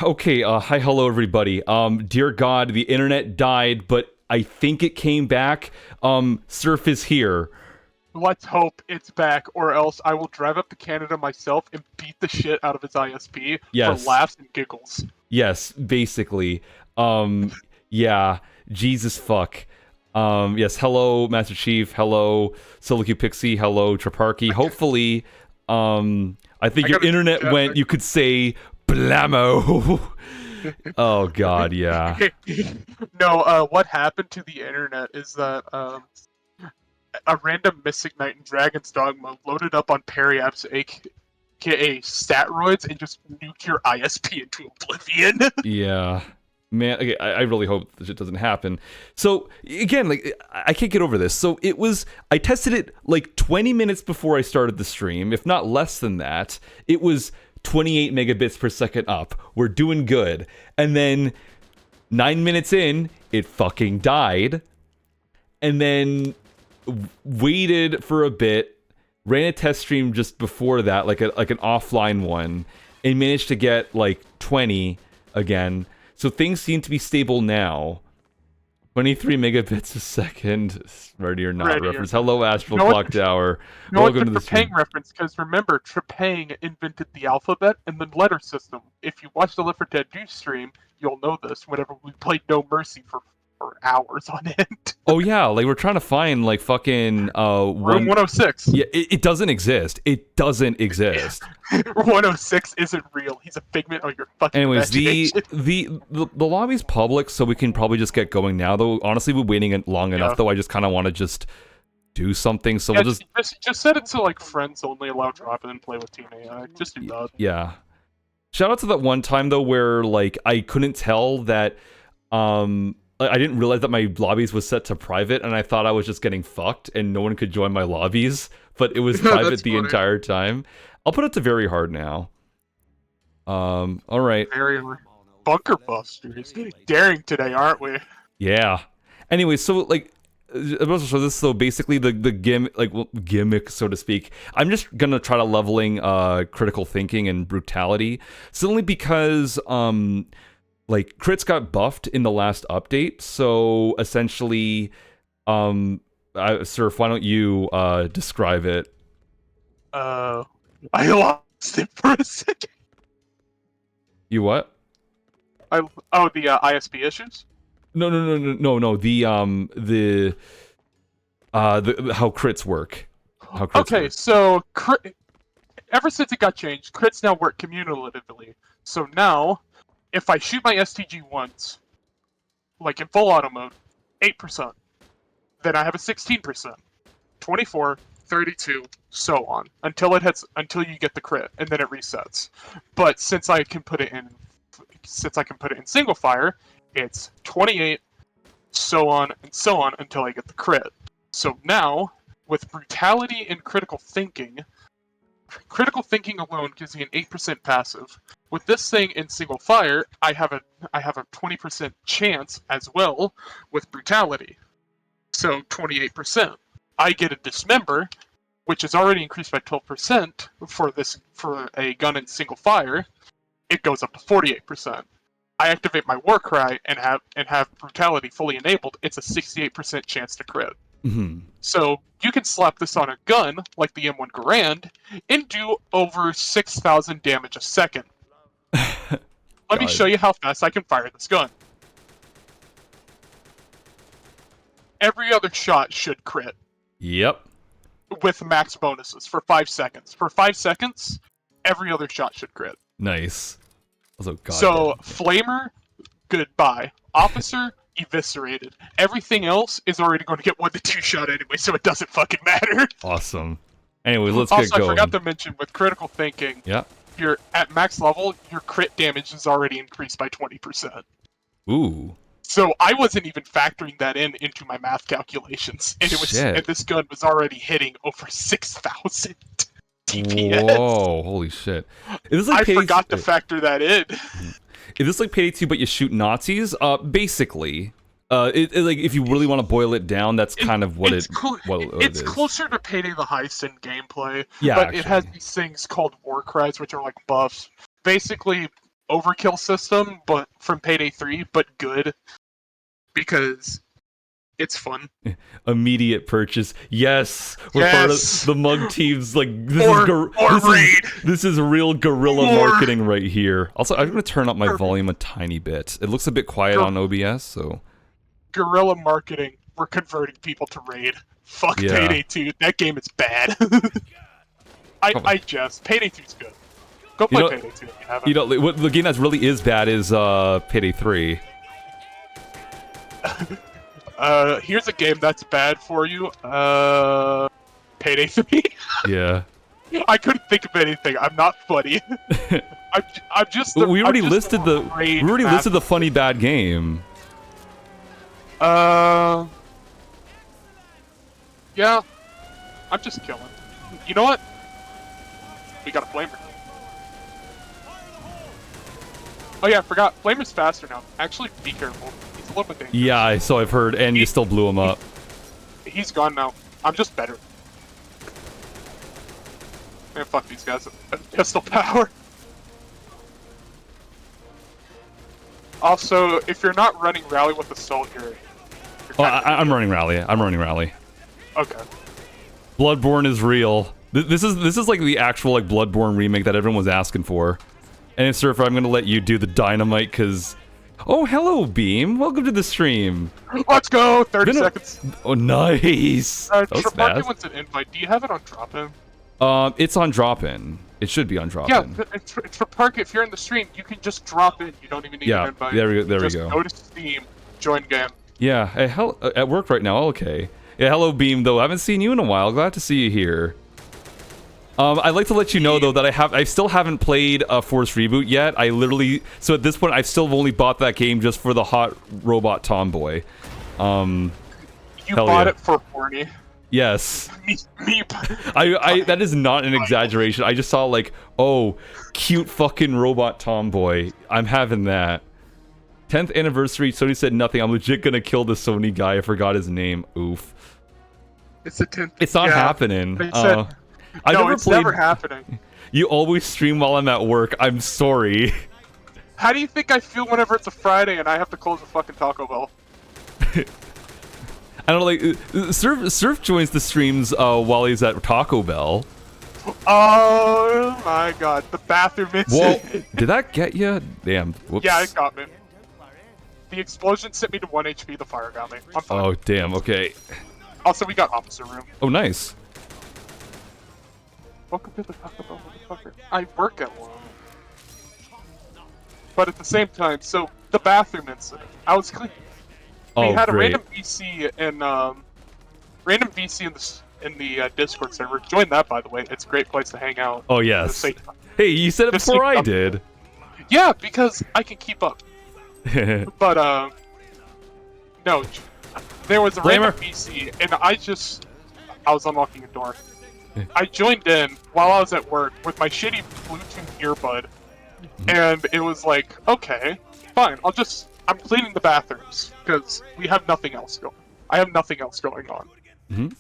Okay, hi, hello, everybody. Dear God, the internet died, but I think it came back. Surf is here. Let's hope it's back, or else I will drive up to Canada myself and beat the shit out of its ISP for Yes, laughs and giggles. yes, basically. Yeah, Jesus fuck. Yes, hello, Master Chief. Hello, Silicu Pixie. Hello, Traparchy. Hopefully, I think I your gotta do internet went, you could say, Blammo. Oh, God, yeah. No, what happened to the internet is that a random Mystic Knight in Dragon's Dogma loaded up on Periapps, aka Statroids, and just nuked your ISP into oblivion. Yeah. Man, okay, I really hope this shit doesn't happen. So, again, like, I can't get over this. So, I tested it like 20 minutes before I started the stream, if not less than that. It was 28 megabits per second up. We're doing good. And then 9 minutes in, it fucking died. And then waited for a bit, ran a test stream just before that, like an offline one, and managed to get like 20 again. So things seem to be stable now. 23 megabits a second. Ready or not reference. Hello, Astral Clock Tower. Welcome to the stream. Trepang reference, because remember, Trepang invented the alphabet and the letter system. If you watch the Left 4 Dead 2 stream, you'll know this whenever we played No Mercy for hours on end. Oh yeah, like we're trying to find like fucking Room 106. Yeah, it doesn't exist. It doesn't exist. 106 isn't real. He's a figment of your fucking Anyways, imagination. the lobby's public, so we can probably just get going now. Though honestly, we're waiting long enough. Though I just kind of want to just do something. So we'll just set it to like friends only, allow drop it and play with Team AI. Just do that. Yeah. Shout out to that one time though, where like I couldn't tell that I didn't realize that my lobbies was set to private, and I thought I was just getting fucked, and no one could join my lobbies, but it was private the entire time. I'll put it to very hard now. All right. Very bunker busters. Daring today, aren't we? Yeah. Anyway, so like, so this so basically the gimmick, so to speak. I'm just gonna try to leveling critical thinking and brutality, simply because like crits got buffed in the last update, so essentially, Surf, why don't you describe it? I lost it for a second. You what? The ISP issues. No. The how crits work. Okay, so ever since it got changed, crits now work cumulatively. So now, if I shoot my STG once, like in full auto mode, 8%, then I have a 16%, 24, 32, so on, until you get the crit, and then it resets. But since I can put it in single fire, it's 28, so on and so on until I get the crit. So now, with brutality and critical thinking alone gives me an 8% passive. With this thing in single fire, I have a 20% chance as well with brutality. So 28%. I get a dismember, which is already increased by 12% for a gun in single fire. It goes up to 48%. I activate my war cry and have brutality fully enabled. It's a 68% chance to crit. Mm-hmm. So you can slap this on a gun like the M1 Garand and do over 6,000 damage a second. Let me show you how fast I can fire this gun. Every other shot should crit. Yep. With max bonuses for 5 seconds. For 5 seconds, every other shot should crit. Nice. So, Flamer, goodbye. Officer, eviscerated. Everything else is already going to get 1 to 2 shot anyway, so it doesn't fucking matter. Awesome. Anyway, let's get going. Also, I forgot to mention, with critical thinking, you're at max level, your crit damage is already increased by 20%. Ooh. So I wasn't even factoring that into my math calculations, and and this gun was already hitting over 6,000 DPS. Whoa! Holy shit! I forgot to factor that in. Is this like Payday 2, but you shoot Nazis? Basically, like if you really want to boil it down, that's kind of what it is. It's closer to Payday the Heist in gameplay. Yeah, but it has these things called war cries, which are like buffs. Basically, overkill system, but from Payday 3, but good because it's fun. Immediate purchase. Yes, we're part of Yes! the mug teams. Like this Raid! this is real guerrilla Or- marketing right here. Also, I'm gonna turn up my volume a tiny bit. It looks a bit quiet on OBS, so Guerrilla marketing. We're converting people to Raid. Fuck Yeah. Payday 2. That game is bad. I jest. Payday 2 is good. Go play know- Payday 2 if you haven't. you know what the game that really is bad is Payday 3. Here's a game that's bad for you. Payday 3. Yeah. I couldn't think of anything. I'm not funny. I'm just. But we already I'm just listed the Raid listed the master. funny bad game. Yeah. I'm just killing. You know what? We got a flamer. Oh yeah, I forgot. Flamer's faster now. Actually, be careful. He's a little bit dangerous. Yeah, so I've heard, and you still blew him up. He's gone now. I'm just better. Man, fuck these guys. Pistol power. Also, if you're not running rally with assault, you're Oh, I'm running rally. I'm running rally. okay. Bloodborne is real. This is like the actual like Bloodborne remake that everyone was asking for. And Surfer, I'm gonna let you do the dynamite because. Oh, hello, Beam. Welcome to the stream. Let's go. 30 Been a- seconds. Oh, nice. That was Trapaki fast. wants an invite. Do you have it on drop-in? It's on drop-in. It should be on Yeah, drop-in. it's for Park. If you're in the stream, you can just drop in. You don't even need Yeah, an invite. there we Just go. Go to Steam, join game. Yeah. Hey, at work right now. Okay. Yeah. Hello, Beam. Though I haven't seen you in a while. Glad to see you here. I'd like to let you know though that I still haven't played Force Reboot yet. So at this point I've still only bought that game just for the hot robot tomboy. You Hell bought yeah. it for horny. Yes. Me. I that is not an exaggeration. I just saw like, oh, cute fucking robot tomboy. I'm having that. 10th anniversary. Sony said nothing. I'm legit gonna kill the Sony guy. I forgot his name. Oof. It's a 10th. It's not yeah. happening. They said, I no, never it's played. never happening. You always stream while I'm at work. I'm sorry. How do you think I feel whenever it's a Friday and I have to close a fucking Taco Bell? I don't know, like Surf joins the streams while he's at Taco Bell. Oh my god, the bathroom is. Whoa, did that get you? Damn. Whoops. Yeah, it got me. The explosion sent me to 1 HP, the fire got me. I'm fine. Oh, damn. Okay. Also, we got opposite room. Oh, nice. Welcome to the Taco Bell, motherfucker. I work at one. But at the same time, so the bathroom incident. I was clean. We Oh, had a great. random VC in the Discord server. Join that, by the way. It's a great place to hang out. Oh, yes. Just say- Hey, you said it Just before say- I did. Yeah, because I can keep up. But no, there was a random Flamer. VC, and I was unlocking a door. I joined in while I was at work with my shitty Bluetooth earbud, and it was like, okay, fine, I'm cleaning the bathrooms because we have nothing else going. I have nothing else going on. Mhm.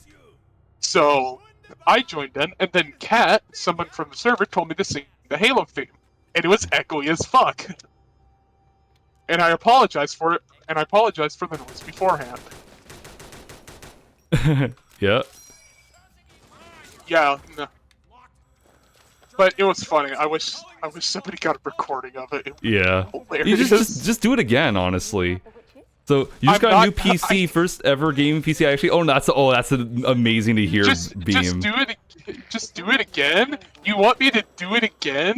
So I joined in, and then Kat, someone from the server, told me to sing the Halo theme, and it was echoey as fuck. And I apologized for it, and I apologized for the noise beforehand. Yeah. Yeah, no. But it was funny. I wish somebody got a recording of it. It was Yeah. You hilarious. just do it again, honestly. So you just I'm got a new not- PC, first ever gaming PC. Actually, that's amazing to hear, Beam. Just do it again. You want me to do it again?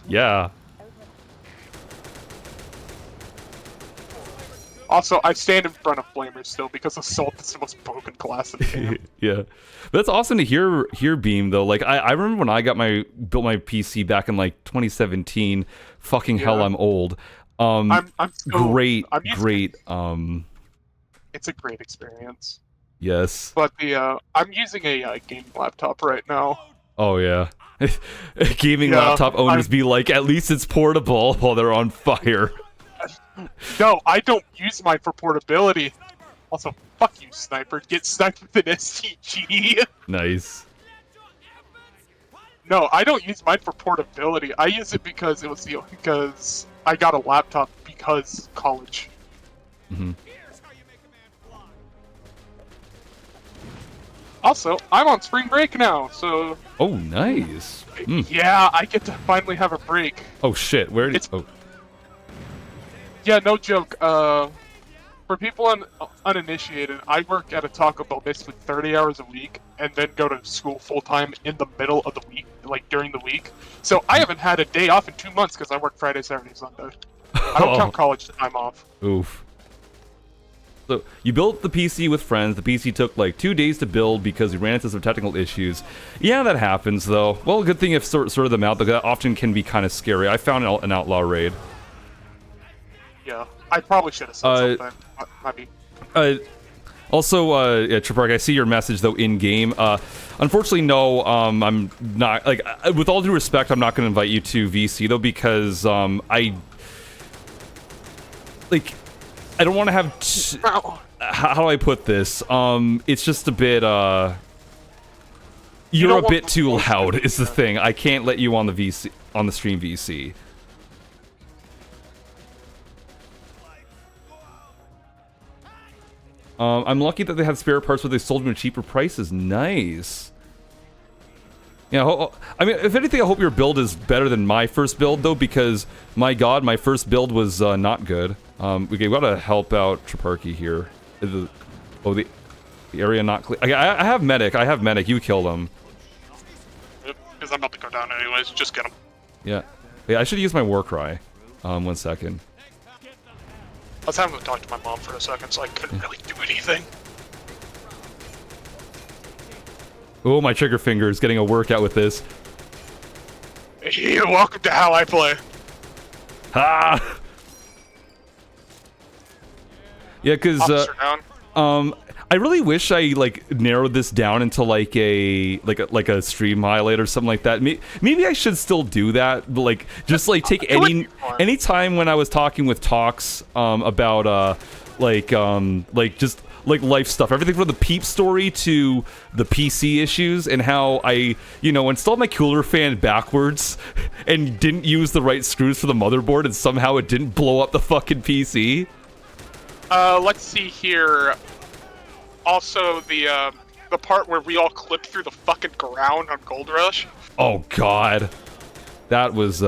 Yeah. Also, I stand in front of Flamers still because Assault is the most broken class in the game. Yeah, but it's awesome to hear Beam though. Like I remember when I built my PC back in like 2017. Fucking hell, Yeah. I'm old. I'm so, Great, I'm used to- great. It's a great experience. Yes. But I'm using a gaming laptop right now. Oh yeah. Gaming Yeah, laptop owners be like, at least it's portable while they're on fire. No, I don't use mine for portability. Also, fuck you, sniper. Get sniped with an STG. Nice. No, I don't use mine for portability. I use it because because I got a laptop because college. Mm-hmm. Also, I'm on spring break now, so Oh, nice. yeah, I get to finally have a break. Oh shit, where did? Oh. Yeah, no joke. For people uninitiated, I work at a Taco Bell basically 30 hours a week, and then go to school full time in the middle of the week, like during the week. So I haven't had a day off in 2 months because I work Friday, Saturday, Sunday. I don't count college time off. Oof. So you built the PC with friends. The PC took like 2 days to build because we ran into some technical issues. Yeah, that happens though. Well, good thing if sorted them out, but that often can be kind of scary. I found an outlaw raid. Yeah, I probably should have said something. Maybe. Also, yeah, Tripark, I see your message though in game. Unfortunately, no. I'm not like. With all due respect, I'm not going to invite you to VC though because I don't want to have. How do I put this? It's just a bit. You're a bit too loud. Is the thing. I can't let you on the stream VC. I'm lucky that they had spare parts where they sold them at cheaper prices. Nice. Yeah, I mean, if anything, I hope your build is better than my first build, though, because, my god, my first build was not good. We gotta help out Triparky here. The area not clear. I have medic. You kill him. Because I'm about to go down anyways. Just get him. Yeah. I should use my war cry. 1 second. I was having to talk to my mom for a second, so I couldn't really do anything. Oh, my trigger finger is getting a workout with this. Hey, welcome to how I play. Ha! Yeah, because I really wish I like narrowed this down into like a stream highlight or something like that. Maybe I should still do that, but like just like take any time when I was talking with Talks about just like life stuff, everything from the Peep story to the PC issues and how I installed my cooler fan backwards and didn't use the right screws for the motherboard and somehow it didn't blow up the fucking PC. Let's see here. Also, the part where we all clipped through the fucking ground on Gold Rush. Oh god, that was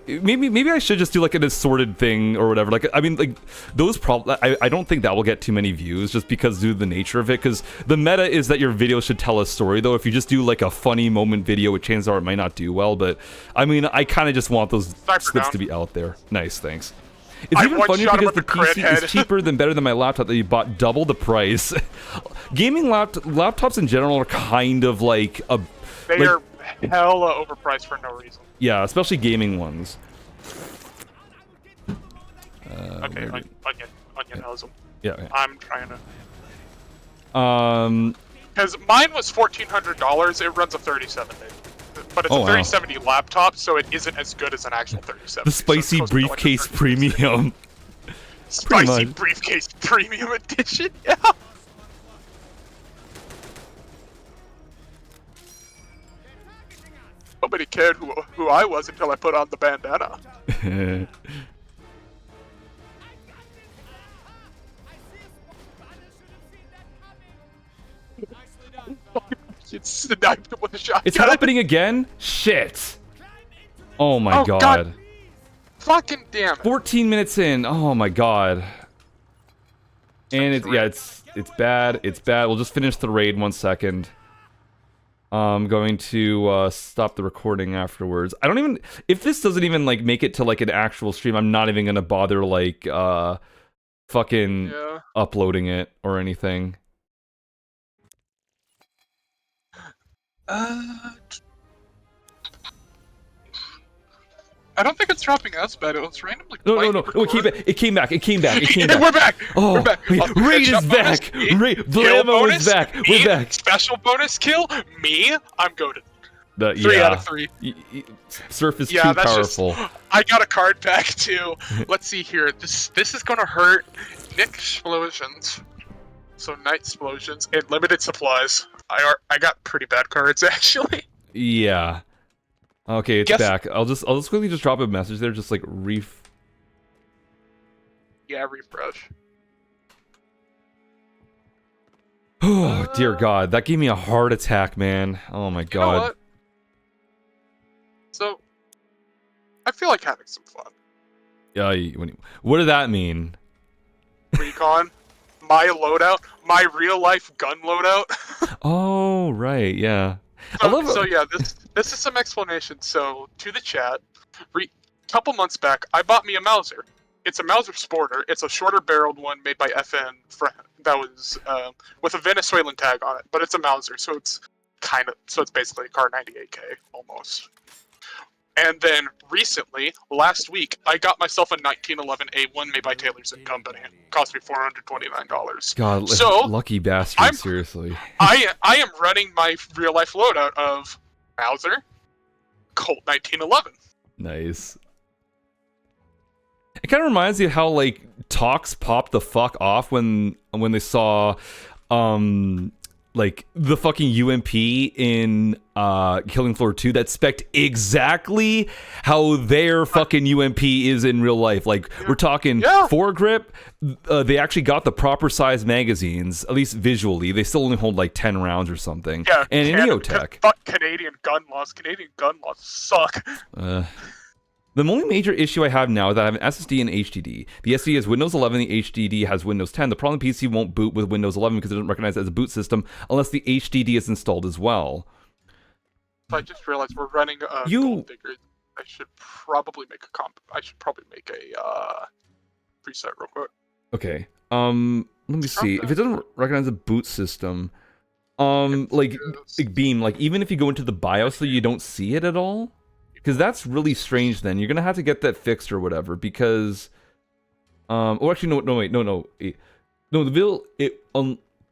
maybe I should just do like an assorted thing or whatever. Like I mean, like those I don't think that will get too many views just because due to the nature of it. Because the meta is that your video should tell a story. Though if you just do like a funny moment video, with chances are it might not do well. But I mean, I kind of just want those clips to be out there. Nice, thanks. It's even funnier because the PC is cheaper than better than my laptop that you bought double the price. Gaming laptops in general are kind of like They are hella overpriced for no reason. Yeah, especially gaming ones. Okay, Onion knows them. Yeah. I'm trying to. Because mine was $1,400. It runs a 3070. But it's a 3070 laptop, so it isn't as good as an actual 3070. The spicy briefcase premium. Spicy briefcase premium edition, yeah. Nobody cared who I was until I put on the bandana. It's sniped with a shotgun. It's happening again? Shit. Oh my god. Fucking damn it. 14 minutes in. Oh my god. And it's bad. It's bad. We'll just finish the raid 1 second. I'm going to stop the recording afterwards. I don't even if this doesn't even like make it to like an actual stream, I'm not even gonna bother like fucking uploading it or anything. I don't think it's dropping us, but it was randomly. No. It came back. We're back. Oh, we're back. Raid is back. Blammo is back. We're back. Special bonus kill. Me. I'm goated. 3 out of 3. Surf is too powerful. I got a card back too. Let's see here. This is gonna hurt. Nick explosions. So night explosions and limited supplies. I got pretty bad cards actually. Yeah. Okay, it's Guess- back. I'll just quickly just drop a message there, just like Yeah, refresh. Oh dear God, that gave me a heart attack, man. Oh my You know God. what? So, I feel like having some fun. Yeah. What did that mean? Recon, my loadout, my real life gun loadout. Oh right, yeah. So yeah, this is some explanation. So to the chat, couple months back, I bought me a Mauser. It's a Mauser Sporter. It's a shorter barreled one made by Phann that was with a Venezuelan tag on it, but it's a Mauser, so it's basically a Car 98K almost. And then recently, last week, I got myself a 1911 A1 made by Taylor's & Company. It cost me $429. God, so lucky bastard, seriously. I am running my real life loadout of Mauser, Colt 1911. Nice. It kind of reminds me of how like Talks popped the fuck off when they saw like the fucking UMP in Killing Floor 2 that spec'd exactly how their fucking UMP is in real life. Like we're talking foregrip. They actually got the proper size magazines, at least visually. They still only hold like 10 rounds or something. Yeah, and in Neotech. Fuck Canadian gun laws. Canadian gun laws suck. The only major issue I have now is that I have an SSD and HDD. The SSD has Windows 11, the HDD has Windows 10. The problem PC won't boot with Windows 11 because it doesn't recognize it as a boot system unless the HDD is installed as well. I just realized we're running a Gold Digger. I should probably make a preset real quick. Okay. Let me see. If it doesn't recognize a boot system, like Beam, like even if you go into the BIOS, so you don't see it at all. Because that's really strange then. You're going to have to get that fixed or whatever because... oh, actually, no, wait, no. The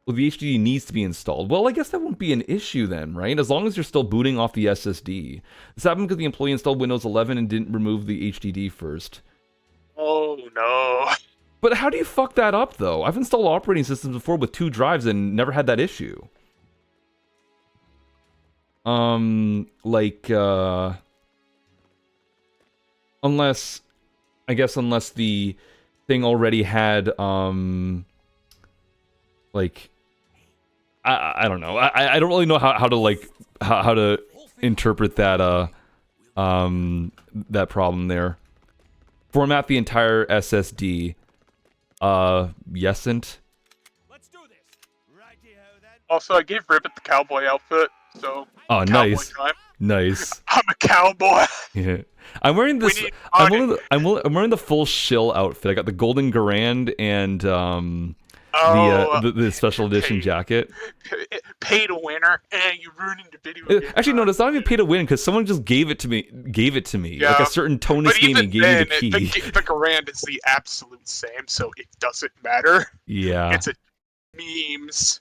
HDD needs to be installed. Well, I guess that won't be an issue then, right? As long as you're still booting off the SSD. This happened because the employee installed Windows 11 and didn't remove the HDD first. Oh, no. But how do you fuck that up, though? I've installed operating systems before with 2 drives and never had that issue. Unless the thing already had, like, I don't know. I don't really know how to interpret that, that problem there. Format the entire SSD. Yesn't. Let's do this. Righty-ho then. Also, I gave Ribbit the cowboy outfit, so... Oh, nice. Time. Nice. I'm a cowboy. Yeah. I'm wearing this. I'm wearing the full shill outfit. I got the Golden Garand and the special edition jacket. Pay to winner, and you ruining the video. Actually, no, it's not even pay to win because someone just gave it to me. Yeah. Like a certain Tonus Gaming gave me the key. The Garand is the absolute same, so it doesn't matter. Yeah. It's a memes.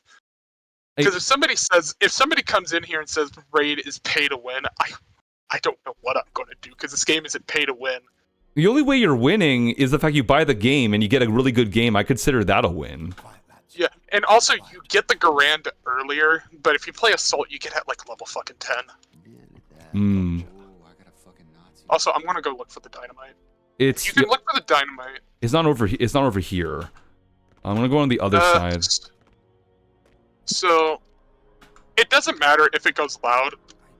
Because if somebody comes in here and says raid is pay to win, I don't know what I'm going to do because this game isn't pay to win. The only way you're winning is the fact you buy the game and you get a really good game. I consider that a win. Yeah, and also you get the Garand earlier, but if you play Assault, you get at like level fucking 10. Also, I'm gonna go look for the dynamite. You can look for the dynamite. It's not over here. I'm gonna go on the other side. So, it doesn't matter if it goes loud.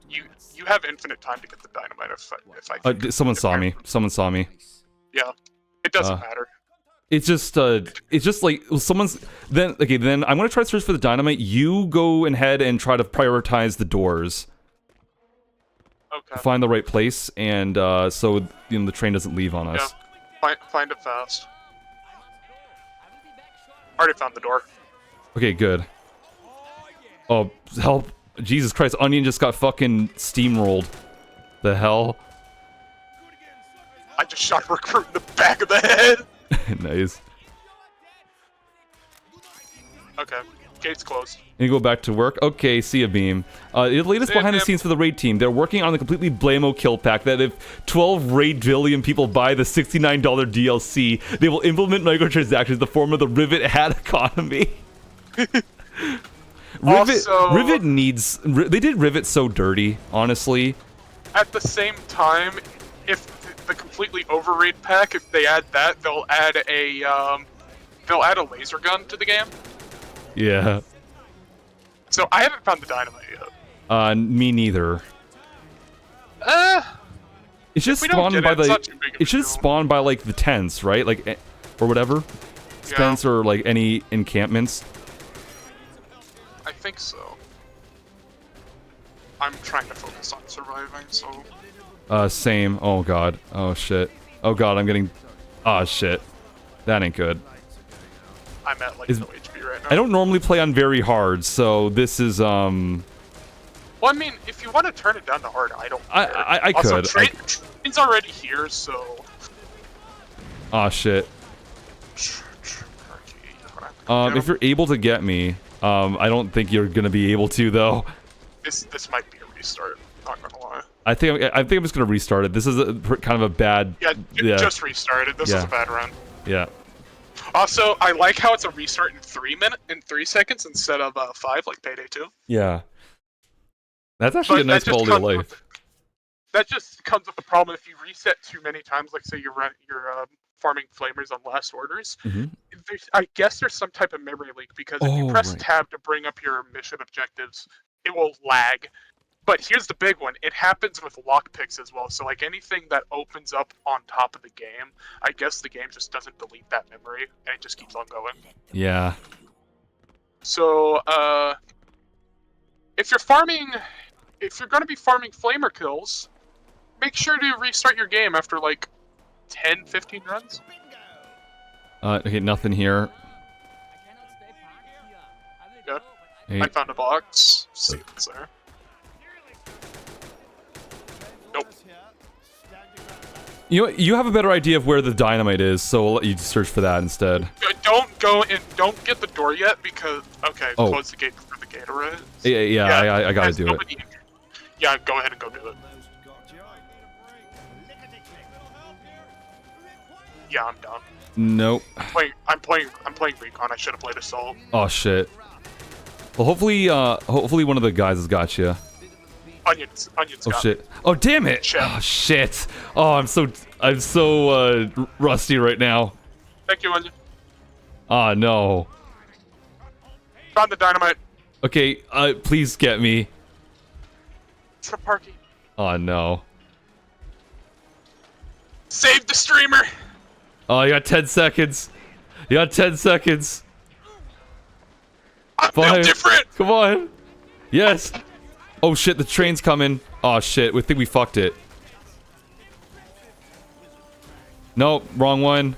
You have infinite time to get the dynamite if I someone saw me. Someone saw me. Yeah, it doesn't matter. It's just like someone's. Then I'm gonna try to search for the dynamite. You go ahead and try to prioritize the doors. Okay. Find the right place, and so the train doesn't leave on us. Yeah. Find it fast. Already found the door. Okay, good. Oh, help. Jesus Christ, Onion just got fucking steamrolled. The hell? I just shot a recruit in the back of the head! Nice. Okay, gate's closed. And you go back to work? Okay, see ya, Beam. The latest behind the scenes for the raid team. They're working on the completely Blammo kill pack that if 12 raid billion people buy the $69 DLC, they will implement microtransactions in the form of the Rivet hat economy. Also- Rivet needs. They did Rivet so dirty, honestly. At the same time, if the completely overraid pack, if they add that, they'll add a laser gun to the game. Yeah. So I haven't found the dynamite yet. Me neither. It should we don't spawn get by it, it's the. not too big of a It should deal. spawn by like the tents, right? Like, or whatever. Spence or like any encampments. I think so. I'm trying to focus on surviving, so... Same. Oh god. Oh shit. Oh god, I'm getting. Oh shit. That ain't good. I'm at, like, Is- no HP right now. I don't normally play on very hard, so this is Well, I mean, if you want to turn it down to hard, I don't care. I Also, could. train's already here, so... Oh shit. If you're able to get me, I don't think you're gonna be able to though. This might be a restart, not gonna lie. I think I'm just gonna restart it. This is kind of a bad. Yeah, just restarted. This is a bad run. Yeah. Also, I like how it's a restart in 3 seconds instead of 5, like Payday 2. Yeah. That's actually But a nice that just quality of comes life. That just comes with the problem if you reset too many times. Like, say you're farming flamers on last orders. Mhm. I guess there's some type of memory leak because if you Oh, press right. tab to bring up your mission objectives, it will lag. But here's the big one: it happens with lockpicks as well. So like anything that opens up on top of the game, I guess the game just doesn't delete that memory and it just keeps on going. Yeah. So if you're going to be farming flamer kills, make sure to restart your game after like 10, 15 runs. Okay, nothing here. Good. Hey, I found a box. See what's there. Nope. you have a better idea of where the dynamite is, so I'll let you search for that instead. Don't go in. Don't get the door yet because Oh. close the gate before the gate arrives. Yeah, I gotta there's do it. nobody in here. Yeah, go ahead and go do it. Yeah, I'm done. Nope. I'm playing recon. I should have played assault. Oh shit. Well, hopefully one of the guys has got you. Onions Oh got shit. Oh damn it. Shit. Oh shit. Oh, I'm so rusty right now. Thank you, Onion. Oh no. Found the dynamite. Okay, please get me. Trip Parky. Oh no. Save the streamer. Oh, you got 10 seconds. You got 10 seconds. I'm built different. Come on. Yes. Oh shit, the train's coming. Oh shit, we think we fucked it. Nope, wrong one.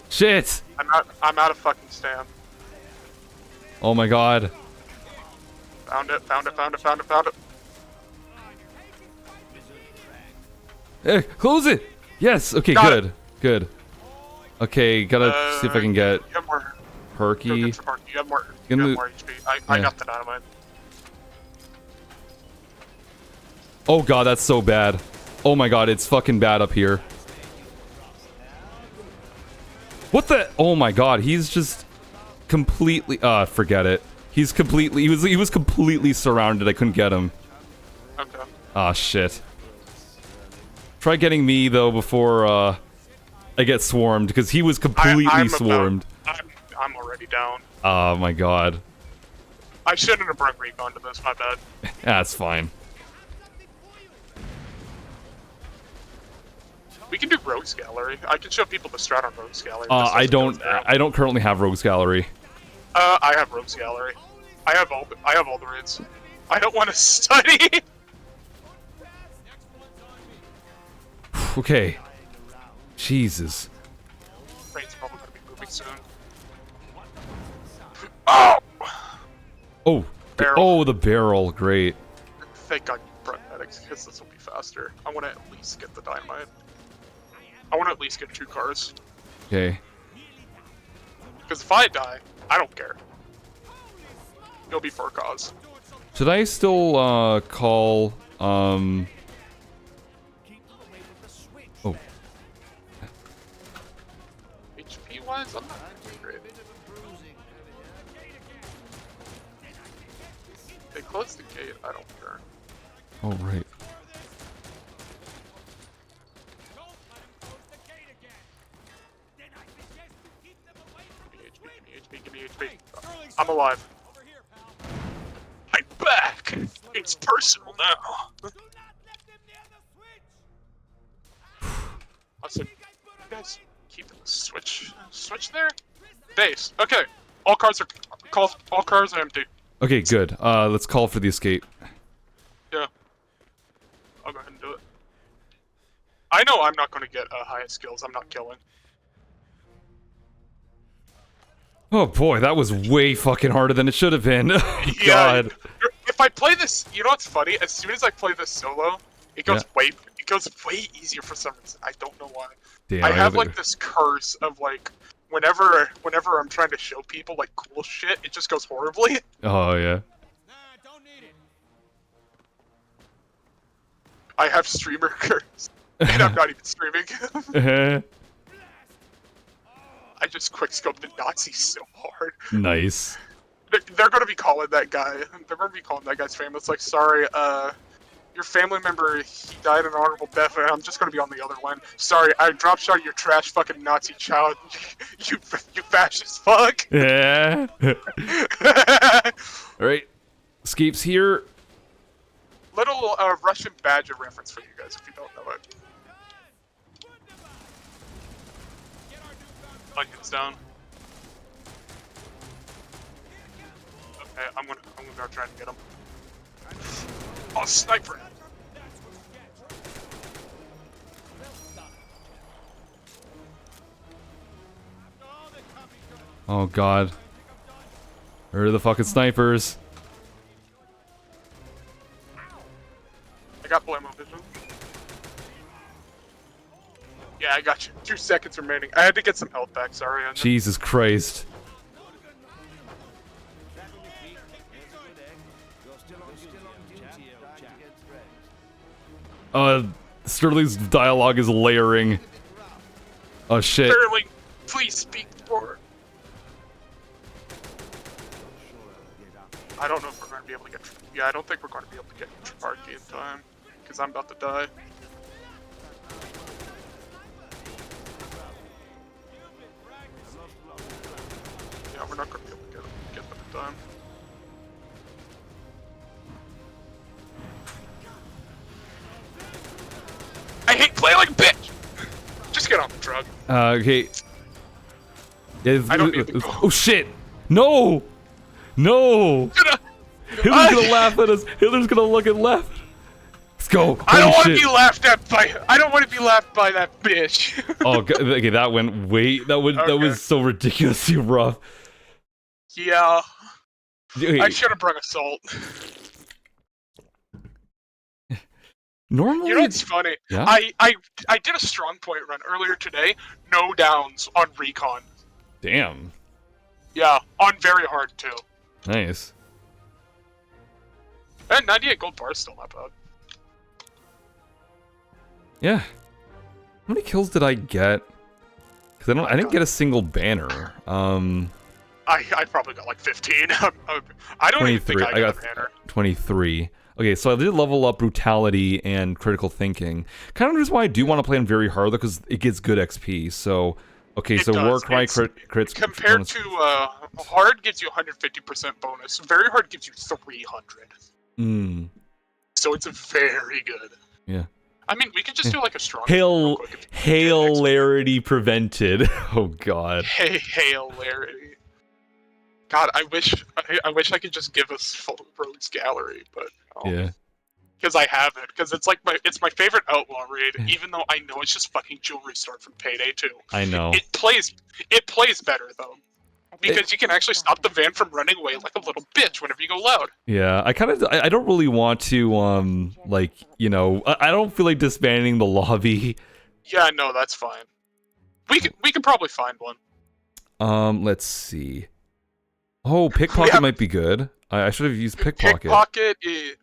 Shit. I'm out of fucking stam. Oh my god. Found it. Hey, close it. Yes. Okay, Got good. Good. Okay, gotta see if I can get You have more. Go Perky. get Trip Parky. You have more. Give You me- have more HP. I yeah. got the dynamite. Oh god, that's so bad. Oh my god, it's fucking bad up here. What the? Oh my god, he's just completely. Forget it. He was completely surrounded. I couldn't get him. Okay. Ah, shit. Try getting me though before I get swarmed because he was completely swarmed. I'm already down. Oh my god. I shouldn't have brought recon to this. My bad. That's fine. We can do Rogues Gallery. I can show people the strat on Rogues Gallery. I don't currently have Rogues Gallery. I have Rogues Gallery. I have all the raids. I don't want to study. Okay. Jesus. Raid's probably gonna be moving soon. Oh! Oh. Barrel. Oh, the barrel. Great. Thank God you brought medics, because this will be faster. I want to at least get the dynamite. I want to at least get 2 cars. Okay. Because if I die, I don't care. It'll be for a cause. Should I still call Oh. HP wise, I'm not doing great. close the gate, I don't care. Oh, right. Don't let him close the gate again. Then I suggest you keep them away from the switch. Give me HP. Hey, Sterling, I'm alive. over here, pal. I'm back! It's personal now. Do not let them near the switch. Listen, Think I put you on guys weight? keep the switch there? Base. Okay. All cars are empty. Okay, good. Let's call for the escape. Yeah. I'll go ahead and do it. I know I'm not going to get highest skills. I'm not killing. Oh boy, that was way fucking harder than it should have been. Oh, God. If I play this, you know what's funny? As soon as I play this solo, it goes way easier for some reason. I don't know why. Damn, I have like this curse of like whenever I'm trying to show people like cool shit, it just goes horribly. Oh yeah. Nah, don't need it. I have streamer curse, and I'm not even streaming. I just quickscoped the Nazis so hard. Nice. They're gonna be calling that guy. They're gonna be calling that guy's family. It's like, sorry, your family member, he died an honorable death, and I'm just gonna be on the other one. Sorry, I drop shot your trash fucking Nazi child. you fascist fuck. Yeah. Alright. Escape's here. Little Russian Badger reference for you guys if you don't know it. Onions down. Okay, I'm gonna go try and get him. Oh, sniper! Oh God. Where are the fucking snipers? I got Blammo vision. Yeah, I got you. 2 seconds remaining. I had to get some health back, sorry. Jesus Christ. Sterling's dialogue is layering. Oh shit. Sterling, please speak for. I don't know if we're going to be able to get. Yeah, I don't think we're going to be able to get Triparchy in time, because I'm about to die. Yeah, we're not going to be able to get them in time. I hate playing like a bitch! Just get on the truck. Okay. Yeah, I don't need to oh shit! No! No! Hitler's gonna laugh at us. Hitler's gonna look and laugh. Let's go. I don't want Holy to shit. be laughed at by. I don't want to be laughed by that bitch. Oh, God. Okay, that went way. That was so ridiculously rough. Yeah. Okay. I should have brought assault. Normally, You know what's funny? Yeah? I did a strong point run earlier today. No downs on recon. Damn. Yeah, on very hard too. Nice. And 98 gold bars still not bad. Yeah. How many kills did I get? Because I didn't get a single banner. I probably got like 15. I don't even think I got a banner. 23. Okay, so I did level up brutality and critical thinking. Kind of the reason why I do want to play on very hard though, because it gets good XP. So, okay, It so does. Warcry It's- crits Compared bonus. to hard gives you 150% bonus. Very hard gives you 300. Mm, So it's very good. yeah. I mean, we could just do like a strong. real quick if you get Hilarity prevented. Oh God. Hilarity. God, I wish I could just give us full rogues gallery, but Yeah. because I have it, because it's like my favorite outlaw raid, even though I know it's just fucking jewelry store from Payday 2. I know. It plays better though, because you can actually stop the van from running away like a little bitch whenever you go loud. Yeah, I don't really want to like, you know, I don't feel like disbanding the lobby. Yeah, no, that's fine. We can probably find one. Let's see. Oh, pickpocket might be good. I should have used pickpocket.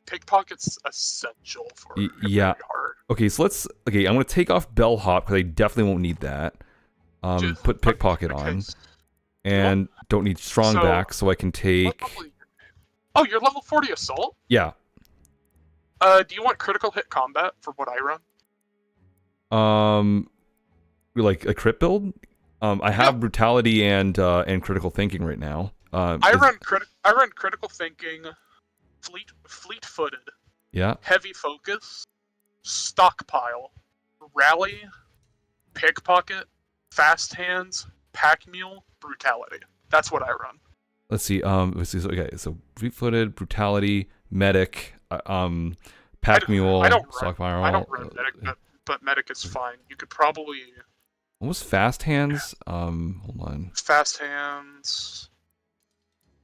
Pickpocket's essential for yeah. very hard. Okay, so I'm gonna take off bellhop because I definitely won't need that. Put pickpocket on, Okay. and don't need strong So, back, so I can take. Oh, you're level 40 assault? Yeah. Do you want critical hit combat for what I run? Like a crit build. I have brutality and critical thinking right now. I run critical thinking, fleet-footed, Yeah. heavy focus, stockpile, rally, pickpocket, fast hands, pack mule, brutality. That's what I run. Let's see. Okay. So fleet-footed, brutality, medic, pack mule, stockpile. I don't run medic, but medic is fine. You could probably. What was fast hands? Hold on. Fast hands.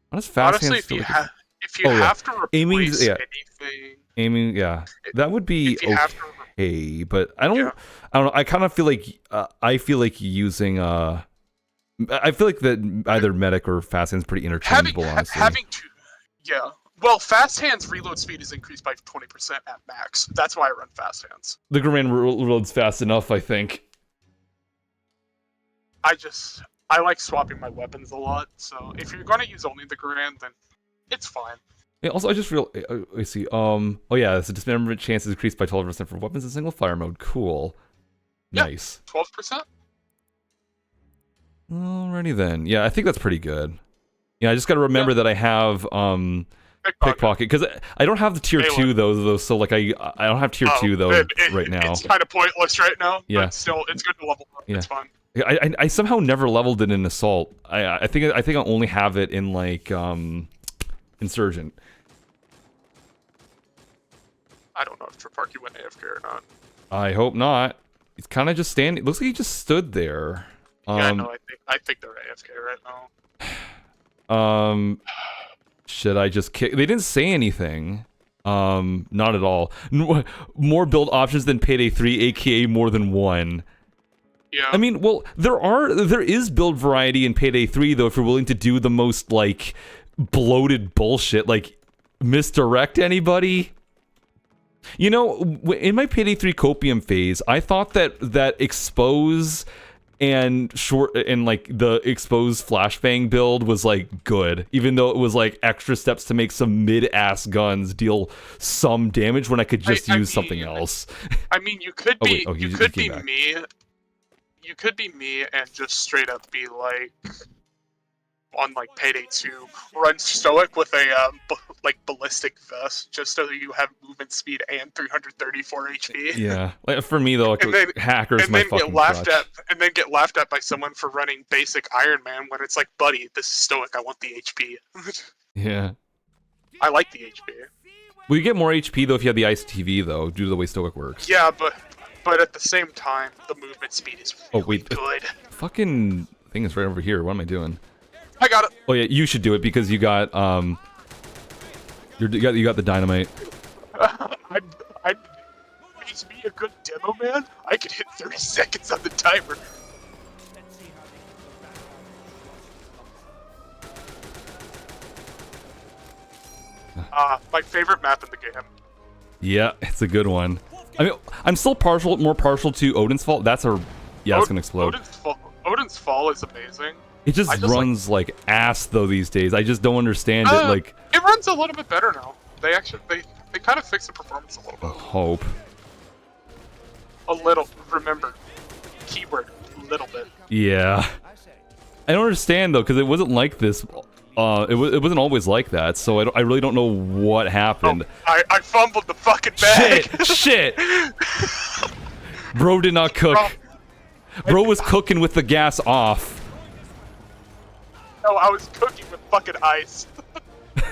What is fast Honestly, hands? if you have to replace anything, aiming, yeah, that would be okay. But I don't know. I kind of feel like using I feel like that either medic or fast hands pretty interchangeable. Honestly, yeah. Well, fast hands reload speed is increased by 20% at max. That's why I run fast hands. The Grand reloads fast enough, I think. I like swapping my weapons a lot, so if you're gonna use only the Grand, then it's fine. Yeah, also, I just I see. Oh yeah, so dismemberment chance is increased by 12% for weapons in single fire mode. Cool. Nice. 12%. Alrighty then. Yeah, I think that's pretty good. Yeah, I just got to remember that I have pickpocket because I don't have the tier 2 though. So like I don't have tier 2 though right now. It's kind of pointless right now. Yeah. But still, it's good to level up. Yeah. It's fine. I somehow never leveled it in assault. I think I only have it in like insurgent. I don't know if Triparky went AFK or not. I hope not. He's kind of just standing. Looks like he just stood there. Yeah, no, I think they're AFK right now. Should I just kick? They didn't say anything. Not at all. More build options than Payday 3, aka more than one. Yeah. I mean, well, there is build variety in Payday 3 though if you're willing to do the most like bloated bullshit, like misdirect anybody. You know, in my Payday 3 copium phase, I thought that expose and like the expose flashbang build was like good, even though it was like extra steps to make some mid-ass guns deal some damage when I could just use something else. I mean, you could be you could be me. You could be me and just straight up be like, on like Payday 2, run stoic with a like ballistic vest, just so you have movement speed and 334 HP. Yeah, like for me though, like, hackers my fucking crutch. And then get laughed at by someone for running basic Iron Man when it's like, buddy, this is stoic. I want the HP. Yeah, I like the HP. Well, you get more HP though if you have the Ice TV though, due to the way stoic works. Yeah, but at the same time, the movement speed is really good. Fucking thing is right over here. What am I doing? I got it. Oh yeah, you should do it because you got you got the dynamite. I makes me a good demo man. I could hit 30 seconds on the timer. My favorite map in the game. Yeah, it's a good one. I mean, I'm still more partial to Odin's Fall. It's gonna explode. Odin's Fall is amazing. It just runs like ass though these days. I just don't understand it. Like it runs a little bit better now. They kind of fixed the performance a little bit. Hope. A little. Remember, keyword little bit. Yeah. I don't understand though because it wasn't like this. It wasn't always like that. So I really don't know what happened. Oh, I fumbled the fucking bag. Shit. Bro did not cook. Bro was cooking with the gas off. No, I was cooking with fucking ice. Maybe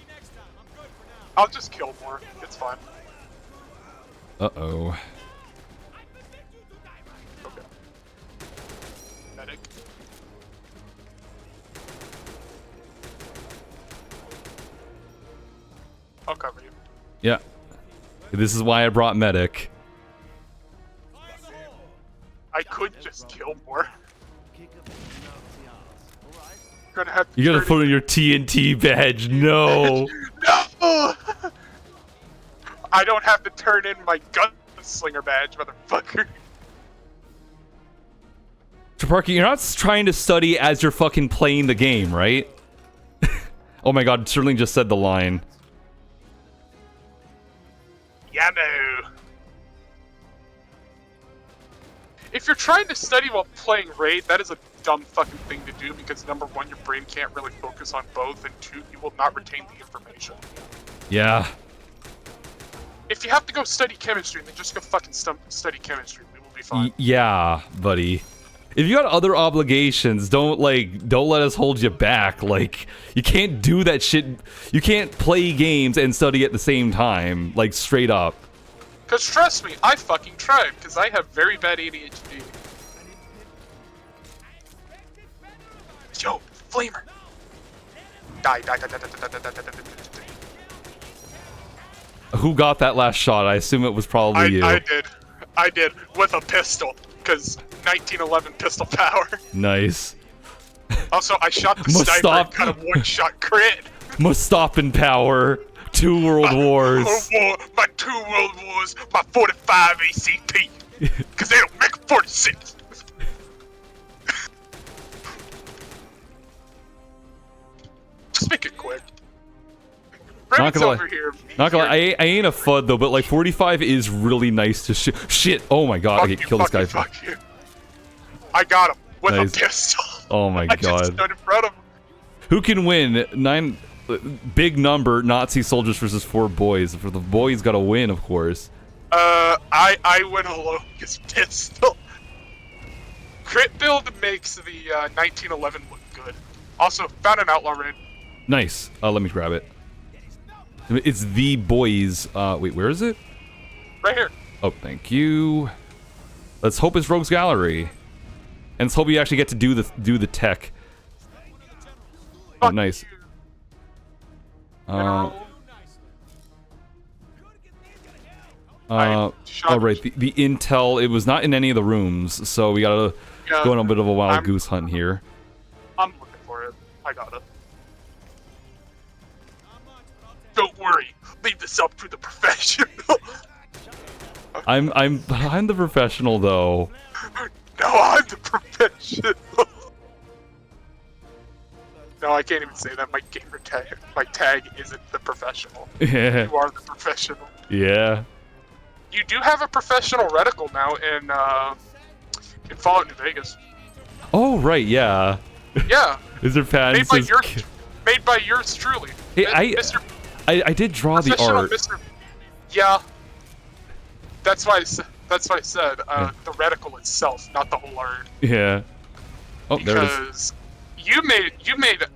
next time. I'm good for now. I'll just kill more. It's fine. Uh-oh. Okay. Medic. I'll cover you. Yeah. This is why I brought medic. I could just kill more. You gotta put on your TNT badge. No. No! I don't have to turn in my gunslinger badge, motherfucker. Triparky, you're not trying to study as you're fucking playing the game, right? Oh my god, Sterling just said the line. Yammo. If you're trying to study while playing Raid, that is a dumb fucking thing to do because number one, your brain can't really focus on both, and two, you will not retain the information. Yeah. If you have to go study chemistry, then just go fucking study chemistry. We will be fine. Yeah, buddy. If you got other obligations, don't let us hold you back. Like, you can't do that shit. You can't play games and study at the same time, like straight up. Cause trust me, I fucking tried, cause I have very bad ADHD. Yo, flamer. Die. Who got that last shot? I assume it was probably you. I did, with a pistol, cause 1911 pistol power. Nice. Also, I shot the sniper and got a one-shot crit. Mustapin power. 2 world wars. My 2 world wars, my 45 ACP. Cause they don't make a 46. Just make it quick. Not gonna over lie. here. Not gonna lie. I ain't a FUD though, but like 45 is really nice to shoot. Shit! Oh my god! Okay, kill this guy. Fuck you. I got him with Nice. a pistol. Oh my I just god! stood in front of him. Who can win? 9 big number Nazi soldiers versus 4 boys. For the boys, gotta win, of course. I went alone with pistol. Crit build makes the 1911 look good. Also, found an outlaw raid. Nice. Let me grab it. It's the boys. Wait, where is it? Right here. Oh, thank you. Let's hope it's Rogue's Gallery, and let's hope you actually get to do the tech. Oh, Fuck nice. you. Oh right, the intel, it was not in any of the rooms, so we gotta go on a bit of a wild goose hunt here. I'm looking for it. I got it. Don't worry, leave this up to the professional. I'm the professional though. No, I'm the professional. No, I can't even say that. My tag isn't the professional. Yeah. You are the professional. Yeah. You do have a professional reticle now in Fallout New Vegas. Oh right, yeah. Yeah. Is there Phann? Made by yours truly. Hey, Mr. I did draw the Professional art. Mr. Yeah. That's why I said the reticle itself, not the whole art. Yeah. Oh, there it is. Because you made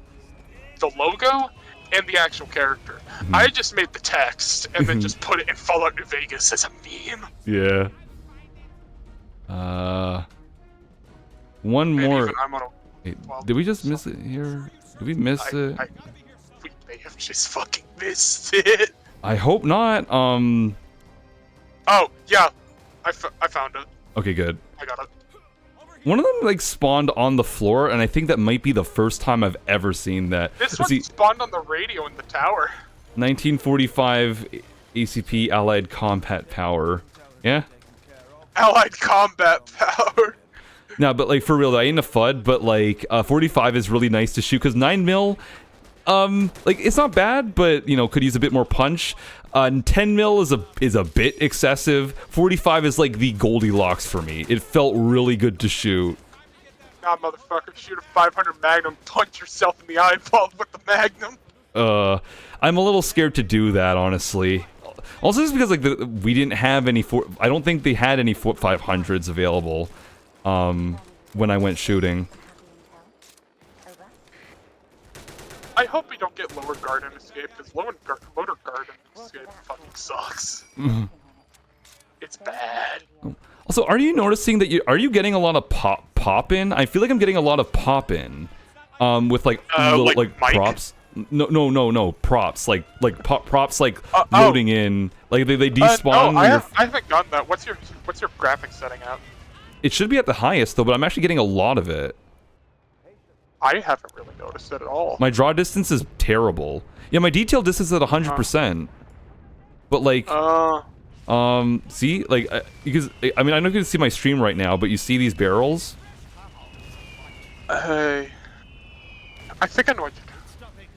the logo and the actual character. Mm-hmm. I just made the text and then just put it in Fallout New Vegas as a meme. Yeah. One more. Wait, did we just miss it here? Did we miss it? We may have just fucking missed it. I hope not. Oh yeah, I found it. Okay, good. I got it. One of them like spawned on the floor, and I think that might be the first time I've ever seen that. This one spawned on the radio in the tower. 1945 ACP Allied Combat Power. Yeah? Allied Combat Power. No, but like for real though, I ain't a FUD, but like 45 is really nice to shoot because 9mm, like it's not bad, but you know, could use a bit more punch. 10mm is a bit excessive. 45 is like the Goldilocks for me. It felt really good to shoot. Nah, motherfucker, shoot a 500 Magnum, punch yourself in the eyeball with the Magnum. I'm a little scared to do that, honestly. Also, just because like we didn't have any I don't think they had any 500s available, when I went shooting. I hope we don't get Lower Garden Escape, because Lower Garden Escape fucking sucks. It's bad. Also, are you noticing that are you getting a lot of pop in? I feel like I'm getting a lot of pop in, with like like props. No, props like props like loading in, like they despawn. No, I haven't gotten that. What's your graphics setting at? It should be at the highest though, but I'm actually getting a lot of it. I haven't really noticed it at all. My draw distance is terrible. Yeah, my detail distance is at 100%. But like, see, like, because I mean, I know you can see my stream right now, but you see these barrels? Hey, I think I know what you're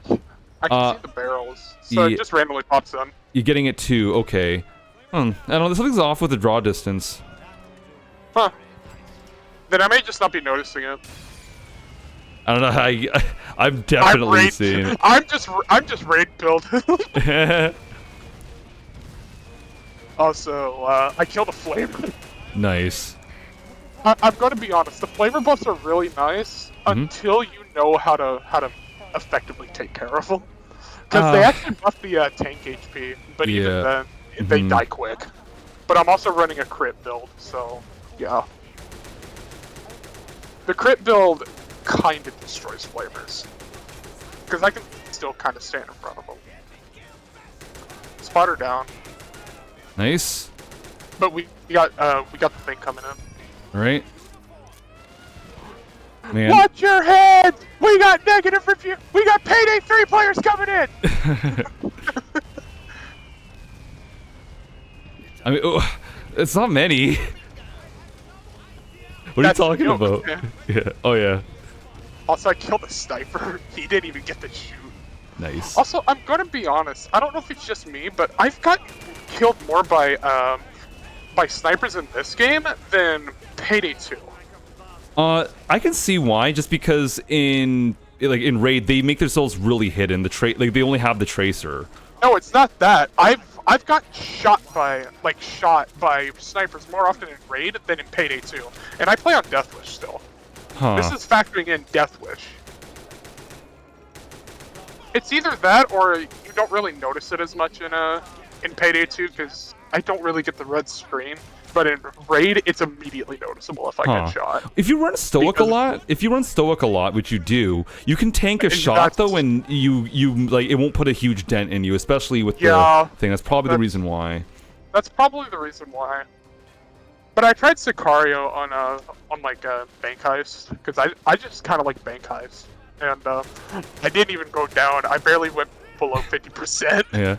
doing. I can see the barrels, so it just randomly pops in. You're getting it too. Okay. I don't know. Something's off with the draw distance. Huh. Then I may just not be noticing it. I don't know. I'm definitely seeing it. I'm just raid build. Also, I killed a flavor. Nice. I'm going to be honest. The flavor buffs are really nice until you know how to effectively take care of them. Because they actually buff the tank HP, but even then, they die quick. But I'm also running a crit build, so yeah. The crit build kind of destroys flavors. Because I can still kind of stand in front of them. Spotter down. Nice. But we got the thing coming in. Alright. Man. Watch your head! We got negative review! We got Payday 3 players coming in! I mean, it's not many. What are you talking about? Yeah. Oh, yeah. Also, I killed a sniper. He didn't even get to shoot. Nice. Also, I'm gonna be honest. I don't know if it's just me, but I've gotten killed more by snipers in this game than Payday 2. I can see why. Just because in Raid they make themselves really hidden. They only have the tracer. No, it's not that. I've got shot by snipers more often in Raid than in Payday 2, and I play on Deathwish still. Huh. This is factoring in Deathwish. It's either that or you don't really notice it as much in Payday 2 because I don't really get the red screen. But in Raid, it's immediately noticeable if I get shot. If you run Stoic a lot, which you do, you can tank a shot though, and it won't put a huge dent in you, especially with the thing. That's probably the reason why. That's probably the reason why. But I tried Sicario on bank heist because I just kind of like bank heist, and I didn't even go down. I barely went below 50%. Yeah.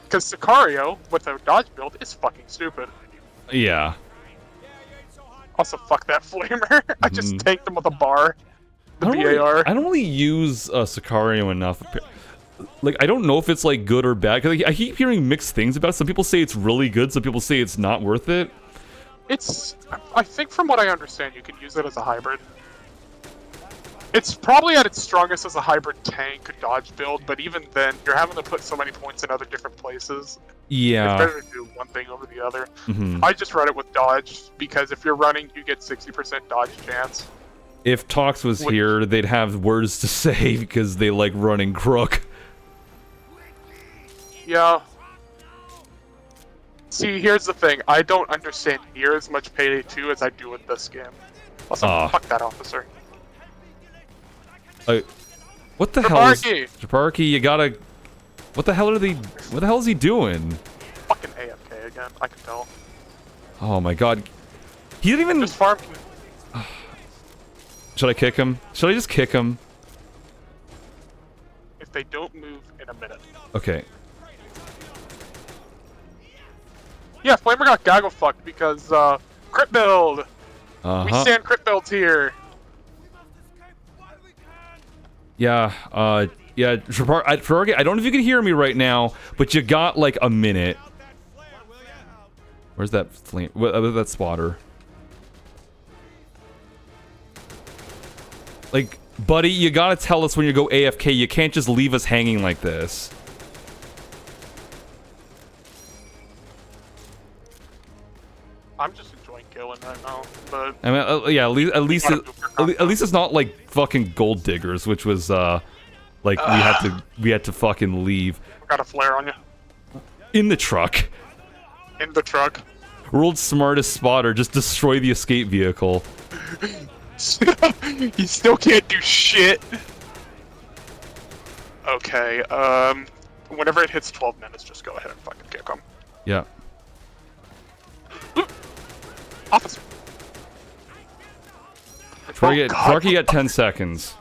Because Sicario with a dodge build is fucking stupid. Yeah. Also, fuck that flamer. I just tanked him with a bar. The BAR. I don't really use Sicario enough. Like, I don't know if it's like good or bad. Cause I keep hearing mixed things about it. Some people say it's really good. Some people say it's not worth it. I think from what I understand, you can use it as a hybrid. It's probably at its strongest as a hybrid tank dodge build, but even then, you're having to put so many points in other different places. Yeah. It's better to do one thing over the other. I just run it with dodge, because if you're running, you get 60% dodge chance. If Tox was here, they'd have words to say, because they like running Crook. Yeah. See, here's the thing. I don't understand near as much Payday 2 as I do with this game. Also, fuck that officer. What the hell is... Japarki, you gotta... What the hell are they... What the hell is he doing? Fucking AFK again, I can tell. Oh my god. He didn't even... Just farm... Should I kick him? Should I just kick him? If they don't move in a minute. Okay. Yeah, Flamer got gaggle fucked because, crit build! We stand crit builds here! Yeah, yeah, Ferrari, I don't know if you can hear me right now, but you got like a minute. Where's that flame? Where's that spotter? Like, buddy, you gotta tell us when you go AFK. You can't just leave us hanging like this. I'm just enjoying killing right now, but... I mean, yeah, at least it's not like fucking gold diggers, which was, like, we had to fucking leave. Got a flare on you. In the truck. In the truck. World's smartest spotter, just destroy the escape vehicle. He still can't do shit. Okay, whenever it hits 12 minutes, just go ahead and fucking kick him. Yeah. Officer. Clarky got 10 seconds.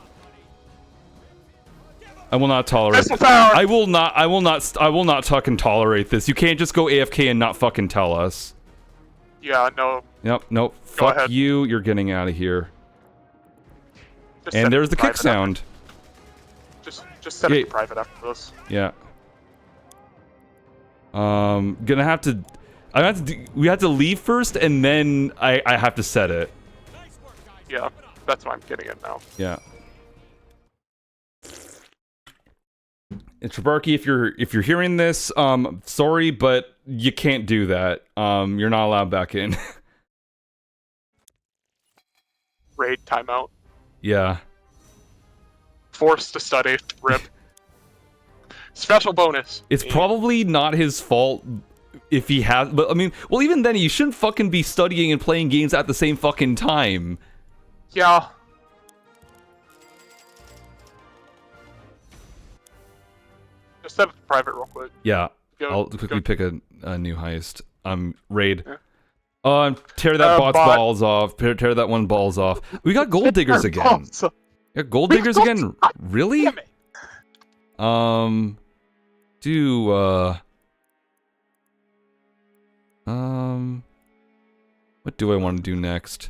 I will not tolerate this. I will not fucking tolerate this. You can't just go AFK and not fucking tell us. Yeah, no. Yep, nope. Fuck you, you're getting out of here. And there's the kick sound. Just set Yeah. it to private after this. Yeah. Gonna have to. I have to. We have to leave first, and then I have to set it. Nice work, guys. Yeah, Keep it up. that's why I'm getting it now. Yeah. And Trabarky, if you're hearing this, sorry, but you can't do that. You're not allowed back in. Raid timeout. Yeah. Forced to study. Rip. Special bonus. It's probably not his fault if he has, but I mean, well, even then, you shouldn't fucking be studying and playing games at the same fucking time. Yeah. Just set it to private real quick. Yeah. Go- I'll quickly go- pick a new heist. Raid. Yeah. Tear that bot's bot. balls off. Tear that one balls off. We got gold diggers again. So, Yeah, gold diggers again. Really? damn it. What do I want to do next?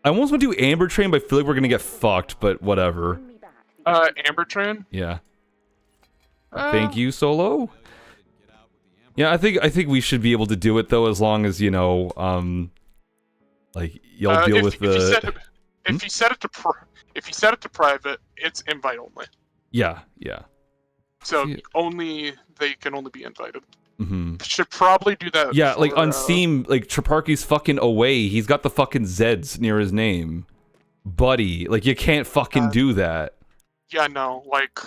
I almost want to do Amber Train, but I feel like we're gonna get fucked. But whatever. Amber Train. Yeah. Thank you, Solo. Yeah, I think we should be able to do it though, as long as like you'll deal with the. If you set it to private, it's invite only. Yeah. So See- they can only be invited. Mm-hmm. Should probably do that. Yeah, like for, on Steam, like Traparky's fucking away. He's got the fucking Zeds near his name, buddy. Like you can't fucking do that. Yeah, no, like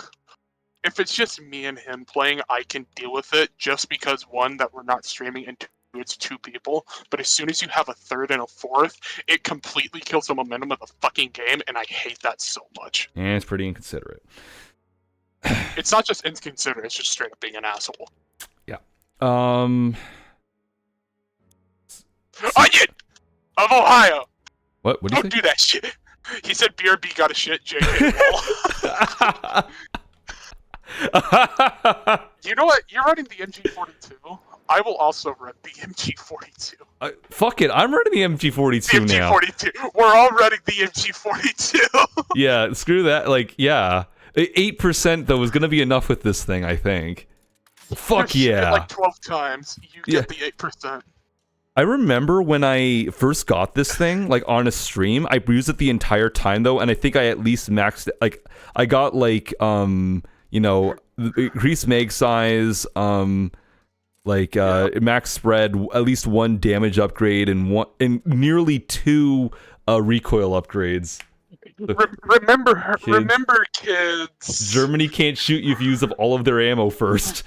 if it's just me and him playing, I can deal with it. Just because one, that we're not streaming, and two, it's two people. But as soon as you have a third and a fourth, it completely kills the momentum of the fucking game, and I hate that so much. And it's pretty inconsiderate. It's not just inconsiderate; it's just straight up being an asshole. Yeah. Onion of Ohio. What? What do you Don't think? do that shit. He said BRB got a shit. JK. You know what? You're running the MG42. I will also run the MG42. Fuck it, I'm running the MG42 now. MG42. We're all running the MG42. Yeah, screw that. Like, yeah, 8% though is gonna be enough with this thing, I think. Fuck You've shit it yeah. like 12 times. You Yeah. get the 8%. I remember when I first got this thing, like on a stream, I used it the entire time though, and I think I at least maxed it. Like, I got like, increased mag size, max spread, at least one damage upgrade, and nearly 2 recoil upgrades. Remember, kids. Germany can't shoot you if you use up all of their ammo first.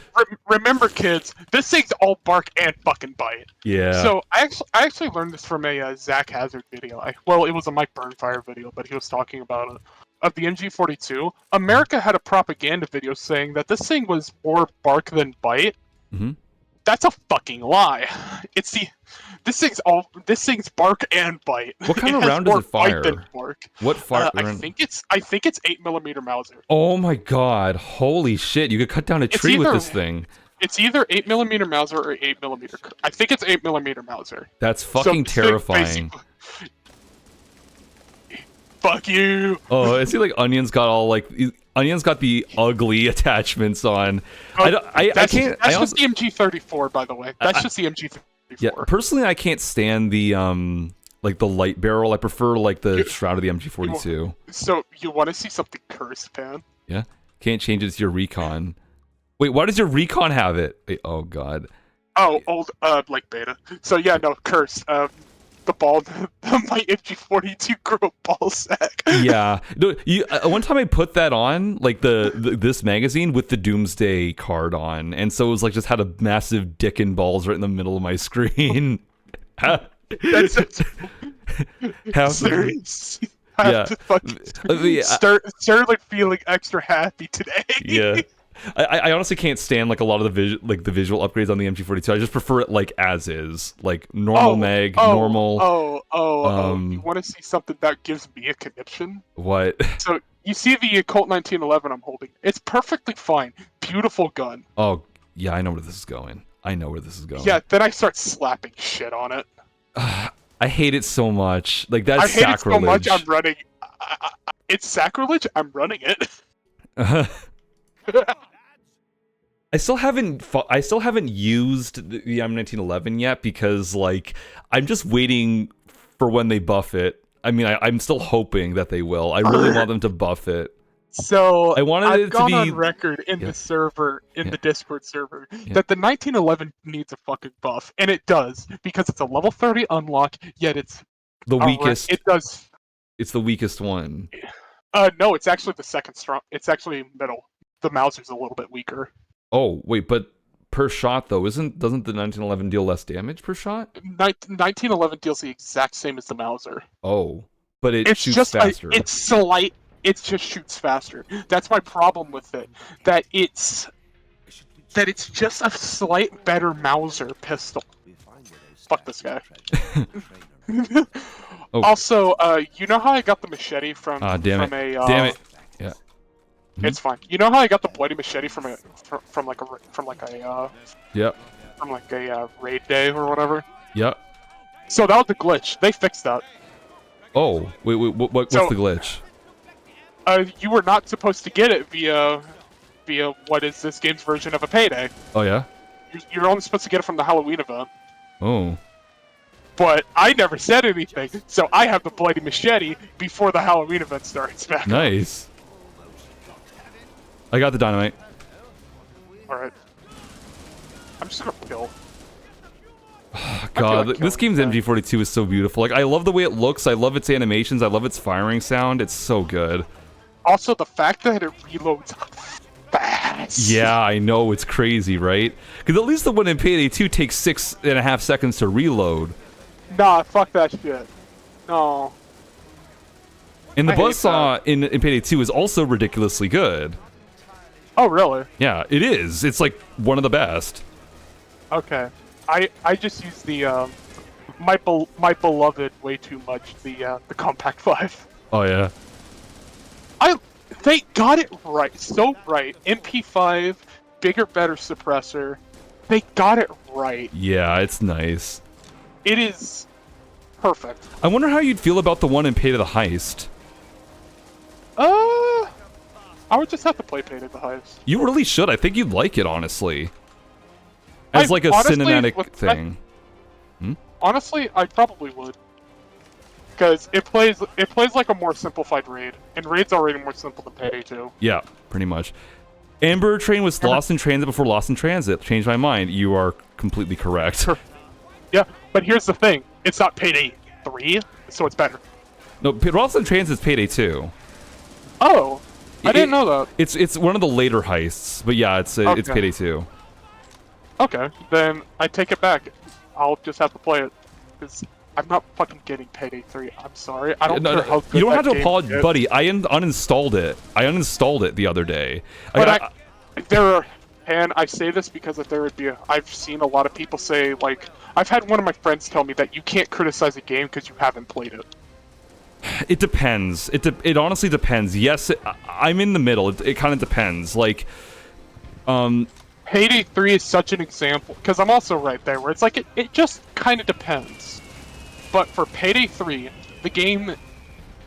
Remember, kids. This thing's all bark and fucking bite. Yeah. So I actually learned this from a Zach Hazard video. It was a Mike Burnfire video, but he was talking about it. Of the MG42, America had a propaganda video saying that this thing was more bark than bite. Mm-hmm. That's a fucking lie. This thing's bark and bite. What kind of has round does more it fire? bite than bark. What fire? I think it's 8mm Mauser. Oh my god! Holy shit! You could cut down a tree with this thing. It's either 8mm Mauser or 8mm. I think it's 8mm Mauser. That's fucking So, terrifying. Fuck you. Oh, I see. Like Onion's got Onion's got the ugly attachments on. I That's can't. That's I also, just the MG34, by the way. That's just the MG34. yeah, personally, I can't stand the like the light barrel. I prefer like the shroud of the MG42. So you want to see something cursed, Phann? Yeah, can't change it to your recon. Wait, why does your recon have it? Wait, oh god. Oh, old like beta. So yeah, no, cursed. The ball, my MG42 grew a ball sack. Yeah, no, one time I put that on, like this magazine with the Doomsday card on, and so it was like just had a massive dick and balls right in the middle of my screen. That's Serious. I have Yeah. to fucking Yeah. start like feeling extra happy today. Yeah. I honestly can't stand like a lot of the visual upgrades on the MG42. I just prefer it like as is, like normal mag, normal. You want to see something that gives me a connection? What? So you see the Colt 1911 I'm holding. It's perfectly fine. Beautiful gun. Oh yeah, I know where this is going. Yeah, then I start slapping shit on it. I hate it so much. Like that's I hate sacrilege. it so much. I'm running. It's sacrilege. I'm running it. I still haven't used the M1911 yet because like I'm just waiting for when they buff it. I mean, I'm still hoping that they will. I really want them to buff it. So I wanted I've it to gone be on record in Yeah. the server, in Yeah. the Discord server, Yeah. that the 1911 needs a fucking buff, and it does because it's a level 30 unlock. Yet it's the weakest. It does. It's the weakest one. No, it's actually the second strong. It's actually middle. The Mauser's a little bit weaker. Oh wait, but per shot though, doesn't the 1911 deal less damage per shot? 1911 deals the exact same as the Mauser. Oh, but it It's shoots just faster. it's slight. It just shoots faster. That's my problem with it. That it's just a slight better Mauser pistol. Fuck this guy. Oh. Also, you know how I got the machete from Damn from it. a Damn it. Yeah. It's fine. You know how I got the bloody machete from a Yep. raid day or whatever? Yep. So that was the glitch. They fixed that. Oh, wait, what's So- the glitch? You were not supposed to get it via what is this game's version of a payday. Oh yeah. You're only supposed to get it from the Halloween event. Oh. But I never said anything, so I have the bloody machete before the Halloween event starts back. Nice. I got the dynamite. Alright. I'm just gonna kill. God, like this killing game's that. MG42 is so beautiful. Like, I love the way it looks. I love its animations. I love its firing sound. It's so good. Also, the fact that it reloads fast. Yeah, I know. It's crazy, right? Because at least the one in Payday 2 takes 6.5 seconds to reload. Nah, fuck that shit. No. And the I hate buzzsaw in Payday 2 is also ridiculously good. Oh, really? Yeah, it is. It's like one of the best. Okay. I just use the my beloved way too much, the Compact 5. Oh, yeah. They got it right, so right. MP5, bigger, better suppressor. They got it right. Yeah, it's nice. It is perfect. I wonder how you'd feel about the one in Payday the Heist. I would just have to play Payday the Heist. You really should. I think you'd like it, honestly. As like a Honestly, cinematic with thing. Honestly, I probably would. Because it plays like a more simplified raid, and raid's already more simple than Payday 2. Yeah, pretty much. Amber Train was lost in transit before Lost in Transit. Changed my mind. You are completely correct. Yeah, but here's the thing: it's not Payday 3, so it's better. No, Lost in Transit is Payday 2. Oh, I didn't know that. It's one of the later heists, but yeah, it's Okay. Payday 2. Okay, then I take it back. I'll just have to play it because I'm not fucking getting Payday 3. I'm sorry. I don't care how good You don't have that to game apologize, is. buddy. I uninstalled it. I uninstalled it the other day. But and I say this because if there would be I've seen a lot of people say, like, I've had one of my friends tell me that you can't criticize a game because you haven't played it. It depends. It honestly depends. Yes, I'm in the middle. It kind of depends. Like, Payday 3 is such an example, because I'm also right there, where it's like, it just kind of depends. But for Payday 3, the game,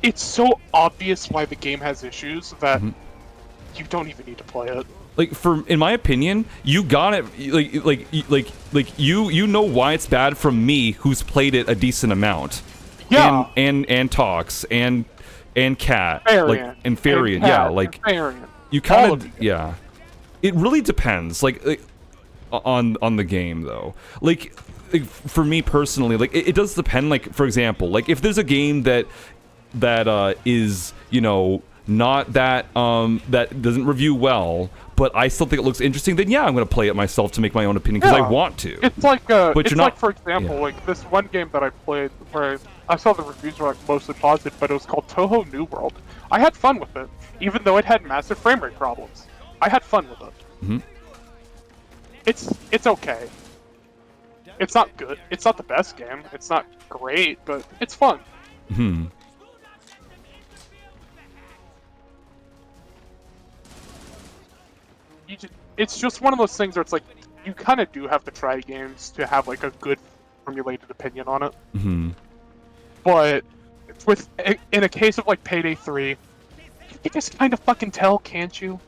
it's so obvious why the game has issues that you don't even need to play it. like in my opinion, you got it. Like you know why it's bad from me, who's played it a decent amount. Yeah. And Talks and Cat Variant. like and Farian. Cat, Yeah, like and Variant. you All kind of of you. yeah. It really depends. Like on the game though. Like for me personally, like it does depend. Like for example, like if there's a game that is, you know, not that that doesn't review well, but I still think it looks interesting, then yeah, I'm gonna play it myself to make my own opinion because Yeah. I want to. It's like But it's you're like not- for example, yeah. like this one game that I played where I saw the reviews were like mostly positive, but it was called Toho New World. I had fun with it, even though it had massive frame rate problems. I had fun with it. Mhm. It's okay. It's not good. It's not the best game. It's not great, but it's fun. Hmm. It's just one of those things where it's like you kind of do have to try games to have like a good formulated opinion on it. Hmm. But in a case of like Payday 3, You can just kind of fucking tell, can't you?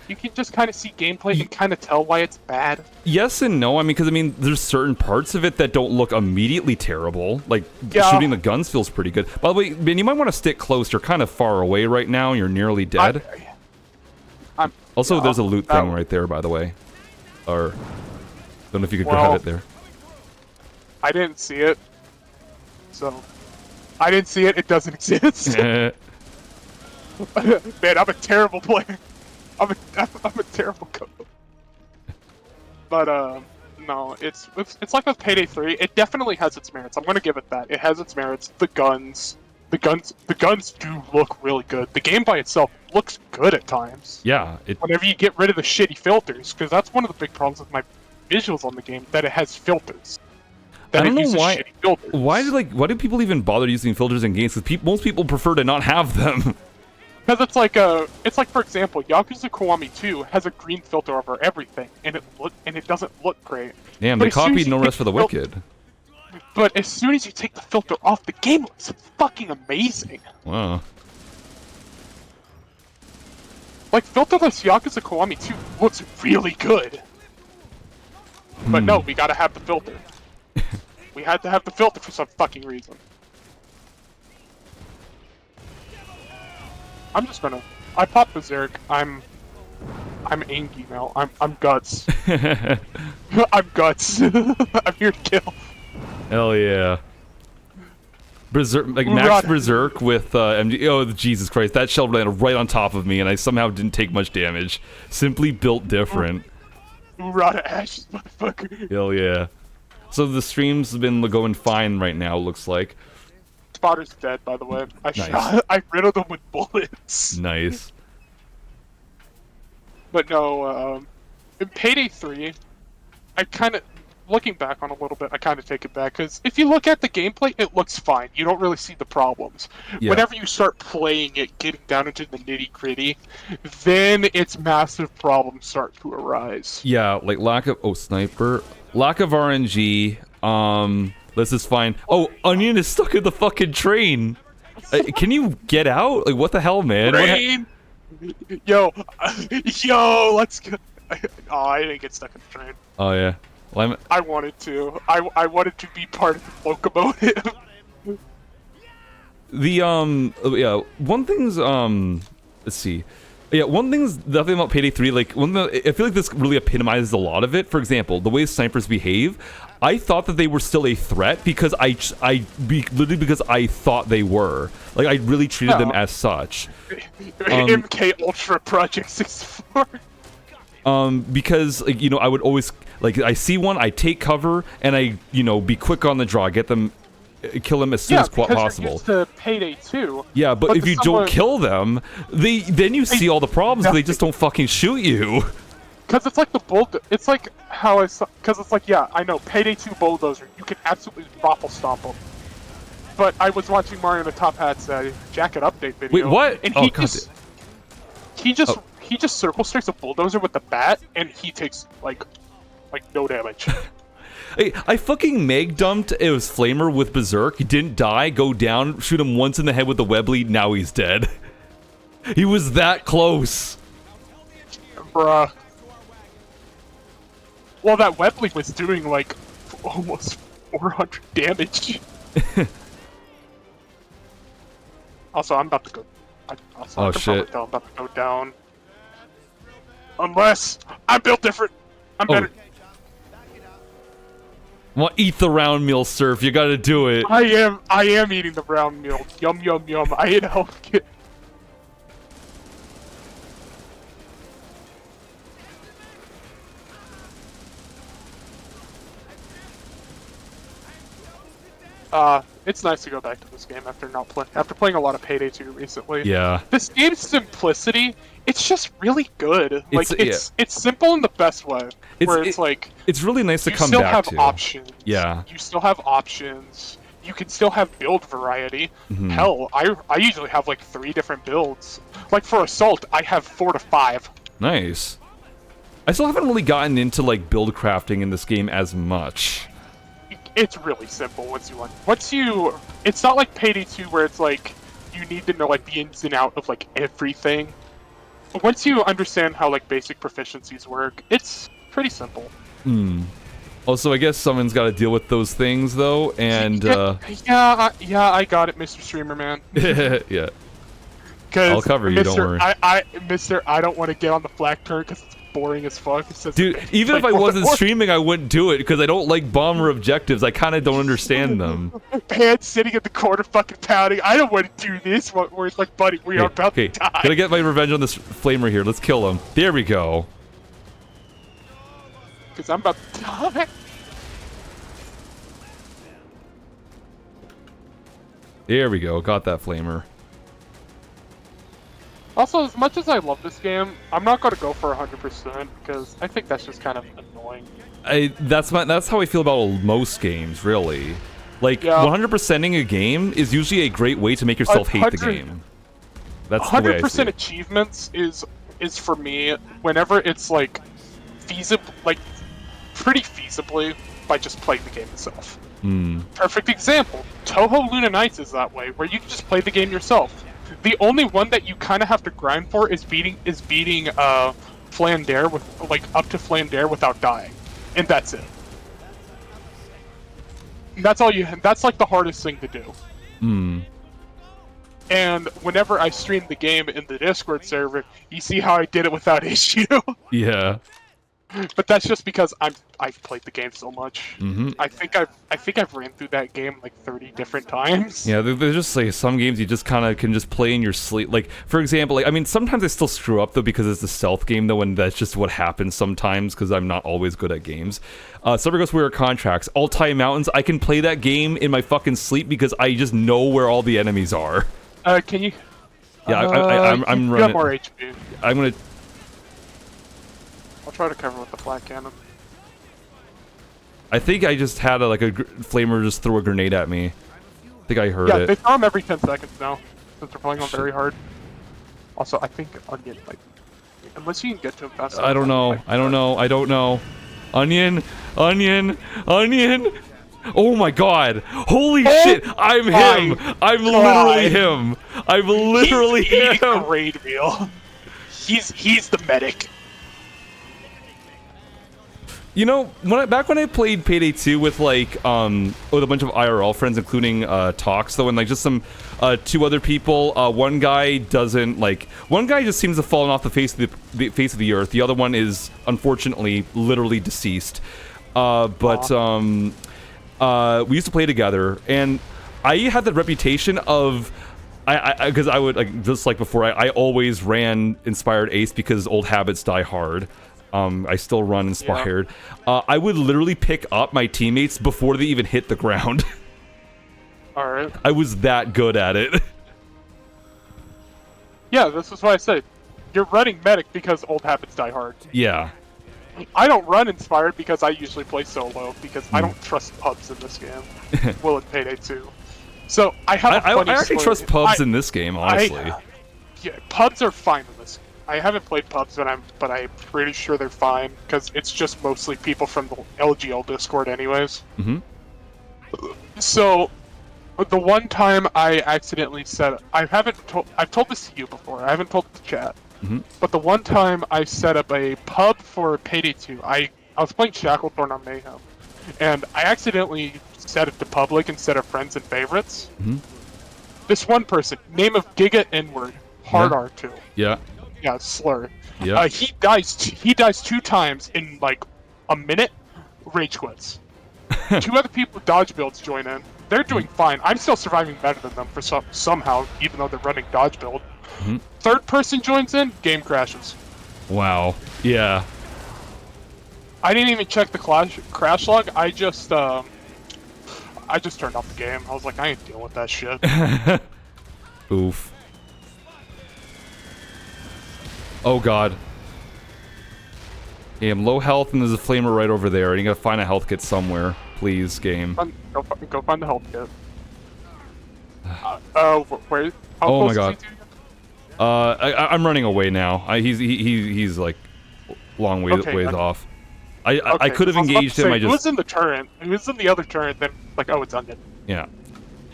You can just kind of see gameplay and kind of tell why it's bad. Yes and no. I mean, because there's certain parts of it that don't look immediately terrible. Like shooting the guns feels pretty good. By the way, Ben, you might want to stick close. You're kind of far away right now. You're nearly dead. Also, there's a loot thing right there, by the way. Or don't know if you could grab it there. I didn't see it. So I didn't see it. It doesn't exist. Man, I'm a terrible player. I'm a terrible coach. But no, it's like with Payday 3. It definitely has its merits. I'm gonna give it that. It has its merits. The guns do look really good. The game by itself looks good at times. Yeah. Whenever you get rid of the shitty filters, because that's one of the big problems with my visuals on the game, that it has filters. I don't know why. Why do people even bother using filters in games? Because most people prefer to not have them. Because it's like for example, Yakuza Kiwami 2 has a green filter over everything, and it doesn't look great. Damn, they copied No Rest for the Wicked. But as soon as you take the filter off, the game looks fucking amazing. Wow. Like filterless Yakuza Kiwami 2 looks really good. But no, we gotta have the filter. We had to have the filter for some fucking reason. I'm just gonna. I popped Berserk. I'm angry now. I'm guts. I'm guts. I'm here to kill. Hell yeah. Berserk, like max Berserk with MG. Oh Jesus Christ! That shell landed right on top of me, and I somehow didn't take much damage. Simply built different. Rada ashes, motherfucker. Hell yeah. So the stream's been going fine right now. Looks like. Spotter's dead, by the way. Nice. I riddled him with bullets. Nice. But no, in Payday 3, I kind of, looking back on a little bit, I kind of take it back, because if you look at the gameplay, it looks fine. You don't really see the problems. Yeah. Whenever you start playing it, getting down into the nitty-gritty, then its massive problems start to arise. Yeah, like lack of, sniper, lack of RNG, this is fine. Oh, Onion is stuck in the fucking train. Can you get out? Like, what the hell, man? Train! Yo, let's go. Oh, I didn't get stuck in the train. Oh, yeah. Well, I wanted to. I wanted to be part of the locomotive. Yeah, one thing's, let's see. Yeah, one thing's nothing about Payday 3, like, I feel like this really epitomizes a lot of it. For example, the way snipers behave, I thought that they were still a threat because literally because I thought they were. Like, I really treated them as such. MK Ultra Project 64. Because, like, you know, I would always, like, I see one, I take cover, and I, you know, be quick on the draw, kill them as soon as possible. You're used to Payday 2. Yeah, but if you don't kill them, then you see all the problems. They just don't fucking shoot you. Because it's like it's like how because it's like, yeah, I know, Payday 2 Bulldozer, you can absolutely raffle stomp them. But I was watching Mario and the Top Hat's jacket update video. Wait, what? And he just circle strikes a Bulldozer with the bat, and he takes like no damage. Hey, I fucking meg dumped it was Flamer with Berserk. He didn't die, go down, shoot him once in the head with the web lead, now he's dead. He was that close. Bruh. Well, that web lead was doing like almost 400 damage. Also, I'm about to go. Oh shit. I'm about to go down. Unless I'm built different. I'm better. Well, eat the round meal, Surf. You gotta do it. I am eating the round meal. Yum yum yum. I ate a health kit. It's nice to go back to this game after playing a lot of Payday 2 recently. Yeah. This game's simplicity, it's just really good. Like it's simple in the best way. It's really nice to come back to. You still have options. Yeah. You still have options. You can still have build variety. Mm-hmm. Hell, I usually have like 3 different builds. Like for Assault, I have 4 to 5. Nice. I still haven't really gotten into like build crafting in this game as much. It's really simple once you. It's not like Payday 2 where it's like you need to know like the ins and out of like everything. Once you understand how like basic proficiencies work, it's pretty simple. Also, I guess someone's got to deal with those things though, and yeah, I got it, Mr. Streamer Man. yeah. I'll cover you. Don't worry. I don't want to get on the flak turn because it's boring as fuck. Dude, even if I wasn't streaming, I wouldn't do it because I don't like bomber objectives. I kind of don't understand them. Phann sitting at the corner fucking pounding. I don't want to do this. Where it's like, buddy, we are about to die. Gotta get my revenge on this flamer here. Let's kill him. There we go. Because I'm about to die. There we go. Got that flamer. Also, as much as I love this game, I'm not going to go for 100% because I think that's just kind of annoying. That's how I feel about most games, really. Like, 100%ing a game is usually a great way to make yourself hate the game. That's the way I see it. 100% achievements is for me whenever it's like feasible, like pretty feasibly by just playing the game itself. Perfect example, Toho Luna Nights is that way, where you can just play the game yourself. The only one that you kind of have to grind for is beating Flandre with like up to Flandre without dying, and that's it. That's all you. That's like the hardest thing to do. And whenever I stream the game in the Discord server, you see how I did it without issue. Yeah. But that's just because I've played the game so much. I think I've ran through that game like 30 different times. Yeah, there's just like some games you just kind of can just play in your sleep. Like for example, like I mean sometimes I still screw up though because it's a stealth game though, and that's just what happens sometimes because I'm not always good at games. Silver Ghost Warrior Contracts, Altai Mountains. I can play that game in my fucking sleep because I just know where all the enemies are. Can you? Yeah, I'm running. You got more HP. I'm gonna. I'll try to cover with the flat cannon. I think I just had a flamer just throw a grenade at me. I think I heard it. Yeah, they throw them every 10 seconds now, since they're playing on very hard. Also, I think Onion, like, unless you can get to him fast enough. I don't know. I don't know. Onion. Oh my god. Holy shit. I'm him. I'm literally him. I'm literally him. He's grade real. He's the medic. You know, back when I played Payday 2 with like with a bunch of IRL friends, including Talks though, and like just some 2 other people. One guy just seems to have fallen off the face of the earth. The other one is unfortunately literally deceased. We used to play together, and I had the reputation of because I would like just like before I always ran Inspired Ace because old habits die hard. I still run Inspired. Yeah. I would literally pick up my teammates before they even hit the ground. Alright. I was that good at it. Yeah, this is why I said, you're running Medic because old habits die hard. Yeah. I don't run Inspired because I usually play solo, because I don't trust pubs in this game. Well, in Payday 2. So, I have a funny I actually trust pubs in this game, honestly. Yeah, pubs are fine in this game. I haven't played pubs, but I'm pretty sure they're fine because it's just mostly people from the LGL Discord, anyways. So, the one time I accidentally said I've told this to you before. I haven't told it to chat. But the one time I set up a pub for Payday 2, I was playing Shacklethorn on Mayhem, and I accidentally set it to public instead of friends and favorites. This one person, name of Giga N-word, hard R2. Yeah. Yeah, slur. Yeah. He dies 2 times in like a minute. Rage quits. 2 other people dodge builds join in. They're doing fine. I'm still surviving better than them for somehow, even though they're running dodge build. 3rd person joins in, game crashes. Wow. Yeah. I didn't even check the crash log. I just turned off the game. I was like, I ain't dealing with that shit. Oof. Oh god. Yeah, I'm low health and there's a flamer right over there. And you gotta find a health kit somewhere. Please, game. Go find the health kit. Where? Oh my god. I'm running away now. He's like long ways off. I could have engaged him. He was in the turret. He was in the other turret. Then like, oh, it's Onion. Yeah.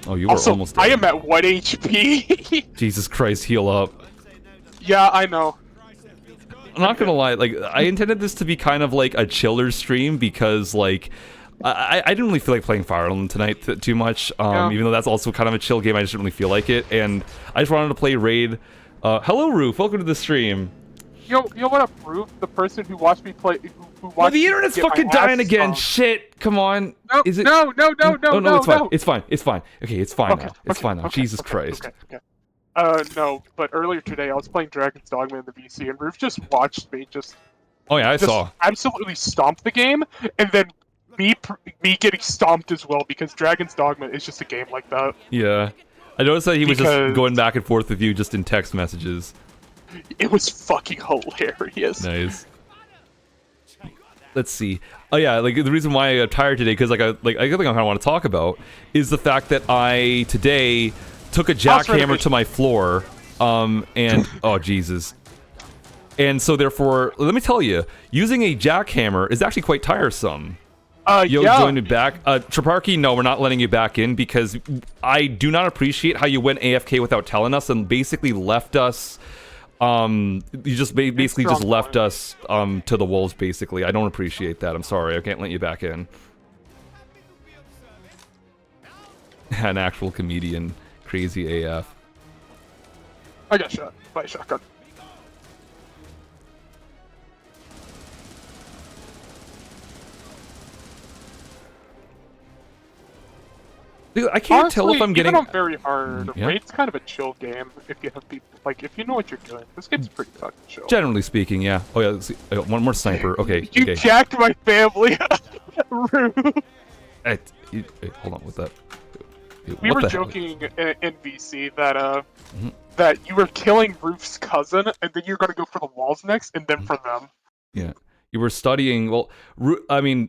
Oh, you were Also, almost I dead. am at 1 HP. Jesus Christ, heal up. Yeah, I know. I'm not gonna lie, like, I intended this to be kind of like a chiller stream because, like, I didn't really feel like playing Fire Emblem tonight too much, Yeah. even though that's also kind of a chill game, I just didn't really feel like it, and I just wanted to play Raid. Hello, Roof, welcome to the stream. Yo, what up, Roof? The person who watched me play, who watched Well, the me internet's get my fucking ass dying again, stomped. shit, come on. No, Is it? no, Oh, no, it's fine, no. it's fine, it's fine. Okay, it's fine Okay, now, it's fine now, Jesus Christ. Okay. No, but earlier today I was playing Dragon's Dogma in the VC, and Roof just watched me Oh yeah, I just saw. absolutely stomp the game, and then me getting stomped as well because Dragon's Dogma is just a game like that. Yeah. I noticed that he was just Because- going back and forth with you just in text messages. It was fucking hilarious. Nice. Let's see. Oh yeah, like the reason why I got tired today, because I think I kind of want to talk about is the fact that I today took a jackhammer to my floor, and oh Jesus. And so therefore, let me tell you, using a jackhammer is actually quite tiresome. Yo, yeah. join me back. Traparky, no, we're not letting you back in because I do not appreciate how you went AFK without telling us and basically left us. You just basically just left us to the wolves. Basically, I don't appreciate that. I'm sorry, I can't let you back in. An actual comedian, crazy AF. I got shot by a shotgun. Dude, I can't tell if I'm getting. Even on very hard, Yeah. Raid's kind of a chill game if you have people like if you know what you're doing. This game's pretty fucking chill. Generally speaking, yeah. Oh yeah, let's see. I got one more sniper. Okay, You okay. jacked my family. Rude. Hey, hold on, what's that? We What were the hell? joking in VC that that you were killing Roof's cousin, and then you're gonna go for the walls next, and then for them. Yeah, you were studying. Well, I mean,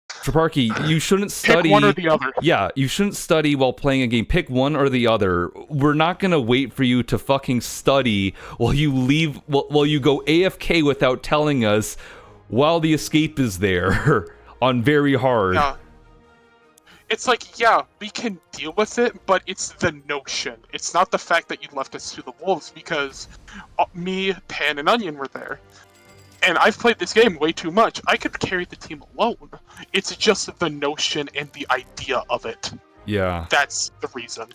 Traparky, you shouldn't study. Pick one or the other. Yeah, you shouldn't study while playing a game. Pick one or the other. We're not gonna wait for you to fucking study while you leave. While you go AFK without telling us, while the escape is there on very hard. Yeah. It's like, yeah, we can deal with it, but it's the notion. It's not the fact that you left us to the wolves, because me, Phann, and Onion were there. And I've played this game way too much. I could carry the team alone. It's just the notion and the idea of it. Yeah. That's the reason.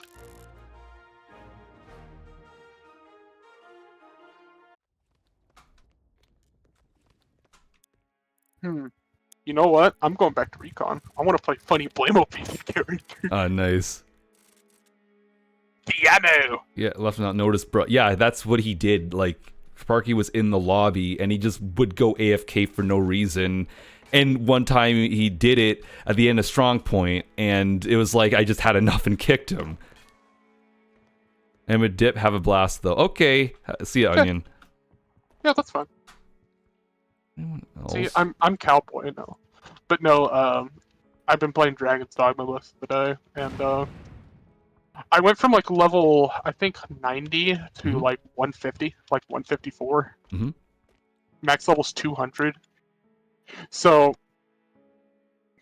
You know what? I'm going back to Recon. I want to play funny Blammo character. Nice. Piano! Yeah, left not noticed, bro. Yeah, that's what he did. Like, Sparky was in the lobby, and he just would go AFK for no reason. And one time he did it at the end of Strong Point, and it was like I just had enough and kicked him. And with Dip, have a blast though. Okay, see ya, Onion. Yeah, that's fine. Anyone else? See, I'm cowboy now, but no. I've been playing Dragon's Dogma most of the day, and I went from like level I think 90 to like 150, like 154. Mhm. Max level's 200. So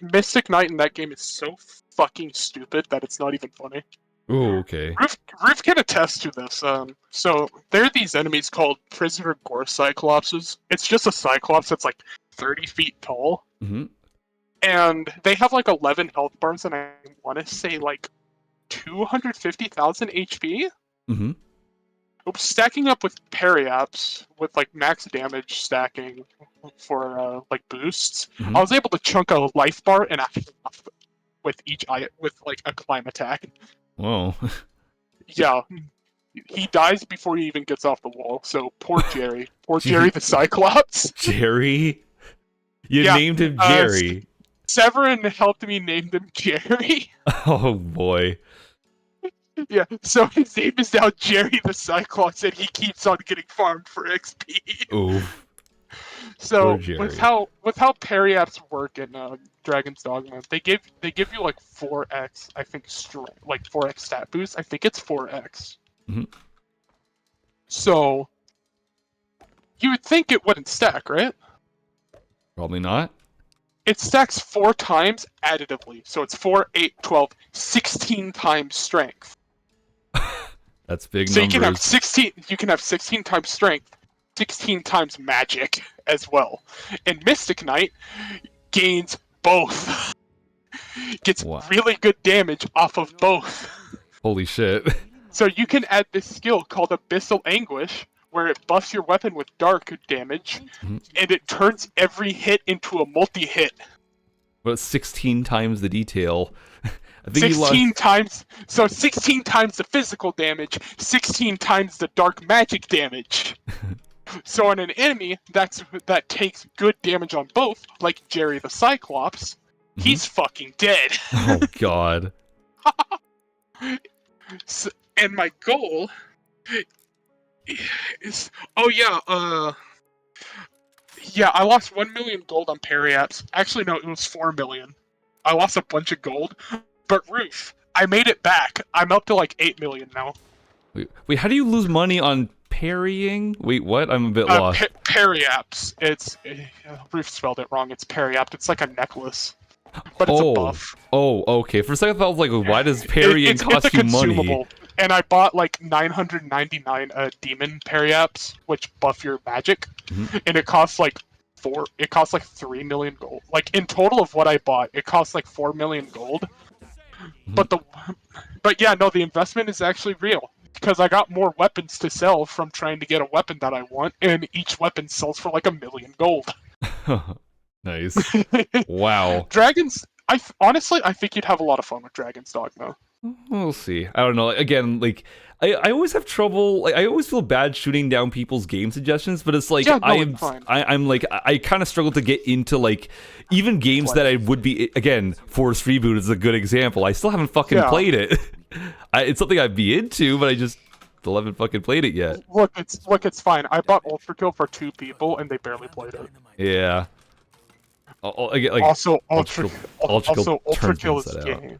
Mystic Knight in that game is so fucking stupid that it's not even funny. Oh, okay. Roof can attest to this. So there are these enemies called Prisoner Gore Cyclopses. It's just a Cyclops that's like 30 feet tall. Mm-hmm. And they have like 11 health bars, and I want to say like 250,000 HP? Mm-hmm. Stacking up with Periaps, with like max damage stacking for like boosts, Mhm. I was able to chunk a life bar in half with each with like a climb attack. Whoa. Yeah, he dies before he even gets off the wall. So poor Jerry, poor Jerry the Cyclops. Jerry? You Yeah, named him Jerry. Severin helped me name him Jerry. Oh boy. Yeah, so his name is now Jerry the Cyclops, and he keeps on getting farmed for XP. Oof. So Poor Jerry. with how Periaps work in Dragon's Dogma, they give you like 4x, I think, strength, like 4x stat boost. I think it's 4x. Mhm. So you would think it wouldn't stack, right? Probably not. it stacks 4 times additively. So it's 4, 8, 12, 16 times strength. That's big So numbers. you can have 16 times strength, 16 times magic as well. And Mystic Knight gains both. Gets Wow. really good damage off of both. Holy shit. So you can add this skill called Abyssal Anguish, where it buffs your weapon with dark damage, and it turns every hit into a multi-hit. But 16 times the detail. I think 16 times, so 16 times the physical damage, 16 times the dark magic damage. So on an enemy that takes good damage on both, like Jerry the Cyclops, he's fucking dead. Oh god. So, and my goal is, I lost 1 million gold on parry apps. Actually, no, it was 4 million. I lost a bunch of gold, but Roof, I made it back. I'm up to like 8 million now. Wait, how do you lose money on parrying? Wait, what? I'm a bit lost. Parry apps. It's Roof spelled it wrong. It's parry app. It's like a necklace, but it's a buff. Oh, okay. For a second, I thought like, why does parrying cost it's a you consumable. money? And I bought like 999 demon parry apps, which buff your magic, and it costs like 3 million gold. Like in total of what I bought, it costs like 4 million gold. But the investment is actually real because I got more weapons to sell from trying to get a weapon that I want, and each weapon sells for like 1 million gold. Nice. Wow. Dragons. Honestly, I think you'd have a lot of fun with Dragon's Dogma. We'll see. I don't know. Again, like I always have trouble. Like I always feel bad shooting down people's game suggestions, but it's like I'm like I kind of struggle to get into like even games that I would be again. Force Reboot is a good example. I still haven't fucking played it. It's something I'd be into, but I just still haven't fucking played it yet. Look, it's fine. I bought Ultra Kill for 2 people, and they barely played it. Yeah. Again, like, also, Ultra turns Kill is that a out. game.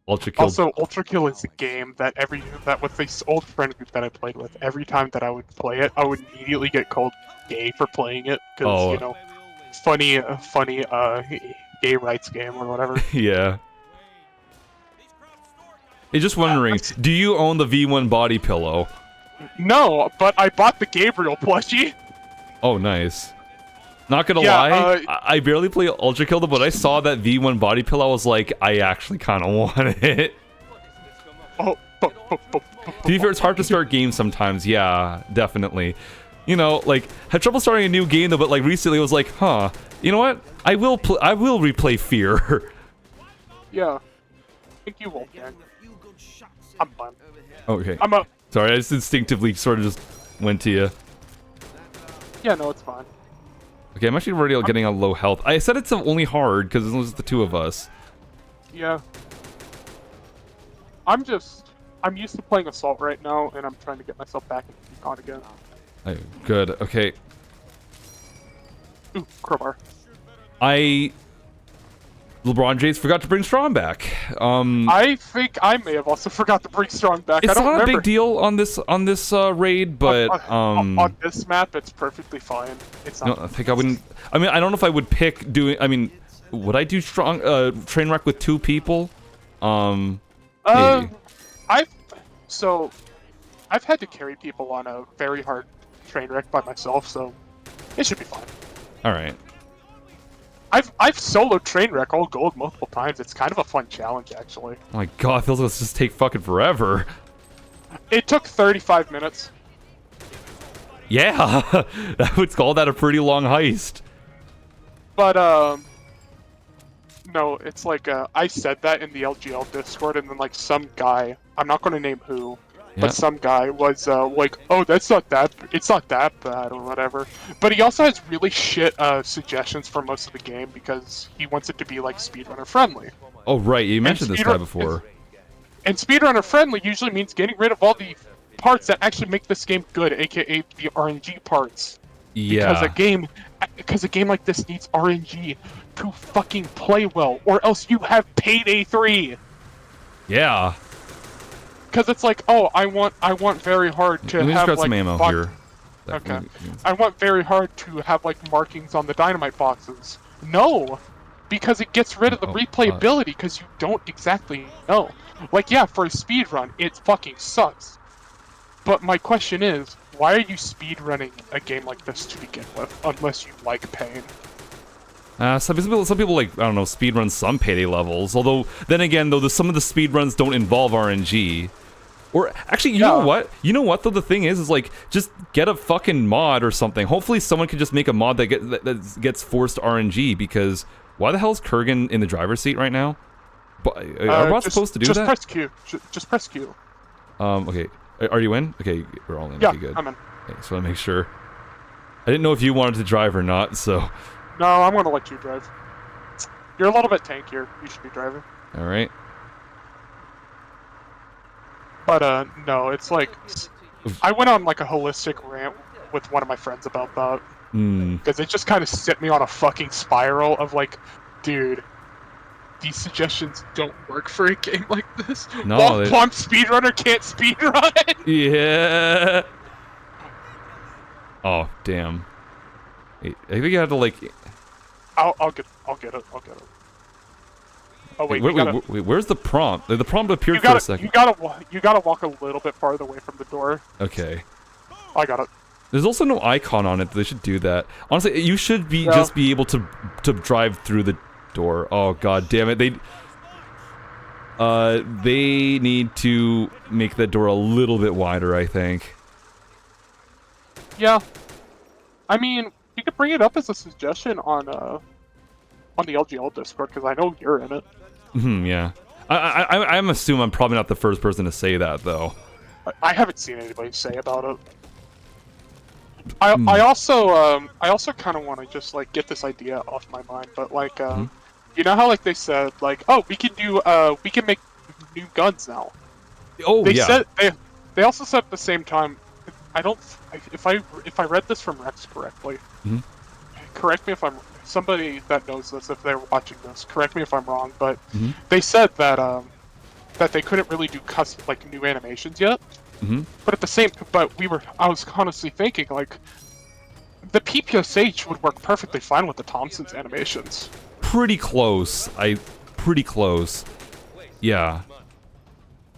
Ultra Kill. Also, Ultra Kill is a game that with this old friend group that I played with, every time that I would play it, I would immediately get called gay for playing it because funny gay rights game or whatever. Yeah. Hey, just wondering, do you own the V1 body pillow? No, but I bought the Gabriel plushie. Oh, nice. Not gonna lie, I barely play Ultra Kill, but I saw that V1 body pillow, I was like, I actually kind of want it. To be fair, it's hard to start games sometimes. Yeah, definitely. You know, like, had trouble starting a new game though, but like recently I was like, huh, you know what? I will replay Fear. Yeah. I think you will, man. I'm fine. Okay. I'm up. Sorry, I just instinctively sort of just went to you. Yeah, no, it's fine. Okay, I'm actually already getting on low health. I said it's only hard because it's just the two of us. Yeah. I'm used to playing Assault right now, and I'm trying to get myself back into Recon again. Good, okay. Ooh, crowbar. LeBron James forgot to bring Strong back. I think I may have also forgot to bring Strong back. It's I don't not remember. a big deal on this raid, but on this map, it's perfectly fine. It's not. No, I think I wouldn't. I mean, I don't know if I would pick doing. I mean, would I do strong train wreck with 2 people? Maybe. I've had to carry people on a very hard train wreck by myself, so it should be fine. All right. I've soloed train wreck all gold multiple times. It's kind of a fun challenge, actually. Oh my god, it feels like it's just take fucking forever. It took 35 minutes. Yeah, I would call that a pretty long heist. But no, it's like I said that in the LGL Discord, and then like some guy, I'm not going to name who, but some guy was like, "Oh, it's not that bad or whatever." But he also has really shit suggestions for most of the game because he wants it to be like speedrunner friendly. Oh right, you mentioned this guy before. And speedrunner friendly usually means getting rid of all the parts that actually make this game good, aka the RNG parts. Yeah. Because a game like this needs RNG to fucking play well, or else you have Payday 3. Yeah. Because it's like, oh, I want very hard to have like some ammo here. Okay. I want very hard to have like markings on the dynamite boxes. No, because it gets rid of the replayability because you don't exactly know. Like, yeah, for a speed run, it fucking sucks. But my question is, why are you speed running a game like this to begin with, unless you like pain? Some people like, I don't know, speedrun some payday levels. Although, then again, though, some of the speedruns don't involve RNG. Or, actually, you know what? You know what, though? The thing is like, just get a fucking mod or something. Hopefully someone can just make a mod that gets forced RNG, because why the hell is Kurgan in the driver's seat right now? But, are we supposed to do that? Just press Q. Just press Q. Okay. Are you in? Okay, we're all in. Yeah, okay, good. I'm in. Okay, so I make sure. I didn't know if you wanted to drive or not, so... No, I'm gonna let you drive. You're a little bit tankier. You should be driving. Alright. But, no, it's like... I went on, like, a holistic rant with one of my friends about that. Because it just kind of set me on a fucking spiral of, like, dude, these suggestions don't work for a game like this. No, One speedrunner can't speedrun! Yeah! Oh, damn. Wait, I think you have to, like... I'll get it. Oh wait, wait, where's the prompt? The prompt appeared for a second. You gotta walk a little bit farther away from the door. Okay. I got it. There's also no icon on it. They should do that. Honestly, you should just be able to drive through the door. Oh god damn it! They need to make that door a little bit wider, I think. Yeah. I mean, you could bring it up as a suggestion on the LGL Discord, because I know you're in it. Yeah. I'm assuming I'm probably not the first person to say that, though. I haven't seen anybody say about it. I also kind of want to just, like, get this idea off my mind, but, like, you know how, like, they said, like, oh, we can make new guns now. Oh, yeah. They also said at the same time, if I read this from Rex correctly, correct me if I'm, somebody that knows this, if they're watching this, correct me if I'm wrong, but they said that that they couldn't really do custom, like, new animations yet. But at the same, I was honestly thinking, like, the PPSH would work perfectly fine with the Thompson's animations. Pretty close. Pretty close. Yeah.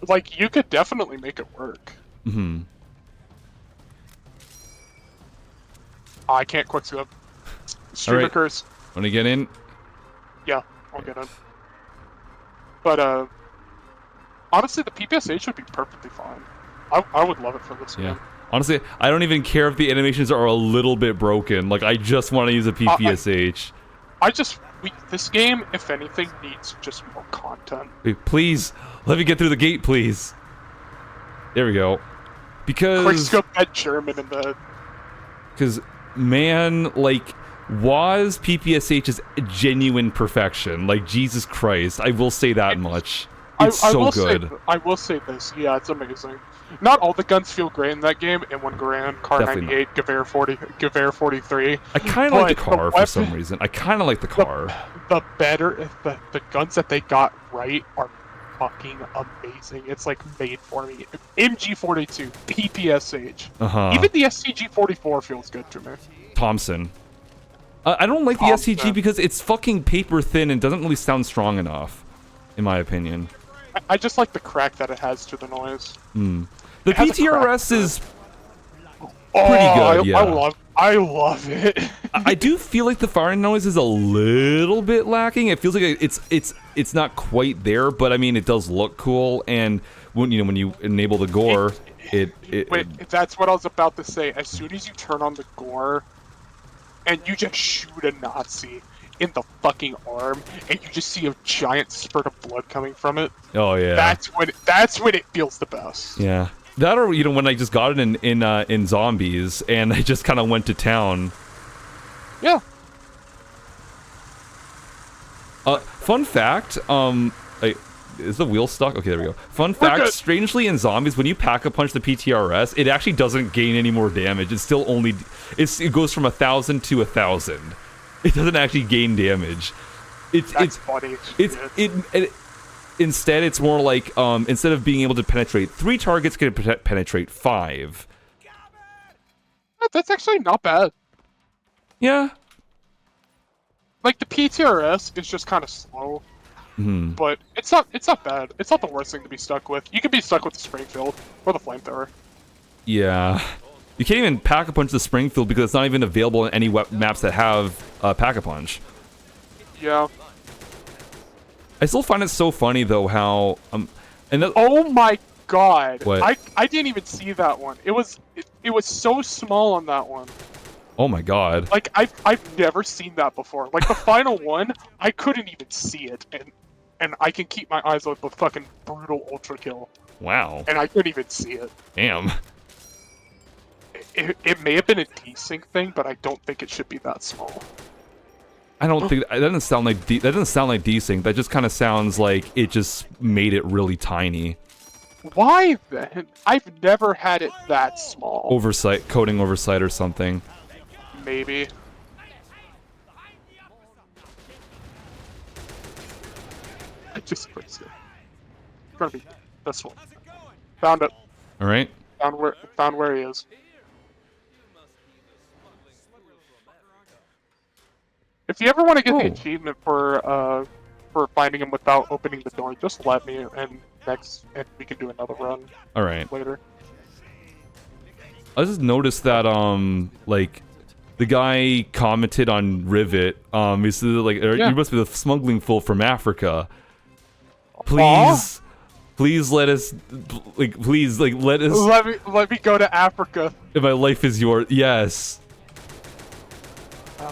Like, you could definitely make it work. I can't quick scope. Streamer curse. Wanna get in? Yeah, I'll get in. But, honestly, the PPSH would be perfectly fine. I would love it for this game. Honestly, I don't even care if the animations are a little bit broken. Like, I just want to use a PPSH. This game, if anything, needs just more content. Wait, please, let me get through the gate, please. There we go. Because... Quickscope that German in the... Because, man, like, was PPSH's genuine perfection. Like, Jesus Christ, I will say that much. It's so good. I will say this, yeah, it's amazing. Not all the guns feel great in that game. M1 Garand, Car 98, Gewehr 43. I kind of like the car for some reason. I kind of like the car. The guns that they got right are fucking amazing. It's like made for me. MG42, PPSH. Even the STG44 feels good to me. Thompson. I don't like the STG because it's fucking paper thin and doesn't really sound strong enough, in my opinion. I just like the crack that it has to the noise. The PTRS is pretty good, yeah. I love it. I do feel like the firing noise is a little bit lacking. It feels like it's not quite there, but I mean it does look cool. And when you enable the gore, wait, that's what I was about to say. As soon as you turn on the gore, and you just shoot a Nazi in the fucking arm, and you just see a giant spurt of blood coming from it. Oh yeah. That's when it feels the best. Yeah. That, or when I just got it in Zombies and I just kind of went to town. Yeah. Fun fact, is the wheel stuck? Okay, there we go. Fun fact, strangely in Zombies, when you pack-a-punch the PTRS, it actually doesn't gain any more damage. It's still only, it goes from 1,000 to 1,000. It doesn't actually gain damage. That's funny. Instead, it's more like, instead of being able to penetrate 3 targets, can penetrate 5. That's actually not bad. Yeah. like the PTRS is just kind of slow, Mhm. but it's not bad. It's not the worst thing to be stuck with. You can be stuck with the Springfield or the Flamethrower. Yeah. You can't even Pack-a-Punch the Springfield because it's not even available in any maps that have Pack-a-Punch. Yeah. I still find it so funny though how Oh my god! What? I didn't even see that one. It was so small on that one. oh my god. Like I've never seen that before. Like the final one, I couldn't even see it, and I can keep my eyes on the fucking brutal ultra kill, Wow. and I couldn't even see it. Damn. It may have been a desync thing, but I don't think it should be that small. I don't think that doesn't sound like that doesn't sound like desync. That just kind of sounds like it just made it really tiny. Why then? I've never had it that small. Oversight, coding oversight or something. Maybe. I just pressed it. It's gonna be this one. Found it. All right. Found where he is. If you ever want to get the Oh. achievement for finding him without opening the door, just let me, and we can do another run All right. later. I just noticed that like the guy commented on Rivet. He said like Yeah. you must be the smuggling fool from Africa. Please, please let us please let us. Let me go to Africa. If my life is yours, yes.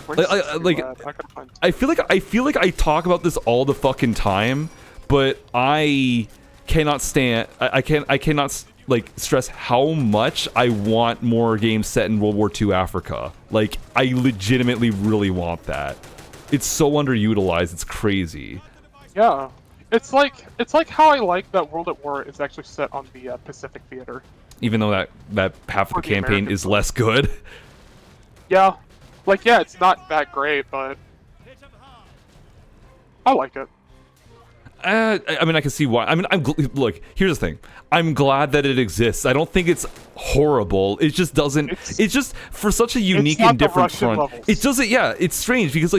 Where's I gotta find. I feel like I talk about this all the fucking time, but I cannot stand. I cannot like stress how much I want more games set in World War II Africa. Like I legitimately really want that. It's so underutilized. It's crazy. Yeah, it's like how I like that World at War is actually set on the Pacific Theater. Even though that half of the For the campaign American is less good. Yeah, like yeah, it's not that great, but I like it. I mean, I can see why. I mean, look. Here's the thing. I'm glad that it exists. I don't think it's horrible. It just doesn't. It's just for such a unique not and the different Russian front. levels. It doesn't. Yeah, it's strange because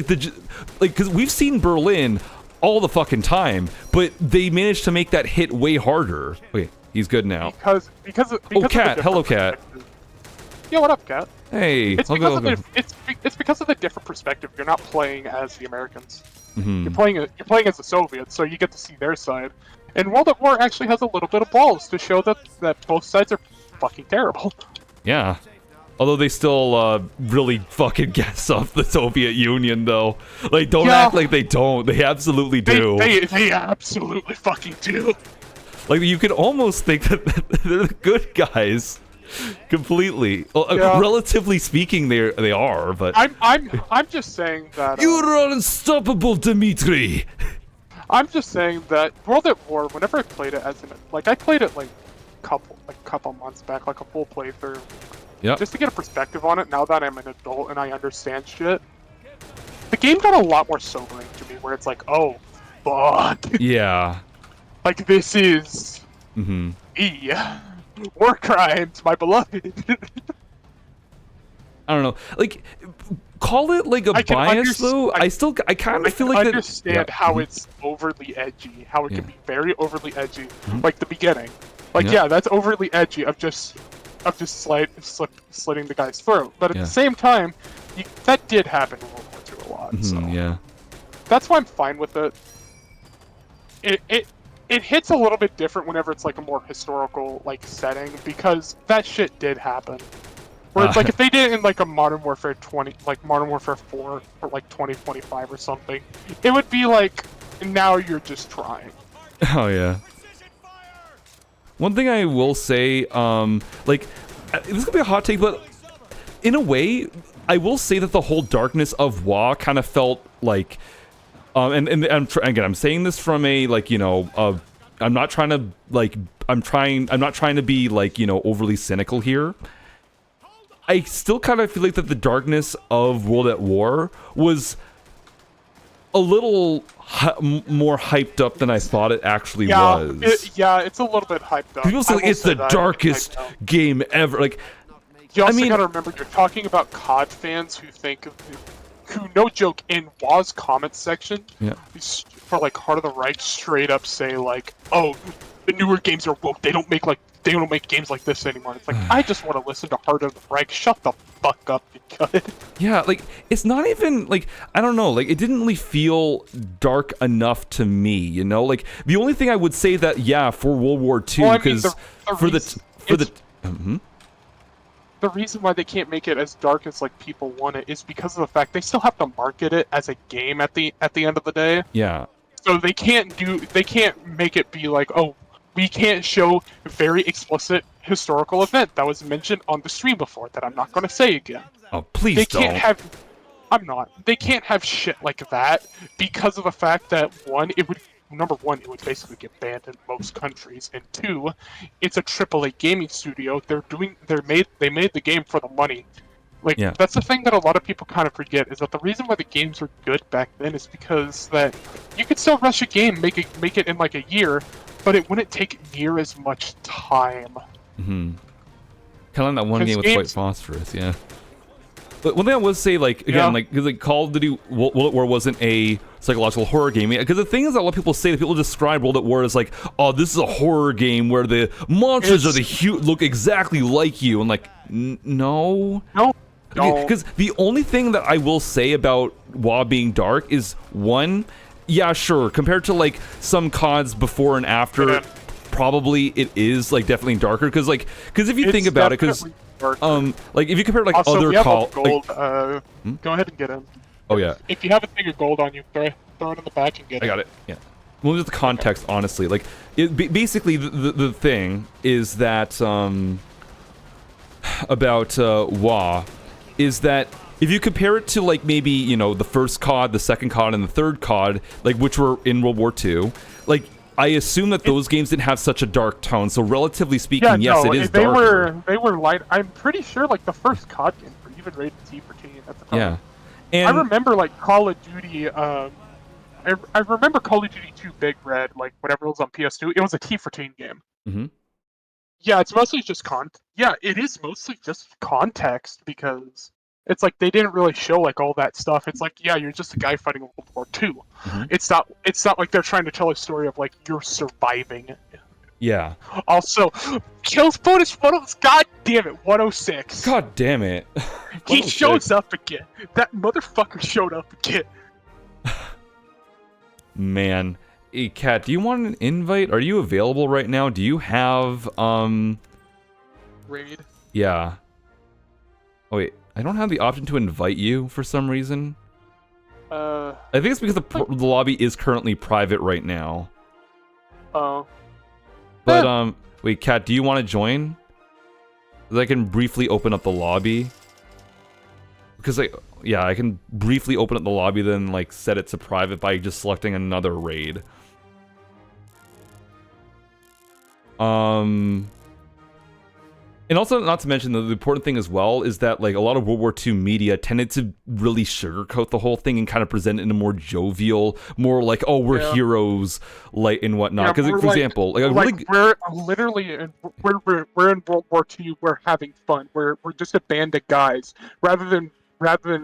because we've seen Berlin all the fucking time, but they managed to make that hit way harder. Okay, he's good now. Because Oh, of the Cat. Hello, different Cat. perspective. Yeah, what up, Cat? Hey. It's I'll because go- of the it's because of the different perspective. You're not playing as the Americans. Mhm. You're playing as the Soviets, so you get to see their side. And World at War actually has a little bit of balls to show that both sides are fucking terrible. Yeah. Although they still really fucking gas off the Soviet Union, though. Like, don't Yeah. act like they don't. They absolutely do. They absolutely fucking do. Like, you could almost think that they're the good guys. Completely. Well, Yeah. relatively speaking, they are, but... I'm just saying that You're unstoppable, Dmitri! I'm just saying that World at War. Whenever I played it I played it like couple months back, like a full playthrough, Yep. just to get a perspective on it. Now that I'm an adult and I understand shit, the game got a lot more sobering to me. Where it's like, oh, fuck, Yeah. like this is Mm-hmm. war crimes, my beloved. I don't know. Like, call it like a I can bias, though. I kind I of feel can like understand that... how it's overly edgy, how it can Yeah. be very overly edgy, like the beginning. Like Yeah. yeah, that's overly edgy of just slitting the guy's throat. But at Yeah. the same time, that did happen in World War II a lot. So yeah. that's why I'm fine with it. It hits a little bit different whenever it's like a more historical like setting, because that shit did happen. Where it's like if they did it in like a Modern Warfare 20, like Modern Warfare 4 or like 2025 or something, it would be like, now you're just trying. Oh, yeah. One thing I will say, like, this is gonna be a hot take, but in a way, I will say that the whole darkness of WoW kind of felt like, and again, I'm saying this from a, like, you know, I'm not trying to, like, I'm not trying to be, like, you know, overly cynical here. I still kind of feel like that the darkness of World at War was a little more hyped up than I thought it actually was. It's a little bit hyped up. People say I like, will it's say the that. darkest I know. game ever. Like, You also I mean- gotta remember, you're talking about COD fans who think who, no joke, in WA's comment section, Yeah. for like Heart of the Reich, straight up say like, "Oh, the newer games are woke. They don't make games like this anymore." It's like, I just want to listen to Heart of the Reich. Shut the fuck up, you cut. Yeah, like, it's not even, like, I don't know, like, it didn't really feel dark enough to me, you know? Like, the only thing I would say that, yeah, for World War II, Well, I mean, because the reason why they can't make it as dark as like people want it is because of the fact they still have to market it as a game at the end of the day. yeah. So they can't make it be like, oh, we can't show a very explicit historical event that was mentioned on the stream before that I'm not going to say again. Oh, please They don't. can't have. I'm not. They can't have shit like that because of the fact that number one, it would basically get banned in most countries, and two, it's a AAA gaming studio. They made the game for the money. Like, Yeah. that's the thing that a lot of people kind of forget, is that the reason why the games were good back then is because that you could still rush a game, make it in like a year, but it wouldn't take near as much time. Mm-hmm. Kind of like that one 'Cause game with games- White Phosphorus, yeah. But one thing I would say, like, again, Yeah. like, because like Call of Duty World at War wasn't a psychological horror game. Because the thing is that a lot of people say that people describe World at War as like, oh, this is a horror game where the monsters look exactly like you, and like, no. No. Because the only thing that I will say about WoW being dark is, one, yeah, sure, compared to like some CODs before and after, Yeah. probably it is like definitely darker. Because if you think about it, because like if you compare like also, other we have Call, a gold. Hmm? Go ahead and get in. oh yeah, If you have a thing of gold on you, throw it in the back and get I got it. Yeah. Well, just the context, honestly, like basically the thing is that about WoW is that if you compare it to like maybe, you know, the first COD, the second COD, and the third COD, like which were in World War II, like I assume that those games didn't have such a dark tone. So relatively speaking, yes, it is darker. They were light. I'm pretty sure like the first COD games were even rated T for teen at the time. Yeah, and I remember like Call of Duty. I remember Call of Duty 2 Big Red, like whatever it was on PS2. It was a T for teen game. Mhm. Yeah, it's mostly just Yeah, it is mostly just context because it's like they didn't really show like all that stuff. It's like, yeah, you're just a guy fighting World War II. Mhm. It's not like they're trying to tell a story of like you're surviving it. yeah. Also, kills bonus photos. God damn it, 106. God damn it. He 106. shows up again. That motherfucker showed up again. Man. Hey, Kat, do you want an invite? Are you available right now? Do you have, Raid. yeah. Oh, wait. I don't have the option to invite you for some reason. I think it's because the lobby is currently private right now. Oh. But, wait, Kat, do you want to join? 'Cause I can briefly open up the lobby. Because, yeah, I can briefly open up the lobby, then, like, set it to private by just selecting another raid. And also, not to mention, the important thing as well is that, like, a lot of World War II media tended to really sugarcoat the whole thing and kind of present it in a more jovial, more like, oh, we're heroes, like, and whatnot. Because, for example, like, we're literally we're in World War II. We're having fun. We're just a band of guys, rather than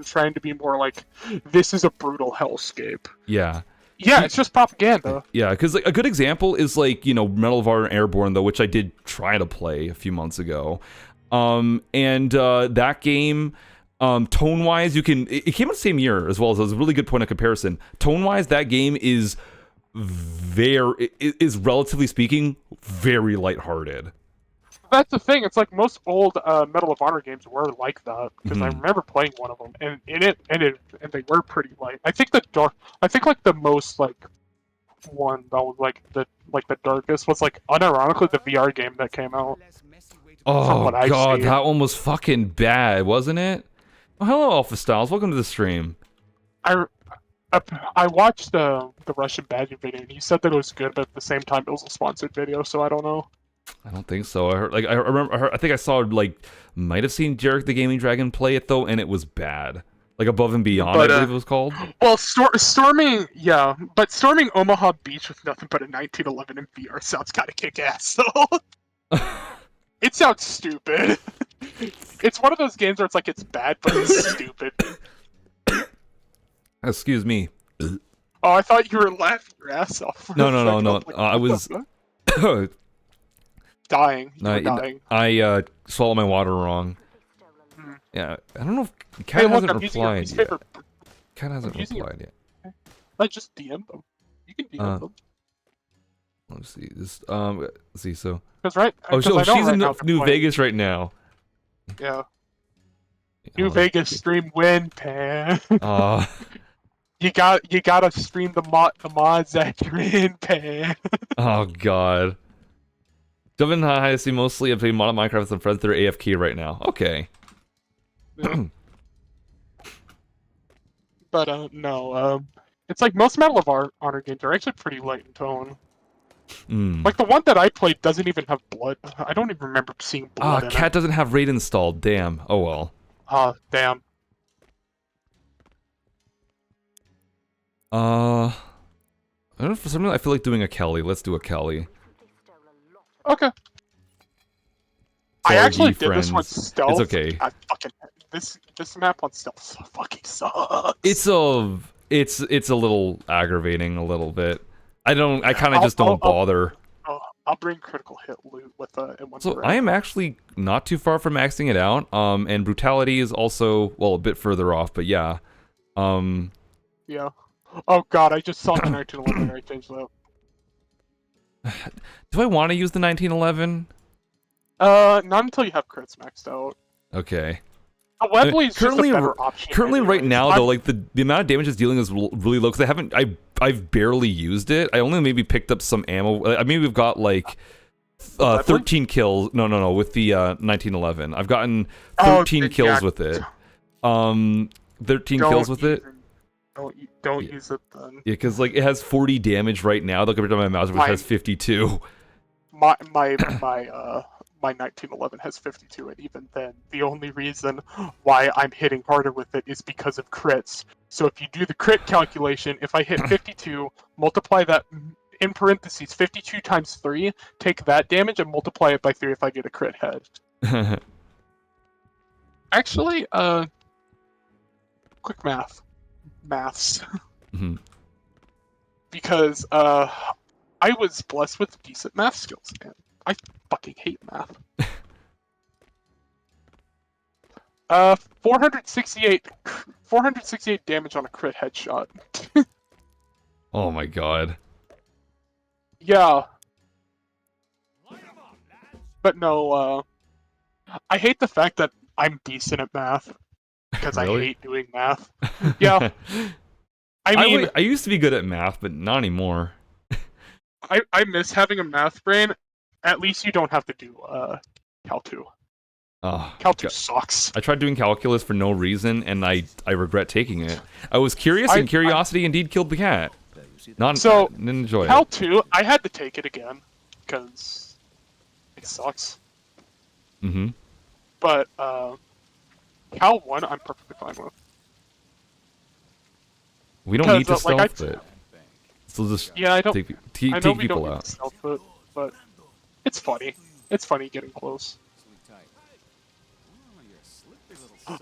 trying to be more like, this is a brutal hellscape. yeah. Yeah, it's just propaganda. Yeah, because like, a good example is like, you know, Medal of Honor Airborne, though, which I did try to play a few months ago. And that game, tone-wise, it came out the same year as well, so it was a really good point of comparison. Tone-wise, that game is relatively speaking, very lighthearted. That's the thing. It's like most old Medal of Honor games were like that, because I remember playing one of them, and they were pretty light. I think like the most like one that was like the darkest was like unironically the VR game that came out. Oh what I've god, seen. that one was fucking bad, wasn't it? Oh, hello, Alpha Styles. Welcome to the stream. I watched the Russian badging video, and he said that it was good, but at the same time it was a sponsored video, so I don't know. I don't think so. I think I saw, like, might have seen Jarek the Gaming Dragon play it, though, and it was bad. Like, Above and Beyond, But, I believe it was called. Well, storming Omaha Beach with nothing but a 1911 in VR sounds kind of kick-ass, so... It sounds stupid. It's one of those games where it's like, it's bad, but it's stupid. Excuse me. Oh, I thought you were laughing your ass off. For No, a no, no, second. no. was like, I was. dying. You were I, dying. I swallowed my water wrong. Hmm. Yeah, I don't know if Hey, Cat look, hasn't I'm using your replied least yet. favorite. Cat hasn't using your- replied yet. I just DM them. You can DM them. Let's see. Let's see. So. Because right. Oh, 'cause so I know she's right in now they're New playing. Vegas right now. Yeah. New Hold on. Vegas stream win, Pan. Uh, you gotta stream the mods that you're in, Pan. oh god. Dublin High, I see mostly of mod Minecraft with some friends that are AFK right now. Okay. Yeah. But no, it's like most Medal of Honor games are actually pretty light in tone. Hmm. Like the one that I played doesn't even have blood. I don't even remember seeing blood in Cat it. doesn't have raid installed. Damn. Oh well. Damn. I don't know, for some reason I feel like doing a Kelly. Let's do a Kelly. Okay. I Sorry, actually ye did this one friends. stealth. It's okay. I fucking this map on stealth fucking sucks. It's a little aggravating a little bit. I kind of just don't bother. I'll bring critical hit loot with in one. So I am actually not too far from maxing it out. And brutality is also, well, a bit further off, but yeah. Yeah. Oh god, I just saw the 1911 I changed that. Do I want to use the 1911? Not until you have crits maxed out. Okay. Webley is currently, just a better option. currently right anyways. now though, like the amount of damage it's dealing is really low because I've barely used it. I only maybe picked up some ammo. I mean, we've got like 13 kills. No, with the 1911. I've gotten 13 kills with it. 13 kills with it. Don't use it then. Yeah, because like it has 40 damage right now. Though compared to my mouse, which has 52. My 1911 has 52, and even then, the only reason why I'm hitting harder with it is because of crits. So if you do the crit calculation, if I hit 52, multiply that in parentheses 52 times 3, take that damage and multiply it by 3 if I get a crit head. Actually, quick maths. Mm-hmm. Because I was blessed with decent math skills, man. I fucking hate math. 468 damage on a crit headshot. Oh my god. Yeah. But no, I hate the fact that I'm decent at math. Because Really? I hate doing math. Yeah. I mean, I used to be good at math, but not anymore. I miss having a math brain. At least you don't have to do Cal 2. Oh, Cal 2 sucks. I tried doing calculus for no reason, and I regret taking it. I was curious, and curiosity indeed killed the cat. Didn't enjoy Cal it. 2, I had to take it again because it sucks. Mm-hmm. But Cal 1, I'm perfectly fine with. We don't need to stealth it. So just I don't. take I know we people don't need out. to stealth it, but it's funny. It's funny getting close.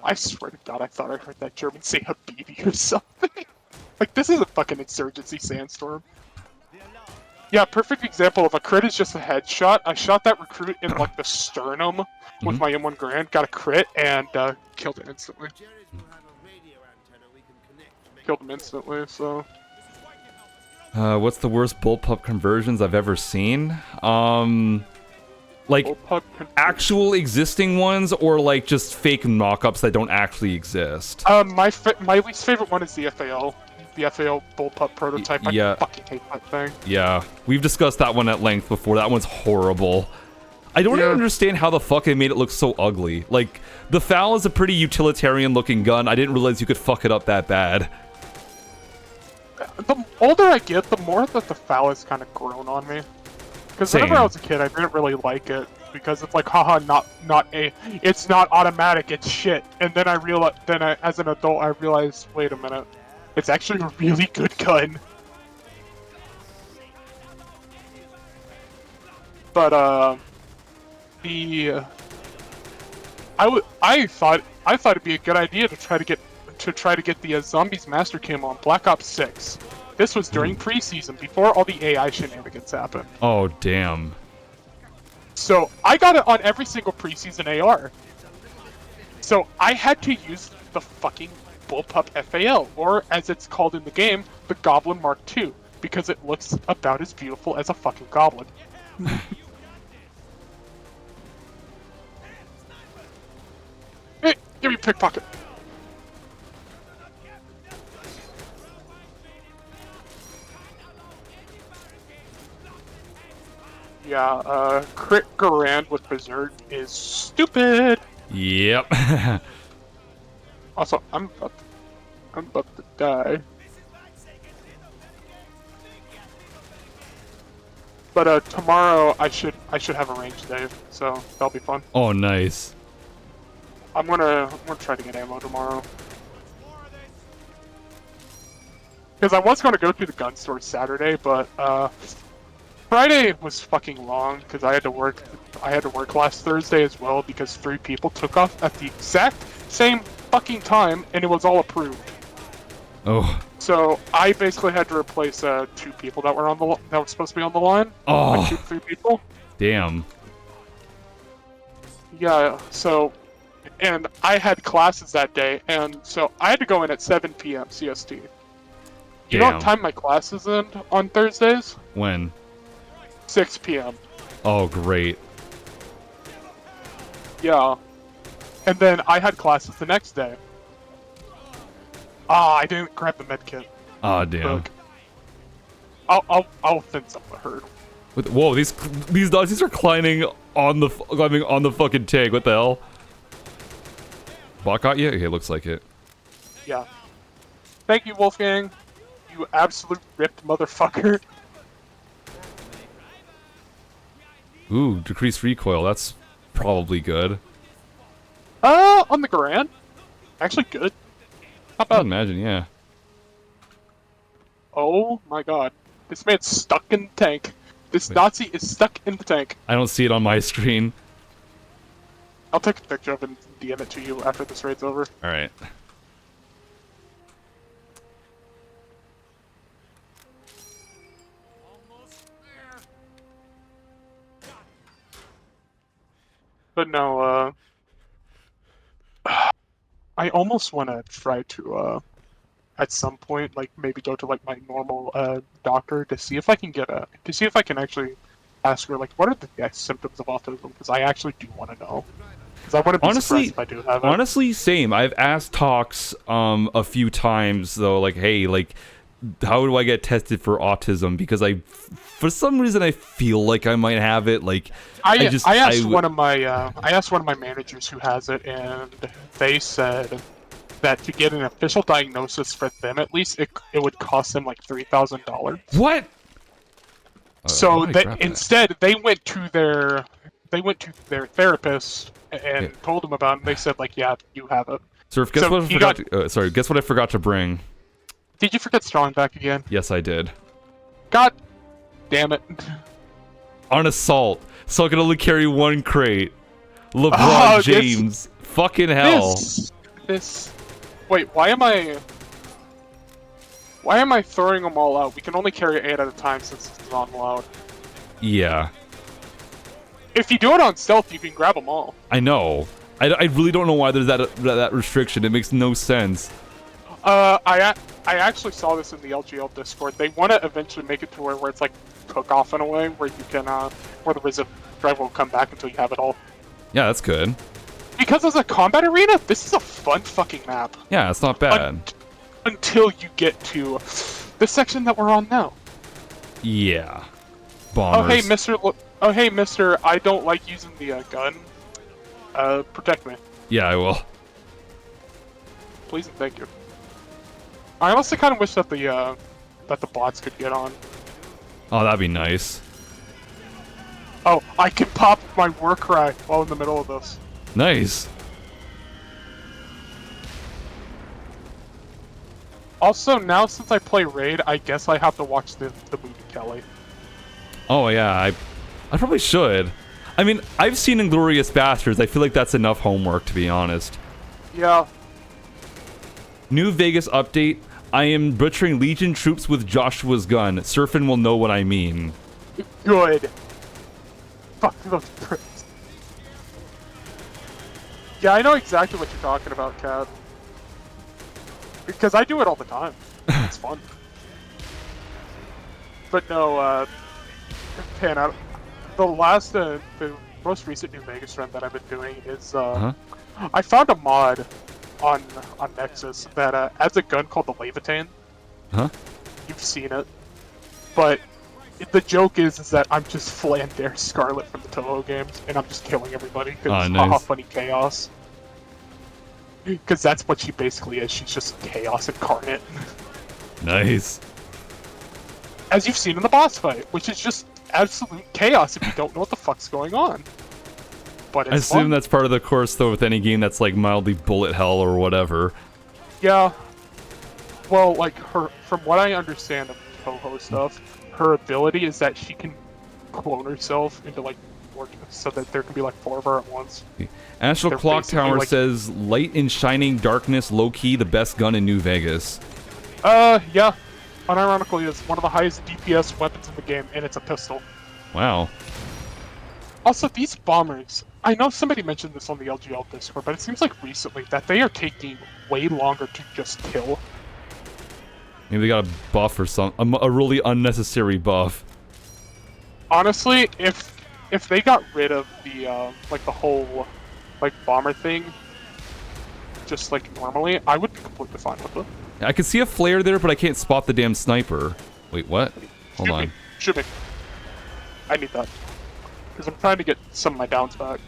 I swear to God, I thought I heard that German say Habibi or something. Like, this is a fucking insurgency sandstorm. Yeah, perfect example of a crit is just a headshot. I shot that recruit in, like, the sternum with my M1 Garand, got a crit, and killed it instantly. Killed him instantly, so... What's the worst bullpup conversions I've ever seen? Like, actual existing ones, or like just fake knockups that don't actually exist? My least favorite one is the FAL. The FAL bullpup prototype. Yeah. I fucking hate that thing. Yeah, we've discussed that one at length before. That one's horrible. I don't even understand how the fuck they made it look so ugly. Like, the FAL is a pretty utilitarian-looking gun. I didn't realize you could fuck it up that bad. The older I get, the more that the FAL has kind of grown on me. Because whenever I was a kid, I didn't really like it because it's like, haha, it's not automatic, it's shit. And then I realized, as an adult, I realized, wait a minute, it's actually a really good gun. But I thought it'd be a good idea to try to get to try to get the Zombies Master Cam on Black Ops 6. This was during preseason, before all the AI shenanigans happened. Oh, damn. So I got it on every single preseason AR. So I had to use the fucking Bullpup FAL, or as it's called in the game, the Goblin Mark II, because it looks about as beautiful as a fucking goblin. Hey, give me pickpocket. Yeah, crit Garand with Berserk is stupid. Yep. Also, I'm about to die. But tomorrow I should have a range day, so that'll be fun. Oh, nice. I'm gonna try to get ammo tomorrow. Because I was gonna go to the gun store Saturday, but Friday was fucking long because I had to work. I had to work last Thursday as well because 3 people took off at the exact same fucking time, and it was all approved. Oh. So I basically had to replace 2 people that were that were supposed to be on the line. Oh. Like 3 people. Damn. Yeah. So, and I had classes that day, and so I had to go in at 7 p.m. CST. You know Damn. what time my classes end on Thursdays? When? 6 p.m. Oh, great. Yeah. And then I had classes the next day. Ah, I didn't grab the med kit. Ah, damn. Look. I'll thin some of the herd. Whoa, these Nazis are climbing on the fucking tank. What the hell? Bot got you? Okay, looks like it. Yeah. Thank you, Wolfgang. You absolute ripped motherfucker. Ooh, decreased recoil. That's probably good. On the Garand. Actually good. Not I bad. imagine, yeah. Oh my god. This man's stuck in the tank. This Nazi is stuck in the tank. I don't see it on my screen. I'll take a picture of it and DM it to you after this raid's over. Alright. But no, I almost want to try to, at some point, like, maybe go to, like, my normal, doctor to see if I can get to see if I can actually ask her, like, what are the symptoms of autism? Because I actually do want to know. Because I want to be Honestly, surprised if I do have it. honestly, same. I've asked Tox a few times though, like, hey, like, how do I get tested for autism? Because for some reason, I feel like I might have it. Like, I asked one of my managers who has it, and they said that to get an official diagnosis for them, at least, it would cost them like $3,000. What? So instead, they went to their therapist and told them about it, and they said, like, yeah, you have it. Surf, guess what I forgot to, guess what I forgot to bring? Did you forget Strong back again? Yes, I did. God damn it. On assault. So I can only carry 1 crate. LeBron James. Fucking hell. Wait, why am I throwing them all out? We can only carry 8 at a time since it's on loud. Yeah. If you do it on stealth, you can grab them all. I know. I really don't know why there's that restriction. It makes no sense. I actually saw this in the LGL Discord. They want to eventually make it to where it's like cook off in a way where you can where the resist drive will come back until you have it all. Yeah, that's good. Because as a combat arena, this is a fun fucking map. Yeah, it's not bad. Until you get to the section that we're on now. Yeah. Bombers. Oh hey, Mister, I don't like using the gun. Protect me. Yeah, I will. Please and thank you. I also kind of wish that the bots could get on. Oh, that'd be nice. Oh, I can pop my war cry while in the middle of this. Nice. Also, now since I play Raid, I guess I have to watch the movie Kelly. Oh yeah, I probably should. I mean, I've seen Inglourious Bastards. I feel like that's enough homework, to be honest. Yeah. New Vegas update. I am butchering Legion troops with Joshua's gun. Serfin will know what I mean. Good. Fuck those pricks. Yeah, I know exactly what you're talking about, Cat. Because I do it all the time. It's fun. But no, Phann out. The most recent New Vegas run that I've been doing is, I found a mod on Nexus that adds a gun called the Leviathan. Huh? You've seen it. But the joke is that I'm just Flandre Scarlet from the Toho games, and I'm just killing everybody because nice. funny chaos. Because that's what she basically is. She's just chaos incarnate. Nice. As you've seen in the boss fight, which is just absolute chaos if you don't know what the fuck's going on. But it's I assume fun. that's part of the course, though, with any game that's like mildly bullet hell or whatever. Yeah. Well, like from what I understand of Toho stuff, her ability is that she can clone herself into like so that there can be like 4 of her at once. Astral They're Clock basically, Tower like- says, light and shining darkness, low-key, the best gun in New Vegas. Yeah. Unironically, it's one of the highest DPS weapons in the game, and it's a pistol. Wow. Also, these bombers, I know somebody mentioned this on the LGL Discord, but it seems like recently that they are taking way longer to just kill. Maybe they got a buff or something. A really unnecessary buff. Honestly, if they got rid of the like the whole like bomber thing, just like normally, I would be completely fine with it. I can see a flare there, but I can't spot the damn sniper. Wait, what? Hold on. Shoot me. I need that. Because I'm trying to get some of my downs back.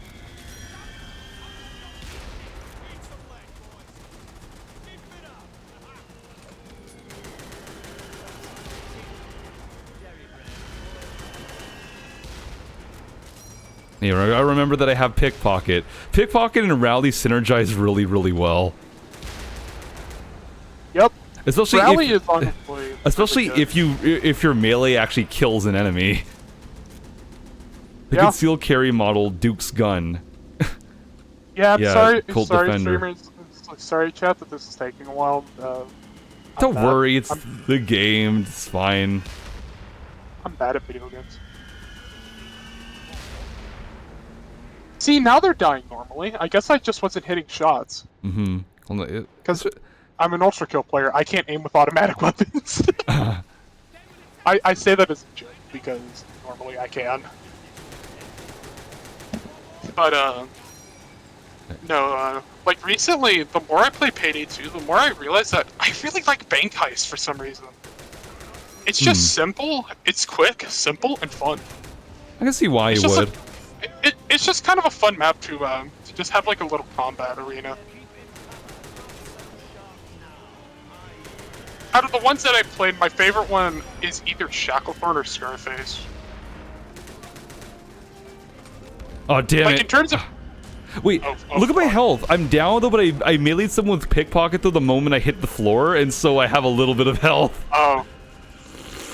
Yeah, I remember that I have Pickpocket. Pickpocket and Rally synergize really, really well. Yep. Especially Rally if, is honestly especially really good. if your melee actually kills an enemy. The Yeah. concealed carry model Duke's gun. Yeah, I'm Yeah, sorry, Colt sorry, Defender. streamers. Sorry, chat, that this is taking a while. Don't I'm worry, bad. it's the game. It's fine. I'm bad at video games. See, now they're dying normally. I guess I just wasn't hitting shots. Mm-hmm. Because I'm an ultra kill player. I can't aim with automatic weapons. I say that as a joke because normally I can. But no, like recently, the more I play Payday 2, the more I realize that I really like Bank Heist for some reason. It's just simple, it's quick, simple, and fun. I can see why It's you just would. It's just kind of a fun map to just have like a little combat arena. Out of the ones that I played, my favorite one is either Shacklethorn or Scarface. Oh, damn Like it. in terms of Wait, look at my health. I'm down though, but I meleeed someone with Pickpocket though the moment I hit the floor, and so I have a little bit of health. oh,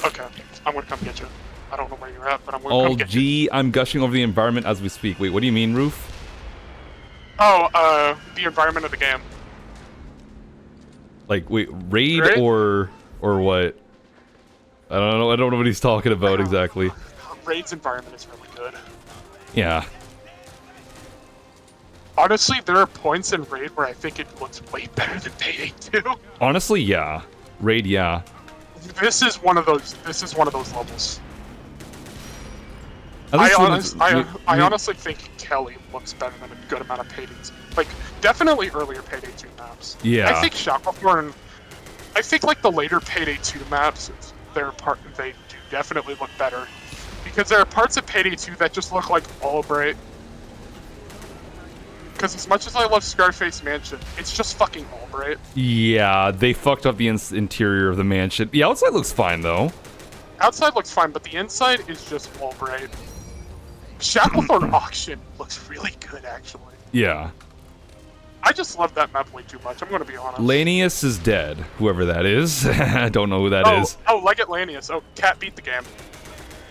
okay, I'm gonna come get you. I don't know where you're at, but I'm gonna Oh, come get you. gee, I'm gushing over the environment as we speak. Wait, what do you mean, Roof? Oh, the environment of the game. Like, wait, raid Right? or what? I don't know. I don't know what he's talking about exactly. Raid's environment is really good. Yeah. Honestly, there are points in Raid where I think it looks way better than Payday 2. Honestly, yeah. Raid, yeah. This is one of those. This is one of those levels. At least when it's- I honestly think Kelly looks better than a good amount of Paydays. Like, definitely earlier Payday 2 maps. Yeah. I think Shacklethorn. I think like the later Payday 2 maps, they do definitely look better. Because there are parts of Payday 2 that just look like Albright. Because as much as I love Scarface Mansion, it's just fucking Albright. Yeah, they fucked up the interior of the mansion. The outside looks fine, though. Outside looks fine, but the inside is just Albright. Shacklethorn Auction looks really good, actually. Yeah. I just love that map way too much, I'm gonna be honest. Lanius is dead, whoever that is. I don't know who that is. Oh, Leggett Lanius. Oh, Cat beat the game.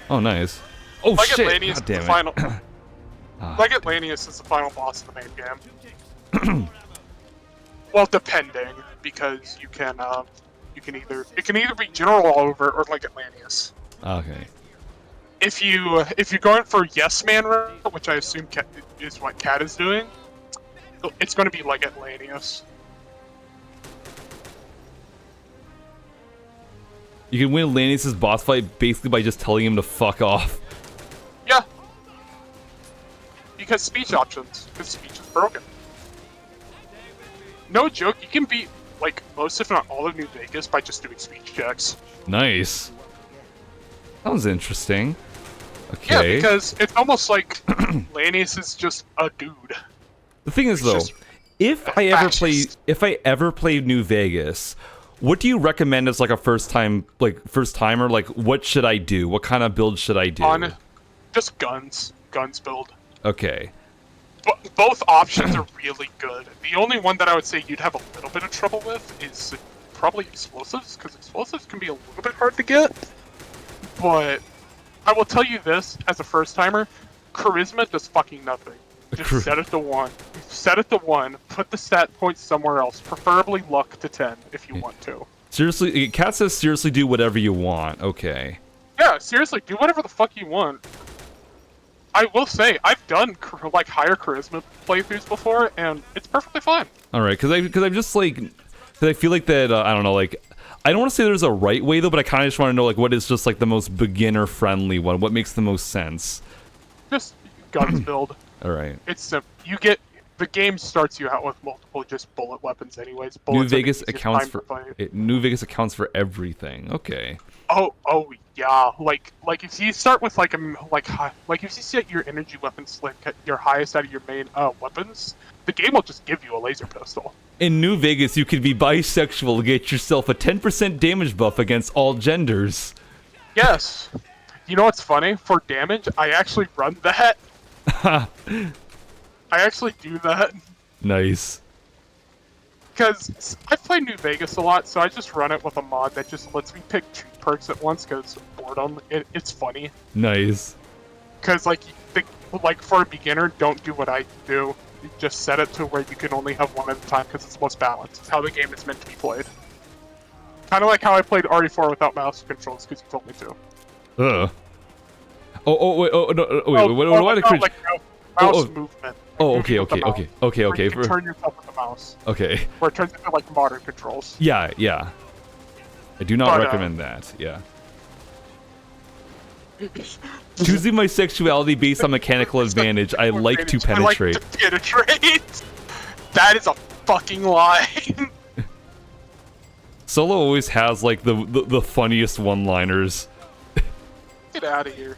Oh, nice. Oh, Leggett shit. Lanius God is damn the it. final. Leggett Lanius is the final boss of the main game. Well, depending, because you can either it can either be general all over or like Atlantis. Okay. If you're going for yes man route, which I assume is what Cat is doing, it's going to be like Atlantis. You can win Atlantis' boss fight basically by just telling him to fuck off. Yeah. Because speech options. Because speech is broken. No joke, you can beat, like, most if not all of New Vegas by just doing speech checks. Nice. Sounds interesting. Yeah, Okay. because it's almost like Lanius is just a dude. The thing is, though, just if I fascist. ever play New Vegas, what do you recommend as like a first timer? Like, what should I do? What kind of build should I do? On just guns build. Okay. Both options are really good. The only one that I would say you'd have a little bit of trouble with is probably explosives, because explosives can be a little bit hard to get. But I will tell you this, as a first timer, charisma does fucking nothing. Just set it to 1. Set it to 1, put the stat points somewhere else, preferably luck to 10 if you want to. Seriously, Cat says seriously do whatever you want. Okay. Yeah, seriously, do whatever the fuck you want. I will say, I've done like higher charisma playthroughs before, and it's perfectly fine. All right, because I'm just like, because I feel like that I don't know, like I don't want to say there's a right way though, but I kind of just want to know like what is just like the most beginner friendly one. What makes the most sense? Just guns build. All right. It's simple. The game starts you out with multiple just bullet weapons anyways. New Bullets are the Vegas easiest accounts time to for fight. New Vegas accounts for everything. Okay. Oh yeah. Like if you start with like if you set your energy weapons like at your highest out of your main weapons, the game will just give you a laser pistol. In New Vegas, you could be bisexual to get yourself a 10% damage buff against all genders. Yes. You know what's funny? For damage, I actually run that. I actually do that. Nice. Because I play New Vegas a lot, so I just run it with a mod that just lets me pick 2 perks at once, because boredom, it's funny. Nice. Because, like for a beginner, don't do what I do. You just set it to where you can only have one at a time, because it's most balanced. It's how the game is meant to be played. Kind of like how I played RE4 without mouse controls, because you told me to. Wait, why did I like mouse movement. Oh, okay. You can turn yourself with the mouse. Okay. Where it turns into like modern controls. Yeah. I do not recommend that. Yeah. Choosing my sexuality based on mechanical advantage, I like to penetrate. I like to penetrate. That is a fucking lie. Solo always has like the funniest one-liners. Get out of here.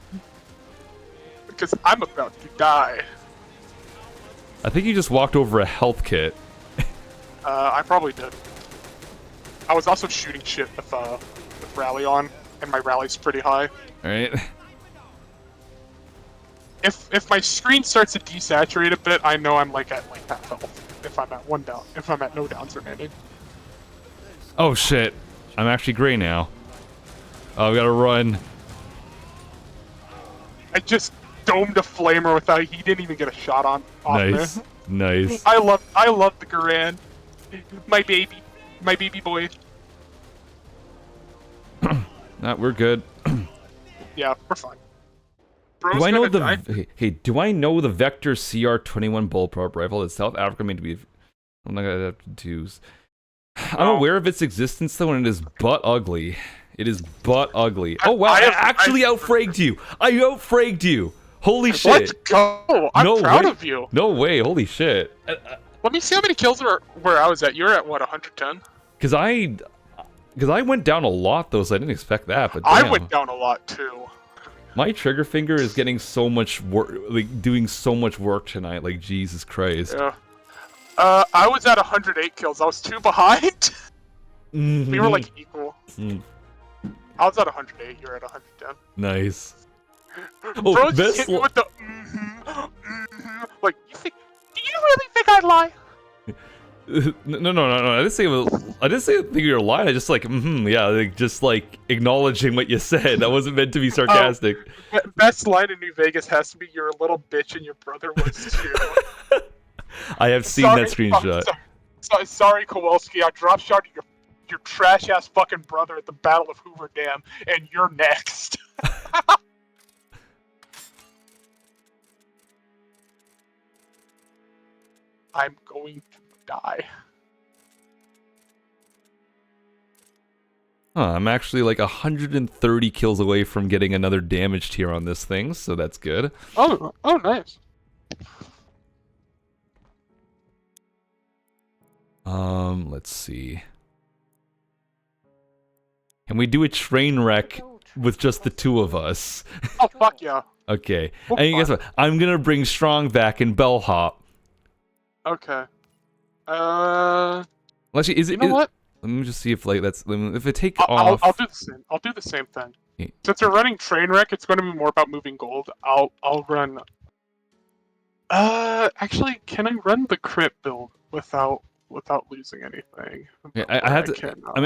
Because I'm about to die. I think you just walked over a health kit. I probably did. I was also shooting shit with rally on, and my rally's pretty high. Alright. If my screen starts to desaturate a bit, I know I'm like at like half health. If I'm at 1 down, if I'm at no downs remaining. Oh shit. I'm actually gray now. Oh, we gotta run. I just domed a flamer without he didn't even get a shot on off Nice. me. Nice. I love the Garand. My baby boy. We're good. Yeah, we're fine. Bro's Do I know gonna die. Hey, do I know the Vector CR21 bullpup rifle that South Africa made to be? I'm not gonna have to use. I'm aware of its existence though, and it is butt ugly. It is butt ugly. Oh wow! I actually outfragged you. I outfragged you. Holy shit! Let's go! I'm proud of you. No way! Holy shit! Let me see how many kills where I was at. You're at what, 110? Because I went down a lot though, so I didn't expect that. But I damn. went down a lot too. My trigger finger is getting so much work, like doing so much work tonight. Like Jesus Christ. Yeah. I was at 108 kills. I was 2 behind. We were like equal. I was at 108. You're at 110. Nice. Bro, just hit me with the like, you think? Do you really think I'd lie? No. I didn't say think you're lying. I just like, yeah, like, just like acknowledging what you said. That wasn't meant to be sarcastic. Best line in New Vegas has to be, "You're a little bitch and your brother was too." I have seen that screenshot. Sorry, Kowalski. I drop shot your trash ass fucking brother at the Battle of Hoover Dam, and you're next. I'm going to die. Huh, I'm actually like 130 kills away from getting another damage tier on this thing, so that's good. Oh, nice. Let's see. Can we do a train wreck with just the two of us? Oh, fuck yeah. Okay. Well, And guess fine. what? I'm gonna bring Strong back and Bellhop. Okay. Actually, is You it? know what? Let me just see if like that's if it take I'll off. do the same. I'll do the same thing. Okay. Since we're running train wreck, it's going to be more about moving gold. I'll run. Actually, can I run the crit build without losing anything? Yeah, I have to. cannot. I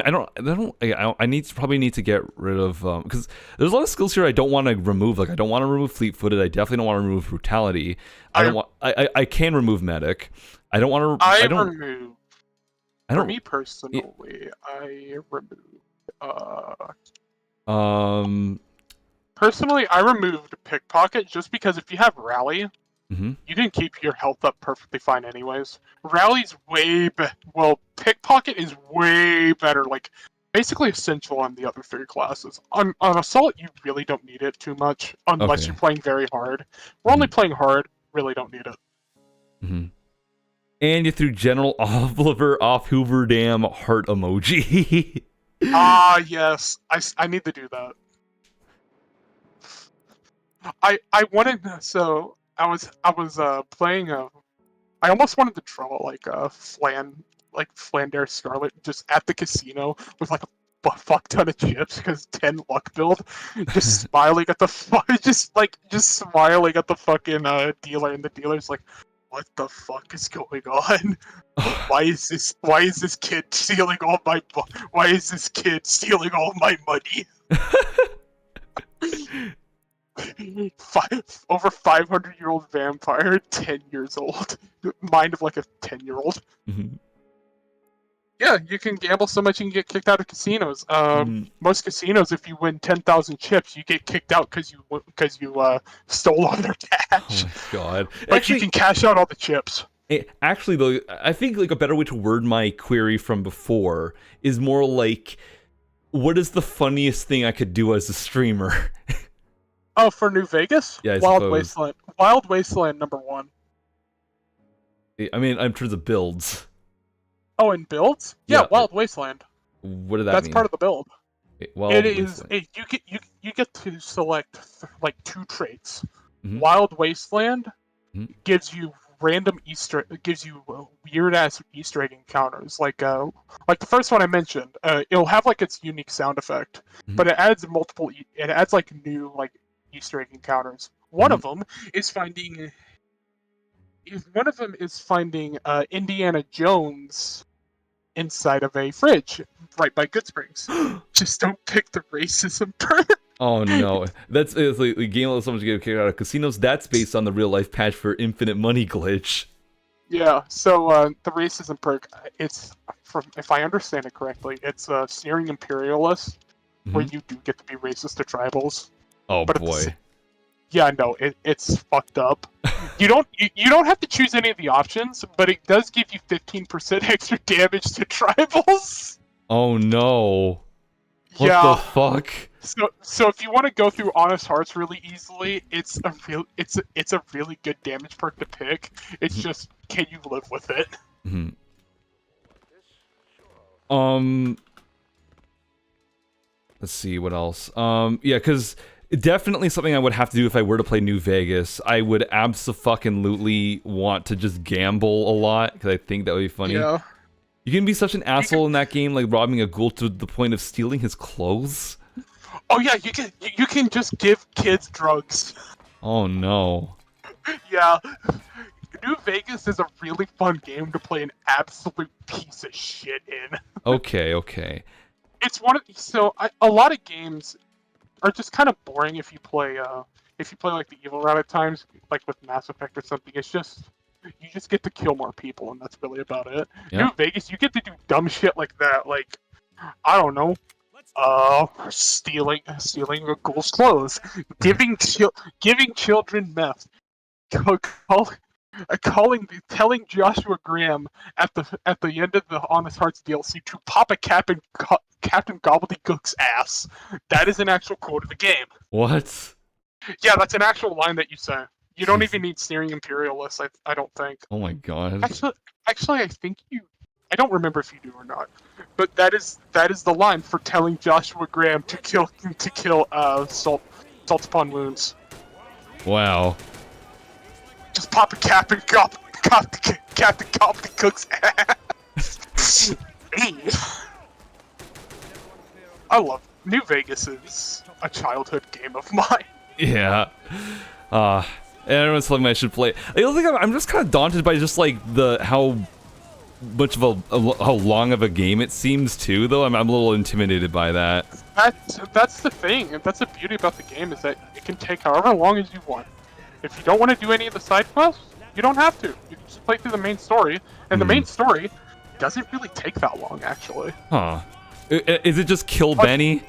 mean, I probably need to get rid of because there's a lot of skills here I don't want to remove. Like I don't want to remove fleet-footed. I definitely don't want to remove brutality. I can remove medic. I don't want to. I don't. remove. I For don't. me personally, I remove. Personally, I removed pickpocket just because if you have rally, Mhm. you can keep your health up perfectly fine anyways. Rally's pickpocket is way better, like basically essential on the other three classes. On assault, you really don't need it too much unless Okay. you're playing very hard. We're only playing hard, really don't need it. Mm-hmm. And you threw General Oliver off Hoover Dam heart emoji. Ah, yes, I need to do that. I wanted so I was playing I almost wanted to draw like a Flanders Scarlet just at the casino with like a fuck ton of chips because 10 luck build, just smiling at the just smiling at the fucking dealer, and the dealer's like, what the fuck is going on? Why is this kid stealing all my why is this kid stealing all my money? Over 500-year-old vampire, 10 years old. Mind of like a 10-year-old. Mhm. Yeah, you can gamble so much you can get kicked out of casinos. Mhm. Most casinos, if you win 10,000 chips, you get kicked out because you stole all their Oh cash. my god. But you can cash out all the chips. Actually, though, I think like a better way to word my query from before is more like, what is the funniest thing I could do as a streamer? Oh, for New Vegas? Yeah, I Wild suppose. Wasteland. Wild Wasteland #1. I mean, in terms of builds. Oh, and builds? Yeah, Wild Wasteland. What did that That's mean? part of the build. Wild It is Wasteland. you get to select like 2 traits. Mhm. Wild Wasteland Mhm. gives you weird ass Easter egg encounters. Like the first one I mentioned, it'll have like its unique sound effect, Mhm. but it adds like new like Easter egg encounters. One of them is finding Indiana Jones inside of a fridge right by Goodsprings. Just don't pick the racism part. Oh no, it's like the game that someone's getting kicked out of casinos. That's based on the real life patch for Infinite Money glitch. Yeah, so the racism perk, it's from if I understand it correctly, it's Sneering Imperialist, where you do get to be racist to tribals. Oh But boy. yeah, no, it's fucked up. You don't have to choose any of the options, but it does give you 15% extra damage to tribals. Oh no. What Yeah. the fuck? So if you want to go through Honest Hearts really easily, it's a really good damage perk to pick. It's just, can you live with it? Mhm. Let's see what else. Yeah, because definitely something I would have to do if I were to play New Vegas. I would abso-fucking-lutely want to just gamble a lot because I think that would be funny. Yeah. You can be such an asshole in that game, like robbing a ghoul to the point of stealing his clothes. Oh yeah, you can just give kids drugs. Oh no. Yeah. New Vegas is a really fun game to play an absolute piece of shit in. Okay. It's a lot of games are just kind of boring if you play like the evil route at times, like with Mass Effect or something. It's just you just get to kill more people, and that's really about it. Yeah. New Vegas, you get to do dumb shit like that, like I don't know, stealing a girl's clothes, giving children meth, call, telling Joshua Graham at the end of the Honest Hearts DLC to pop a Captain Gobbledygook's ass. That is an actual quote of the game. What? Yeah, that's an actual line that you say. You don't even need Sneering Imperialists, I don't think. Oh my god. Actually, I think you. I don't remember if you do or not, but that is the line for telling Joshua Graham to kill Salt Upon Wounds. Wow. Just pop a Captain Gobbledygook's ass. Hey. I love New Vegas is a childhood game of mine. Yeah. And everyone's telling me I should play. I don't think I'm just kind of daunted by just like how much of how long of a game it seems too. Though I'm a little intimidated by that. That's the thing. That's the beauty about the game is that it can take however long as you want. If you don't want to do any of the side quests, you don't have to. You can just play through the main story, and the main story doesn't really take that long actually. Huh. Is it just kill Benny?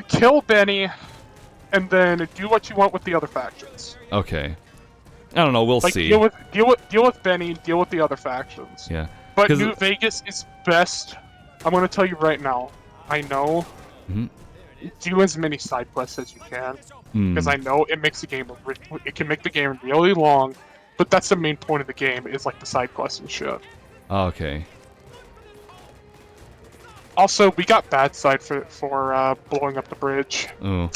Kill Benny, and then do what you want with the other factions. Okay. I don't know. We'll see. Deal with Benny. Deal with the other factions. Yeah. But New Vegas is best. I'm gonna tell you right now. I know. Do as many side quests as you can, because I know it makes the game. It can make the game really long, but that's the main point of the game. Is like the side quests and shit. Okay. Also, we got bad side for blowing up the bridge. Oh.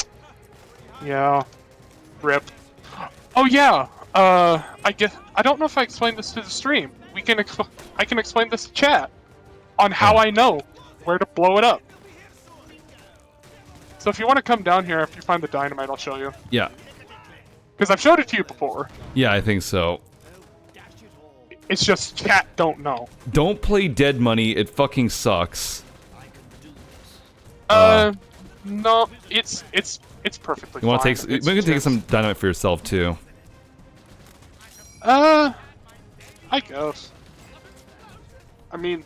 Yeah. Rip. Oh yeah. I guess I don't know if I explained this to the stream. I can explain this to chat on how I know where to blow it up. So if you want to come down here, if you find the dynamite, I'll show you. Yeah. Because I've showed it to you before. Yeah, I think so. It's just chat don't know. Don't play Dead Money. It fucking sucks. No, it's perfectly You want fine. to take? We can take some dynamite for yourself too. I guess. I mean,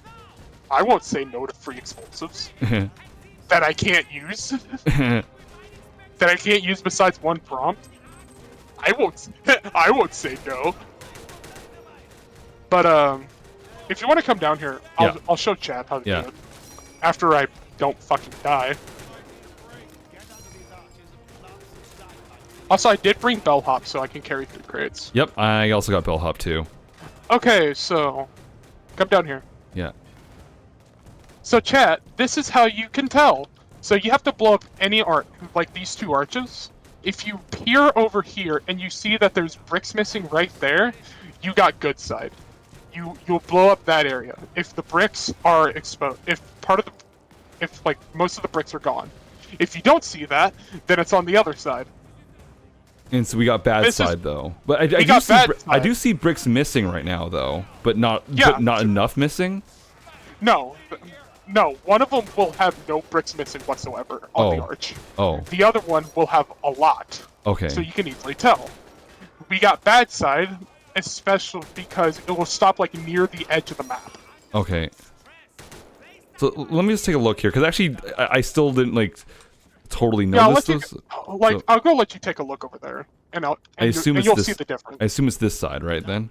I won't say no to free explosives that I can't use. That I can't use besides one prompt. I won't say no. But if you want to come down here, I'll show chat how to do it. After I don't fucking die. Also, I did bring bellhop, so I can carry through crates. Yep, I also got bellhop too. Okay, so come down here. Yeah. So chat, this is how you can tell. So you have to blow up any arch, like these two arches. If you peer over here and you see that there's bricks missing right there, you got good side. You'll blow up that area. If the bricks are exposed, if like most of the bricks are gone. If you don't see that, then it's on the other side. And so we got bad side though. But I do see bricks missing right now though, but not enough missing. No, one of them will have no bricks missing whatsoever on the arch. Oh. The other one will have a lot. Okay. So you can easily tell. We got bad side, especially because it will stop like near the edge of the map. Okay. So let me just take a look here, because actually I still didn't like totally notice this. I'll go let you take a look over there, and you'll see the difference. I assume it's this side, right then?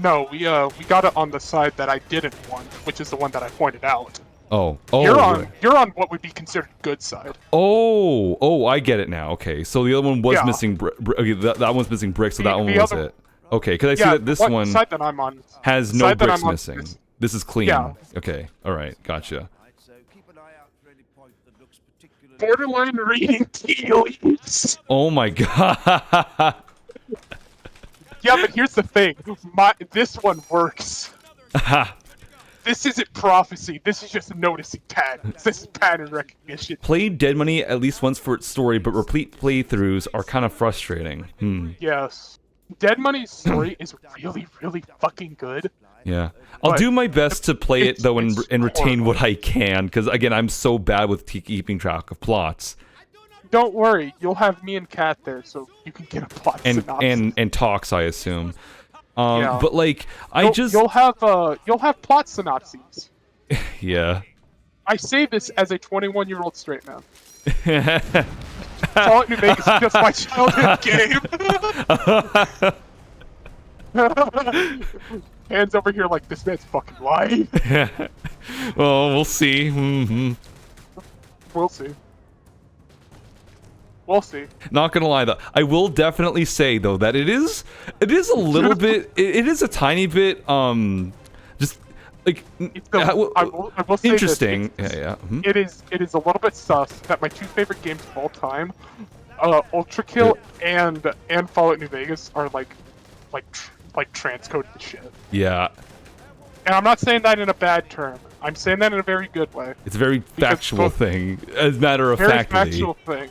No, we got it on the side that I didn't want, which is the one that I pointed out. Oh, you're on what would be considered good side. Oh, I get it now. Okay, so the other one was missing. Okay, that one's missing bricks, so that one was it. Okay, because I see that this one side that I'm on has no bricks missing. This is clean. Yeah. Okay. All right. Gotcha. Borderline reading tea leaves. Oh my god. Yeah, but here's the thing. This one works. This isn't prophecy. This is just noticing patterns. This is pattern recognition. Play Dead Money at least once for its story, but repeat playthroughs are kind of frustrating. Yes. Dead Money's story is really, really fucking good. Yeah. I'll do my best to play it, though, and retain what I can, because, again, I'm so bad with keeping track of plots. don't worry, you'll have me and Kat there, so you can get a plot synopsis. and talks, I assume. Yeah. But like, You'll have plot synopses. yeah. I say this as a 21-year-old straight man. Fallout New Vegas is just my childhood game. Hands over here like this man's fucking lying. Well, we'll see. Mm-hmm. We'll see. We'll see. Not gonna lie though, I will definitely say though that it is a little bit, it is a tiny bit, just like I will say interesting. This. Yeah. Mm-hmm. It is a little bit sus that my two favorite games of all time, Ultra Kill and Fallout New Vegas are like transcoded to shit. Yeah. And I'm not saying that in a bad term. I'm saying that in a very good way. It's a very factual thing, as a matter of Very factly. factual thing.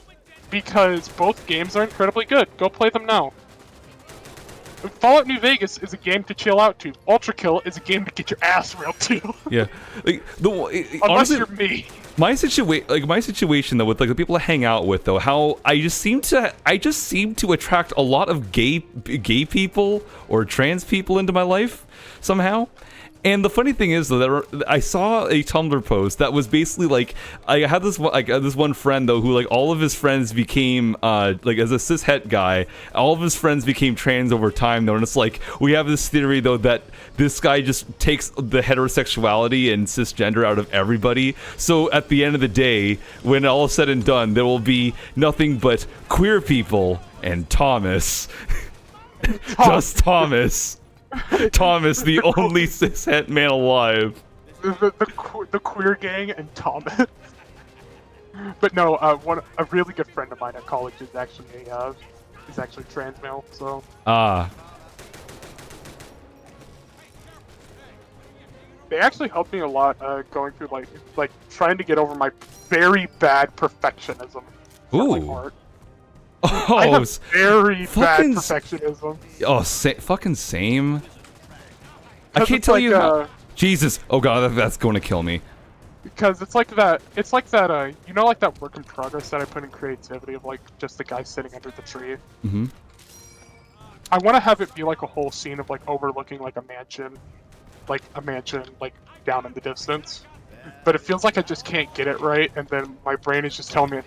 Because both games are incredibly good. Go play them now. Fallout New Vegas is a game to chill out to. Ultra Kill is a game to get your ass railed to. Yeah. Like, Unless honestly, you're me. my situation though with like the people I hang out with though, how I just seem to attract a lot of gay people or trans people into my life somehow. And the funny thing is though that I saw a Tumblr post that was basically like, I had this one friend though who like all of his friends became like, as a cishet guy, all of his friends became trans over time though, and it's like we have this theory though that this guy just takes the heterosexuality and cisgender out of everybody. So at the end of the day, when all is said and done, there will be nothing but queer people and Thomas. Just Thomas. Thomas, the only cishet man alive. The queer gang and Thomas. But no, a really good friend of mine at college is actually trans male. So. They actually helped me a lot going through like trying to get over my very bad perfectionism. For, like, art. Oh, I have very bad fucking perfectionism. Oh, fucking same. I can't tell like, you how. Jesus. Oh god, that's going to kill me. Because it's like that. It's like that. You know, like that work in progress that I put in creativity of like just the guy sitting under the tree. Mm-hmm. I want to have it be like a whole scene of like overlooking like a mansion like down in the distance. But it feels like I just can't get it right, and then my brain is just telling me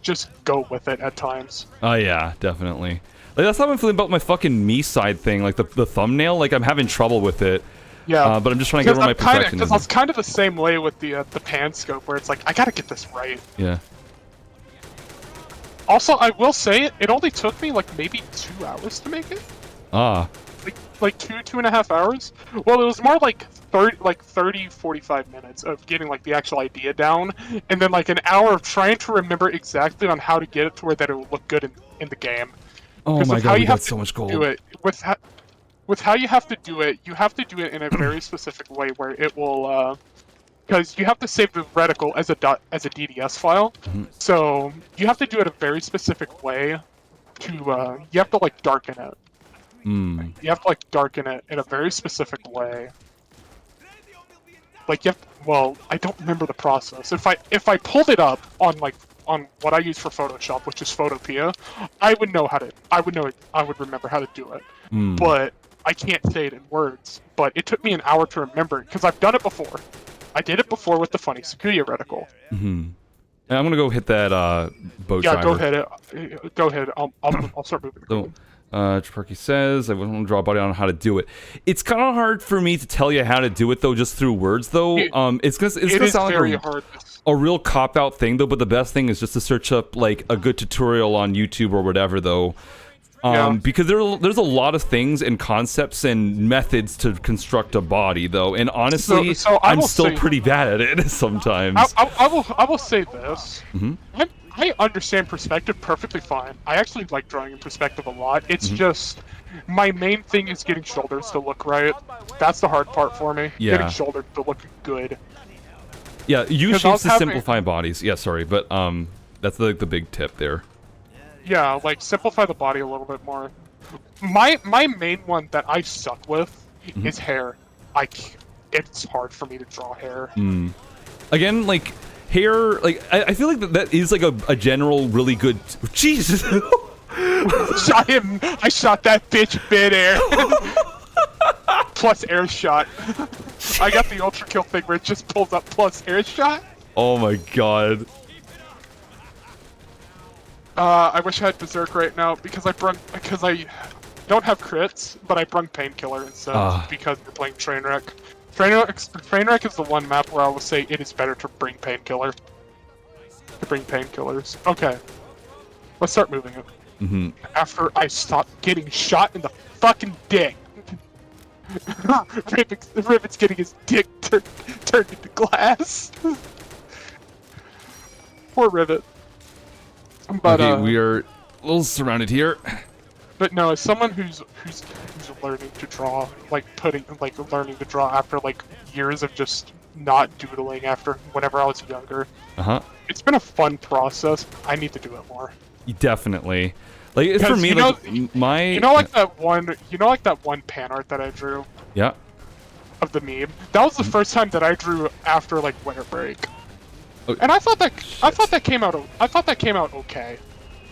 just go with it at times. Oh yeah, definitely. Like that's how I'm feeling about my fucking me side thing, like the thumbnail. Like I'm having trouble with it. Yeah. But I'm just trying to get over my perfectionism. Because I was kind of the same way with the pan scope, where it's like I gotta get this right. Yeah. Also, I will say it only took me like maybe 2 hours to make it. Ah. Like 2.5 hours. Well, it was more like 45 minutes of getting like the actual idea down, and then like an hour of trying to remember exactly on how to get it to where that it will look good in the game. Oh my god, we got so much gold. Do it with how you have to do it. You have to do it in a very specific way where it will, because you have to save the reticle as a DDS file. Mm-hmm. So you have to do it a very specific way. You have to like darken it. Mm. You have to like darken it in a very specific way. Like well, I don't remember the process. If I pulled it up on what I use for Photoshop, which is Photopea, I would remember how to do it. Mm. But I can't say it in words. But it took me an hour to remember it because I've done it before. I did it before with the funny Sakuya reticle. Mm-hmm. And I'm gonna go hit that boat driver. Yeah, go ahead. Go ahead. I'll start moving. So, Triparky says, I want to draw a body on how to do it. It's kind of hard for me to tell you how to do it, though, just through words, though. It's gonna sound like a real cop-out thing, though, but the best thing is just to search up, like, a good tutorial on YouTube or whatever, though. Because there's a lot of things and concepts and methods to construct a body, though, and honestly, I'm still pretty bad at it sometimes. I will say this. Mm-hmm. I understand perspective perfectly fine. I actually like drawing in perspective a lot. It's just my main thing is getting shoulders to look right. That's the hard part for me. Yeah. Getting shoulders to look good. Yeah, use shapes to simplify bodies. Yeah, sorry, but that's the big tip there. Yeah, like simplify the body a little bit more. My main one that I suck with is hair. It's hard for me to draw hair. Again, like hair, like I feel like that is like a general really good. Jesus. Shot him. I shot that bitch midair. Plus air shot. I got the ultra kill thing where it just pulls up plus air shot. Oh my god. I wish I had berserk right now because I don't have crits, but I brung painkiller instead because we're playing Trainwreck. Trainwreck is the one map where I will say it is better to bring painkiller. To bring painkillers. Okay. Let's start moving it. Mm-hmm. After I stop getting shot in the fucking dick. Rivet's getting his dick turned into glass. Poor Rivet. But, okay, we are a little surrounded here. But no, as someone who's learning to draw, learning to draw after like years of just not doodling after whenever I was younger. It's been a fun process. I need to do it more. Definitely. Like it's for me, you like know, my. You know, like that one pan art that I drew. Yeah. Of the meme. That was the first time that I drew after like winter break. Oh, and I thought that came out okay.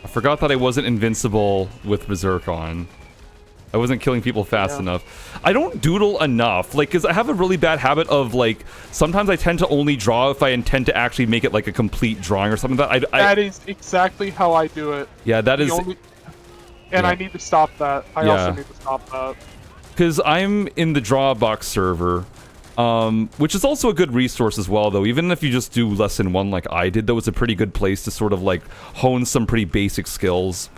I forgot that I wasn't invincible with Berserk on. I wasn't killing people fast enough. I don't doodle enough, like, because I have a really bad habit of, like, sometimes I tend to only draw if I intend to actually make it, like, a complete drawing or something. That is exactly how I do it. Yeah, that is... And I need to stop that. I also need to stop that. Because I'm in the Drawbox server, which is also a good resource as well, though. Even if you just do lesson 1 like I did, though, it's a pretty good place to sort of, like, hone some pretty basic skills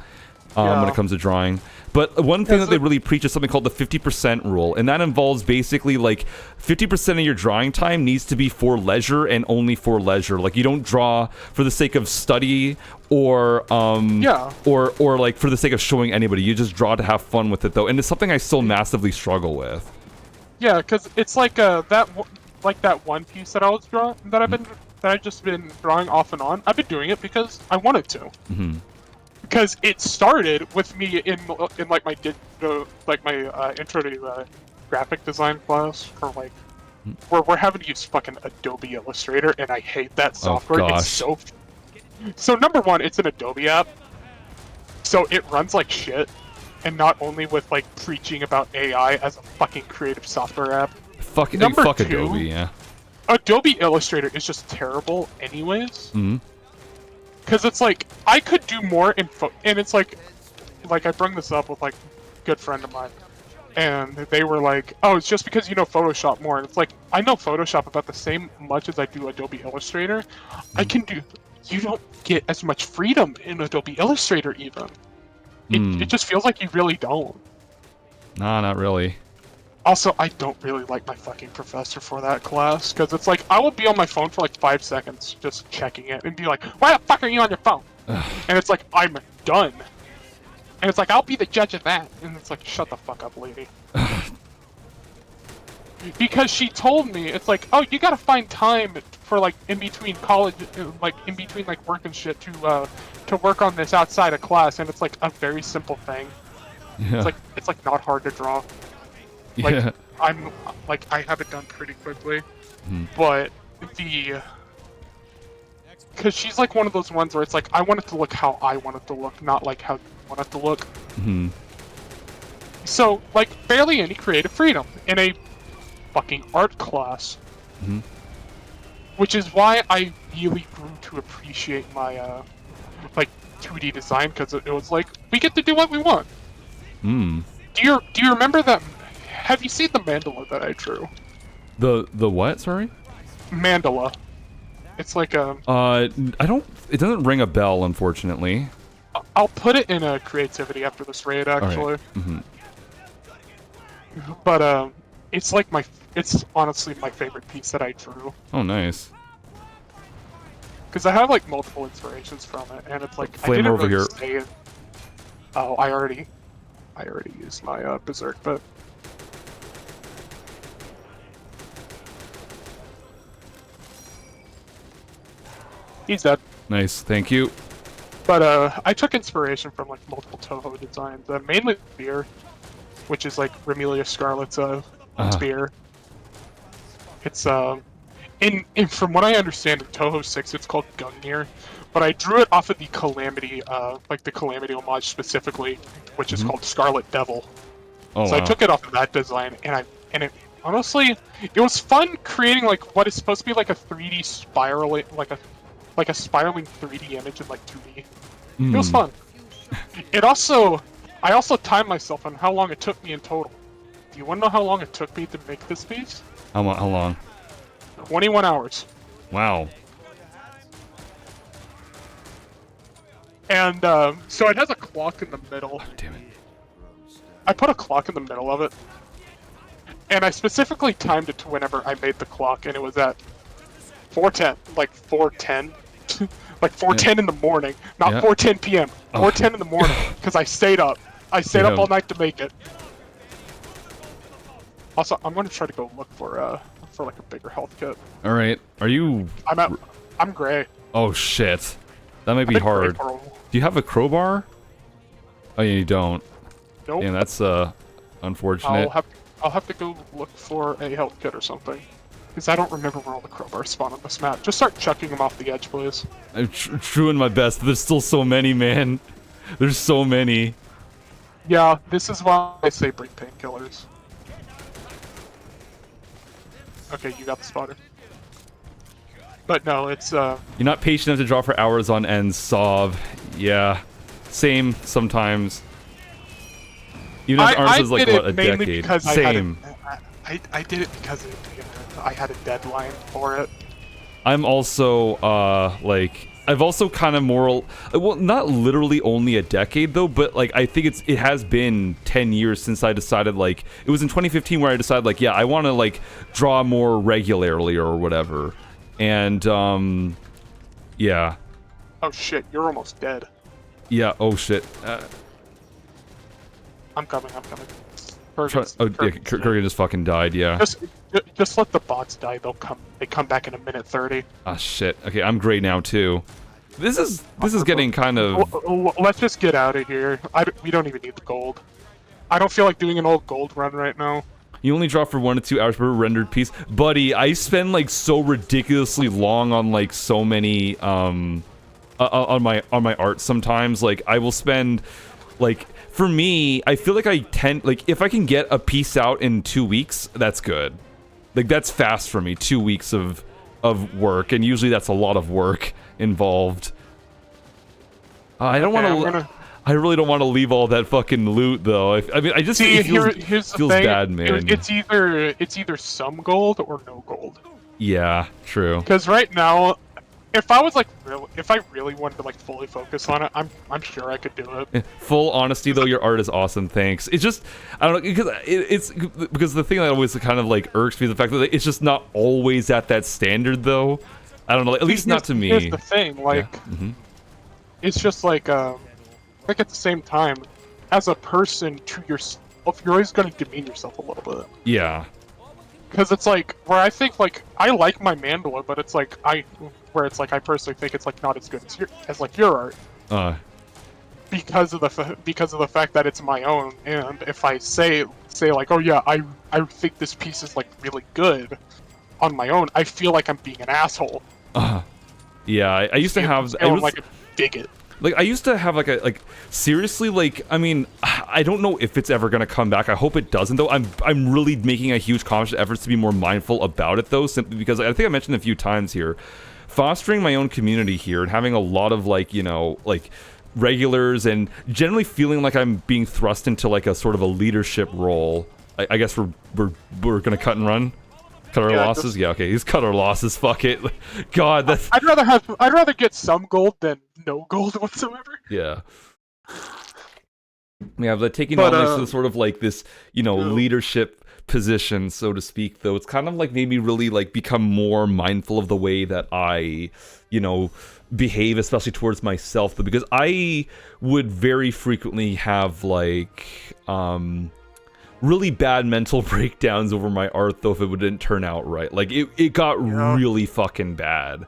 when it comes to drawing. But one thing that they really preach is something called the 50% rule, and that involves basically, like, 50% of your drawing time needs to be for leisure and only for leisure. Like, you don't draw for the sake of study or or like for the sake of showing anybody. You just draw to have fun with it, though, and it's something I still massively struggle with. Yeah, because it's like that one piece that I was drawing that I've just been drawing off and on. I've been doing it because I wanted to. Mm-hmm. Because it started with me in like my intro to graphic design class, or like where we're having to use fucking Adobe Illustrator, and I hate that software. Oh, it's so number one, it's an Adobe app, so it runs like shit, and not only with like preaching about AI as a fucking creative software app. Fuck Adobe, yeah. Adobe Illustrator is just terrible, anyways. Mm-hmm. Because it's like, I could do more and it's like I bring this up with like a good friend of mine, and they were like, oh, it's just because you know Photoshop more, and it's like, I know Photoshop about the same much as I do Adobe Illustrator. You don't get as much freedom in Adobe Illustrator even. It just feels like you really don't. Nah, not really. Also, I don't really like my fucking professor for that class, because it's like, I will be on my phone for like 5 seconds just checking it, and be like, why the fuck are you on your phone? And it's like, I'm done. And it's like, I'll be the judge of that. And it's like, shut the fuck up, lady. Because she told me, it's like, oh, you gotta find time for like, in between college, like, in between like work and shit to work on this outside of class, and it's like a very simple thing. Yeah. It's like not hard to draw. Like, I have it done pretty quickly, but because she's like one of those ones where it's like, I want it to look how I want it to look, not like how you want it to look. Mm-hmm. So, like, barely any creative freedom in a fucking art class. Mm-hmm. Which is why I really grew to appreciate my, like, 2D design, because it was like, we get to do what we want. Mm. Do you remember that? Have you seen the mandala that I drew? The what? Sorry. Mandala. It's like a. I don't. It doesn't ring a bell, unfortunately. I'll put it in a creativity after this raid, actually. Right. Mm-hmm. But it's like it's honestly my favorite piece that I drew. Oh, nice. Because I have like multiple inspirations from it, and it's like Flame I didn't over really here. say it. Oh, I already used my berserk, but. He's dead. Nice, thank you. But I took inspiration from like multiple Toho designs, mainly Spear, which is like Remelia Scarlet's spear. It's in from what I understand in Toho 6, it's called Gungnir, but I drew it off of the Calamity, like the Calamity homage specifically, which is called Scarlet Devil. Oh, So I wow. took it off of that design, and it honestly, it was fun creating like what is supposed to be like a 3D spiraling, like a spiraling 3D image in like 2D. It was fun. I also timed myself on how long it took me in total. Do you want to know how long it took me to make this piece? How long? 21 hours. Wow. And so it has a clock in the middle. Oh, damn it. I put a clock in the middle of it. And I specifically timed it to whenever I made the clock, and it was at 4:10, like 4:10. Like 4:10 in the morning, not 4:10 p.m. 4:10 in the morning, because I stayed up. I stayed up all night to make it. Also, I'm going to try to go look for like a bigger health kit. All right. Are you? I'm gray. Oh shit. That might be I've been gray hard. for Do you have a crowbar? Oh, yeah, you don't. Nope. Yeah, that's unfortunate. I'll have to go look for a health kit or something. Because I don't remember where all the crowbars spawn on this map. Just start chucking them off the edge, please. I'm doing my best, but there's still so many, man. There's so many. Yeah, this is why I say bring painkillers. Okay, you got the spotter. But no, it's You're not patient enough to draw for hours on end, Sob. Yeah. Same sometimes. Even as Arms is like, what, a decade? Same. I did it because I had a deadline for it. I'm also, like, I've also kind of well, not literally only a decade though, but like, I think it has been 10 years since I decided, like, it was in 2015 where I decided, like, yeah, I want to, like, draw more regularly or whatever. And, yeah. Oh shit, you're almost dead. Yeah, oh shit. I'm coming. Oh, yeah, Kurgan just fucking died, yeah. Just let the bots die. They come back in a minute 30. Ah, shit. Okay, I'm great now too. This is getting kind of. Let's just get out of here. We don't even need the gold. I don't feel like doing an old gold run right now. You only draw for 1 to 2 hours per rendered piece, buddy. I spend like so ridiculously long on like so many on my art sometimes. Like I will spend like. For me, I feel like I tend, like, if I can get a piece out in 2 weeks, that's good. Like, that's fast for me, 2 weeks of work, and usually that's a lot of work involved. I don't want to, I really don't want to leave all that fucking loot, though. I mean, I just, it feels bad, man. It's either some gold or no gold. Yeah, true. Because right now, if I really wanted to like fully focus on it, I'm sure I could do it. Full honesty though, your art is awesome. Thanks. It's just I don't know because the thing that always kind of like irks me is the fact that it's just not always at that standard though. I don't know. At least not to me. Here's the thing, like it's just like at the same time, as a person to yourself, you're always going to demean yourself a little bit. Yeah. Because it's like where I think like I like my mandala, but it's like I personally think it's like not as good as your art. Because of the fact that it's my own, and if I say like, oh yeah, I think this piece is like really good on my own, I feel like I'm being an asshole. Yeah, I used to have. I was like a bigot. Like I used to have like seriously, like, I mean, I don't know if it's ever gonna come back. I hope it doesn't though. I'm really making a huge conscious effort to be more mindful about it though, simply because I think I mentioned a few times here, fostering my own community here and having a lot of like, you know, like regulars and generally feeling like I'm being thrust into like a sort of a leadership role. I guess we're gonna cut and run. Cut our losses? Yeah, okay. He's cut our losses. Fuck it. God, that's. I'd rather get some gold than no gold whatsoever. Yeah. Yeah, but taking on this sort of like this, you know, leadership position, so to speak, though, it's kind of like made me really like become more mindful of the way that I, you know, behave, especially towards myself. But because I would very frequently have like, really bad mental breakdowns over my art though if it didn't turn out right. Like it got really fucking bad.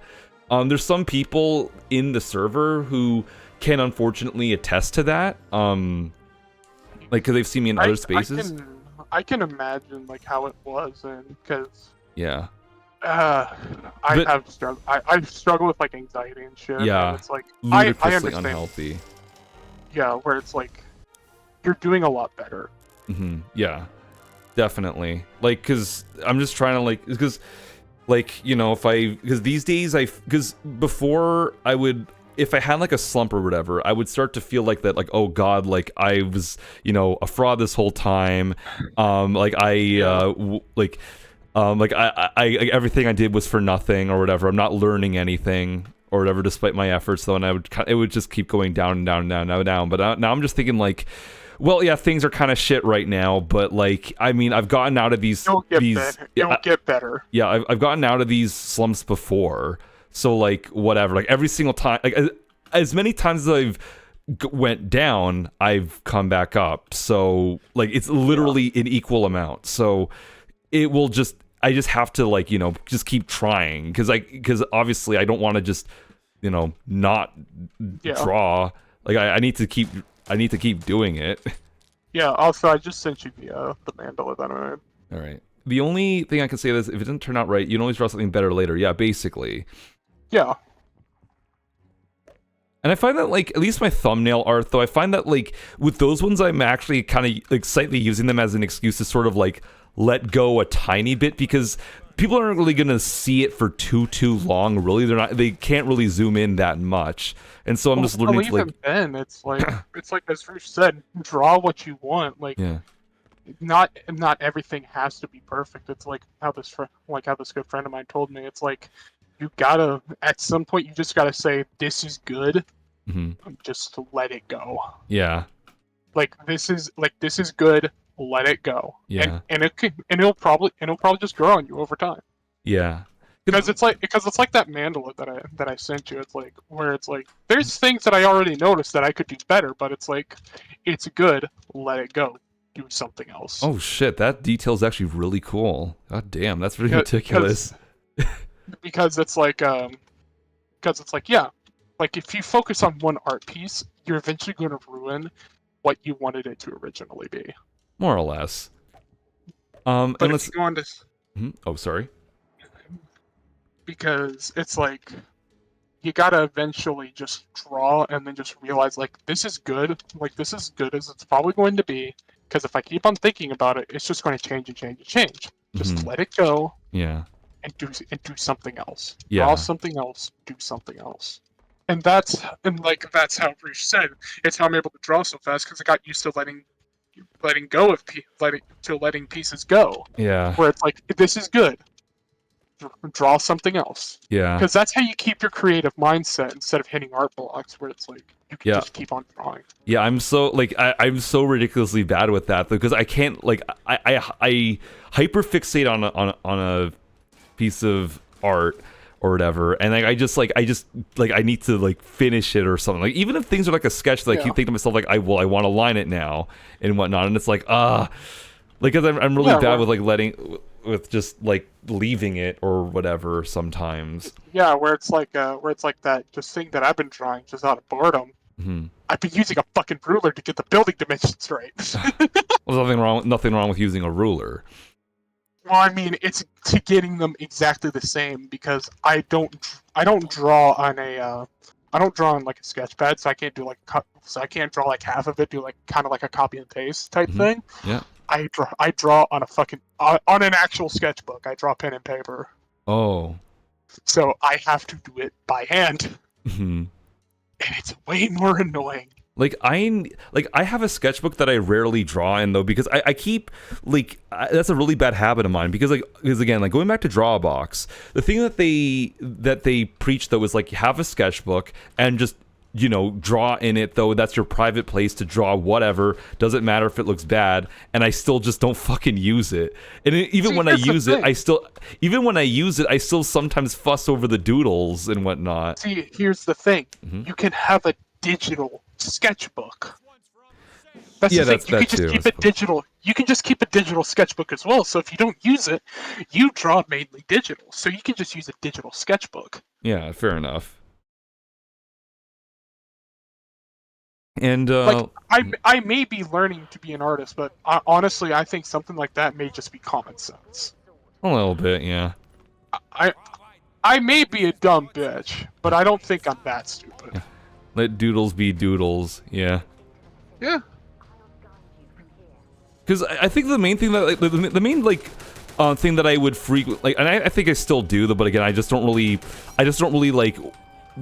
There's some people in the server who can unfortunately attest to that. Like because they've seen me in other spaces. I can imagine like how it was, and because I But- have struggled. I struggle with like anxiety and shit. Yeah, And it's like I ludicrously understand. unhealthy. Yeah, where it's like you're doing a lot better. Yeah, definitely. Like, cause I'm just trying to like, you know, because these days because before I would, if I had like a slump or whatever, I would start to feel like that, like, oh God, like I was, you know, a fraud this whole time. Like I everything I did was for nothing or whatever. I'm not learning anything or whatever, despite my efforts though. And it would just keep going down and down and down and down. But now I'm just thinking like, well, yeah, things are kind of shit right now, but like, I mean, I've gotten out of these. It'll get better. Yeah, I've gotten out of these slumps before, so like, whatever. Like every single time, like as many times as I've went down, I've come back up. So like, it's literally an equal amount. So it will just, I just have to like, you know, just keep trying because obviously I don't want to just, you know, not draw. Like I need to keep. I need to keep doing it. Yeah, also, I just sent you the mandala that I made. All right. The only thing I can say is if it doesn't turn out right, you can always draw something better later. Yeah, basically. Yeah. And I find that, like, at least my thumbnail art, though, I find that, like, with those ones, I'm actually kind of, like, slightly using them as an excuse to sort of, like, let go a tiny bit because people aren't really going to see it for too long, really. They can't really zoom in that much. And so I'm just learning to, like... then, it's like as Rich said, draw what you want. Like, yeah. Not everything has to be perfect. It's like how this good friend of mine told me. It's like you gotta, at some point, you just gotta say, this is good. Just to let it go. Yeah. Like this is good. Let it go. Yeah. And it'll probably just grow on you over time. Yeah. Because it's like that mandala that I sent you. It's like where it's like there's things that I already noticed that I could do better, but it's like it's good. Let it go. Do something else. Oh shit, that detail's actually really cool. God damn, that's really meticulous. Because it's like yeah, like if you focus on one art piece, you're eventually going to ruin what you wanted it to originally be. More or less. But and if you go on to oh, sorry. Because it's like you gotta eventually just draw and then just realize like this is good as it's probably going to be, because if I keep on thinking about it, it's just going to change and change and change. Just let it go. Yeah. And do something else. Yeah. Draw something else, do something else. And that's how Bruce said it's how I'm able to draw so fast, because I got used to letting go of letting pieces go. Yeah. Where it's like, this is good. Draw something else. Yeah. Because that's how you keep your creative mindset instead of hitting art blocks, where it's like you can just keep on drawing. Yeah, I'm so I'm so ridiculously bad with that because I can't I hyper fixate on a piece of art or whatever, and I need to like finish it or something. Like even if things are like a sketch, that I keep thinking to myself like I want to line it now and whatnot, and it's like because I'm really bad with with just like leaving it or whatever sometimes. Yeah, where it's like that just thing that I've been drawing just out of boredom. I've been using a fucking ruler to get the building dimensions right. Well, nothing wrong with using a ruler. Well, I mean, it's to getting them exactly the same, because I don't draw on like a sketch pad, so I can't do I can't draw like half of it, do like kind of like a copy and paste type thing. Yeah. I draw on a fucking on an actual sketchbook. I draw pen and paper. Oh. So I have to do it by hand. And it's way more annoying. I have a sketchbook that I rarely draw in though, because I keep that's a really bad habit of mine, because again, like going back to Drawbox, the thing that they preach though is like have a sketchbook and just, you know, draw in it though. That's your private place to draw whatever. Doesn't matter if it looks bad. And I still just don't fucking use it. And even when I use it, I still sometimes fuss over the doodles and whatnot. See, here's the thing. You can have a digital sketchbook. That's the thing. You can just keep it digital. You can just keep a digital sketchbook as well. So if you don't use it, you draw mainly digital. So you can just use a digital sketchbook. Yeah, fair enough. And I may be learning to be an artist, but honestly, I think something like that may just be common sense. A little bit, yeah. I may be a dumb bitch, but I don't think I'm that stupid. Let doodles be doodles. Yeah. Yeah. Because I think the main thing that like, the main like thing that I would frequently like, and I think I still do, but again, I just don't really like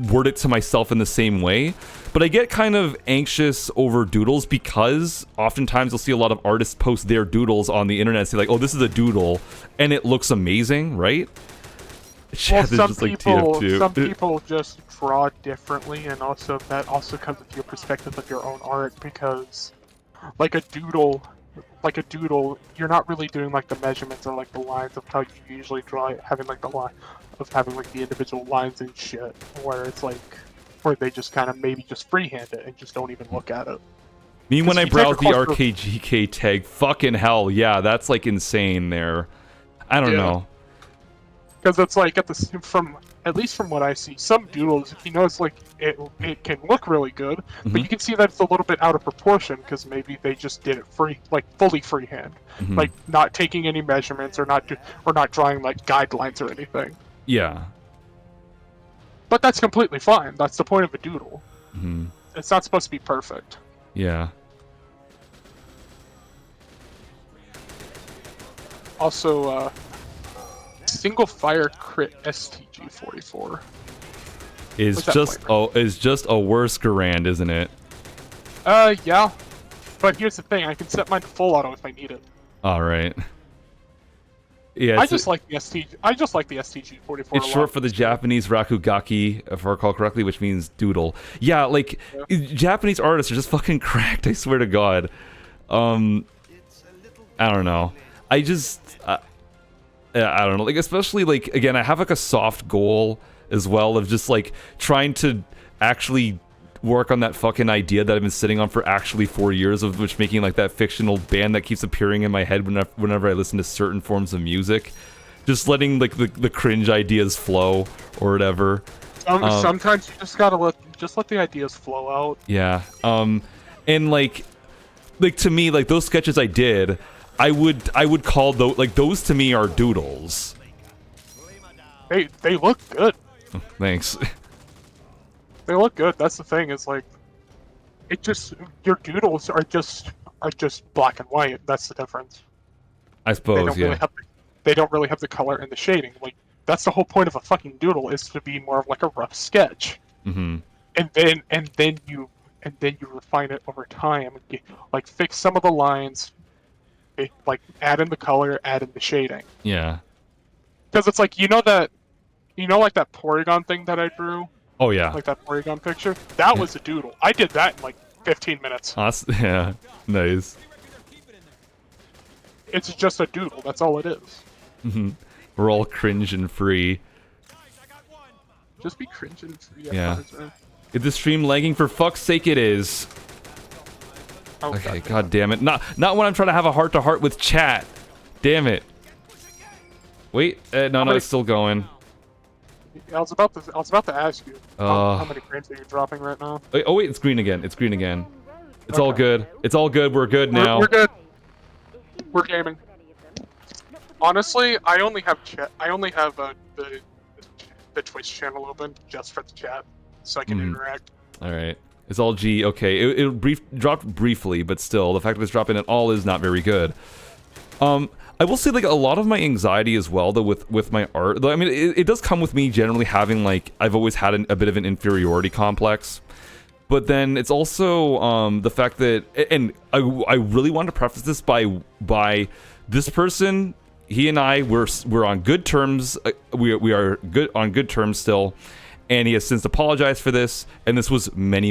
word it to myself in the same way. But I get kind of anxious over doodles because oftentimes you'll see a lot of artists post their doodles on the internet and say like, oh, this is a doodle, and it looks amazing, right? Well, Just like TF2. some people just draw differently, and also that also comes with your perspective of your own art, because like a doodle, you're not really doing like the measurements or like the lines of how you usually draw it, having like the line of having like the individual lines and shit, where it's like where they just kind of maybe just freehand it and just don't even look at it. Me when I browse the RKGK tag, fucking hell, yeah, that's like insane there. I don't know. Because it's like at least from what I see, some doodles, it's like it can look really good, but you can see that it's a little bit out of proportion because maybe they just did it fully freehand, like not taking any measurements or not drawing like guidelines or anything. Yeah. But that's completely fine. That's the point of a doodle. It's not supposed to be perfect. Yeah. Also, single fire crit STG 44 is just a worse Garand, isn't it? Yeah. But here's the thing: I can set mine to full auto if I need it. All right. Yeah. I just like the STG 44. It's short for the Japanese Rakugaki, if I recall correctly, which means doodle. Yeah, like Japanese artists are just fucking cracked. I swear to God. I don't know. I don't know. Like, especially like again, I have like a soft goal as well of just like trying to actually work on that fucking idea that I've been sitting on for actually 4 years, of which making like that fictional band that keeps appearing in my head whenever I listen to certain forms of music. Just letting like the cringe ideas flow or whatever. Sometimes you just gotta let the ideas flow out. Yeah. And like to me, like those sketches I did, I would call those to me are doodles. They look good. Oh, thanks. They look good. That's the thing. Is like, your doodles are just black and white. That's the difference. I suppose. They don't really have the color and the shading. Like, that's the whole point of a fucking doodle, is to be more of like a rough sketch. And then you refine it over time. Like, fix some of the lines. Like, add in the color, add in the shading. Yeah. Because it's like, like that Porygon thing that I drew. Oh yeah. Like that Porygon picture. That was a doodle. I did that in like 15 minutes. Yeah. Nice. It's just a doodle. That's all it is. We're all cringe and free. Just be cringe and free. Yeah. Is the stream lagging? For fuck's sake, it is. Oh, okay, God damn it. Not when I'm trying to have a heart-to-heart with chat. Damn it. Wait, no, it's still going. I was about to ask you how many frames are you dropping right now? Oh wait, it's green again. It's green again. It's all good. It's all good. We're good now. We're good. We're gaming. Honestly, I only have the Twitch channel open just for the chat, so I can interact. All right. It's all G. Okay, it dropped briefly, but still, the fact that it's dropping at all is not very good. I will say, like, a lot of my anxiety as well, though, with my art, though, I mean, it does come with me generally having, like, I've always had a bit of an inferiority complex. But then it's also the fact that, and I really want to preface this by this person, he and I, we're on good terms, we are on good terms still, and he has since apologized for this, and this was many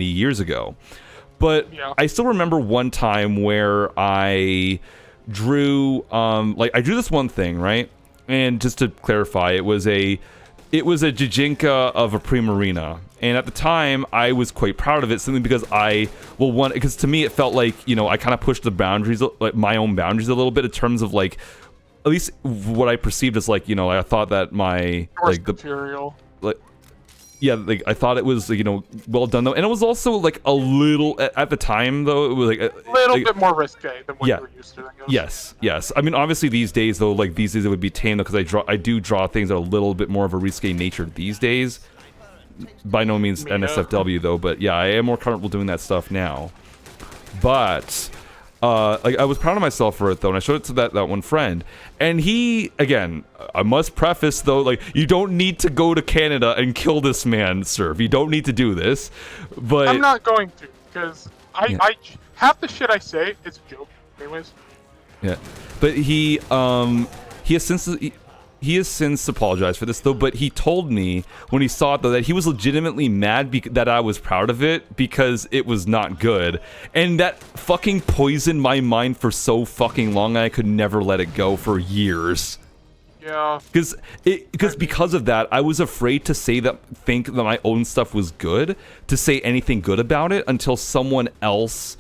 years ago. But yeah. I still remember one time where I drew I drew this one thing, right? And just to clarify, it was a Jijinka of a Primarina, and at the time I was quite proud of it, simply because because to me it felt like, I kind of pushed the boundaries, like my own boundaries a little bit, in terms of like, at least what I perceived as like, I thought that my like the material, yeah, like I thought it was well done though, and it was also like a little at the time though it was like A little bit more risque than what yeah. you were used to, I guess. Yes. I mean, obviously these days though, like these days it would be tame because I do draw things that are a little bit more of a risque nature these days. By no means NSFW though, but yeah, I am more comfortable doing that stuff now. But like I was proud of myself for it though, and I showed it to that one friend, and he, again, I must preface though, like you don't need to go to Canada and kill this man, sir. You don't need to do this. But I'm not going to, because I half the shit I say is a joke, anyways. Yeah, but he has since apologized for this though. But he told me when he saw it though that he was legitimately mad that I was proud of it because it was not good, and that fucking poisoned my mind for so fucking long. I could never let it go for years. Yeah. Because of that, I was afraid to think that my own stuff was good, to say anything good about it until someone else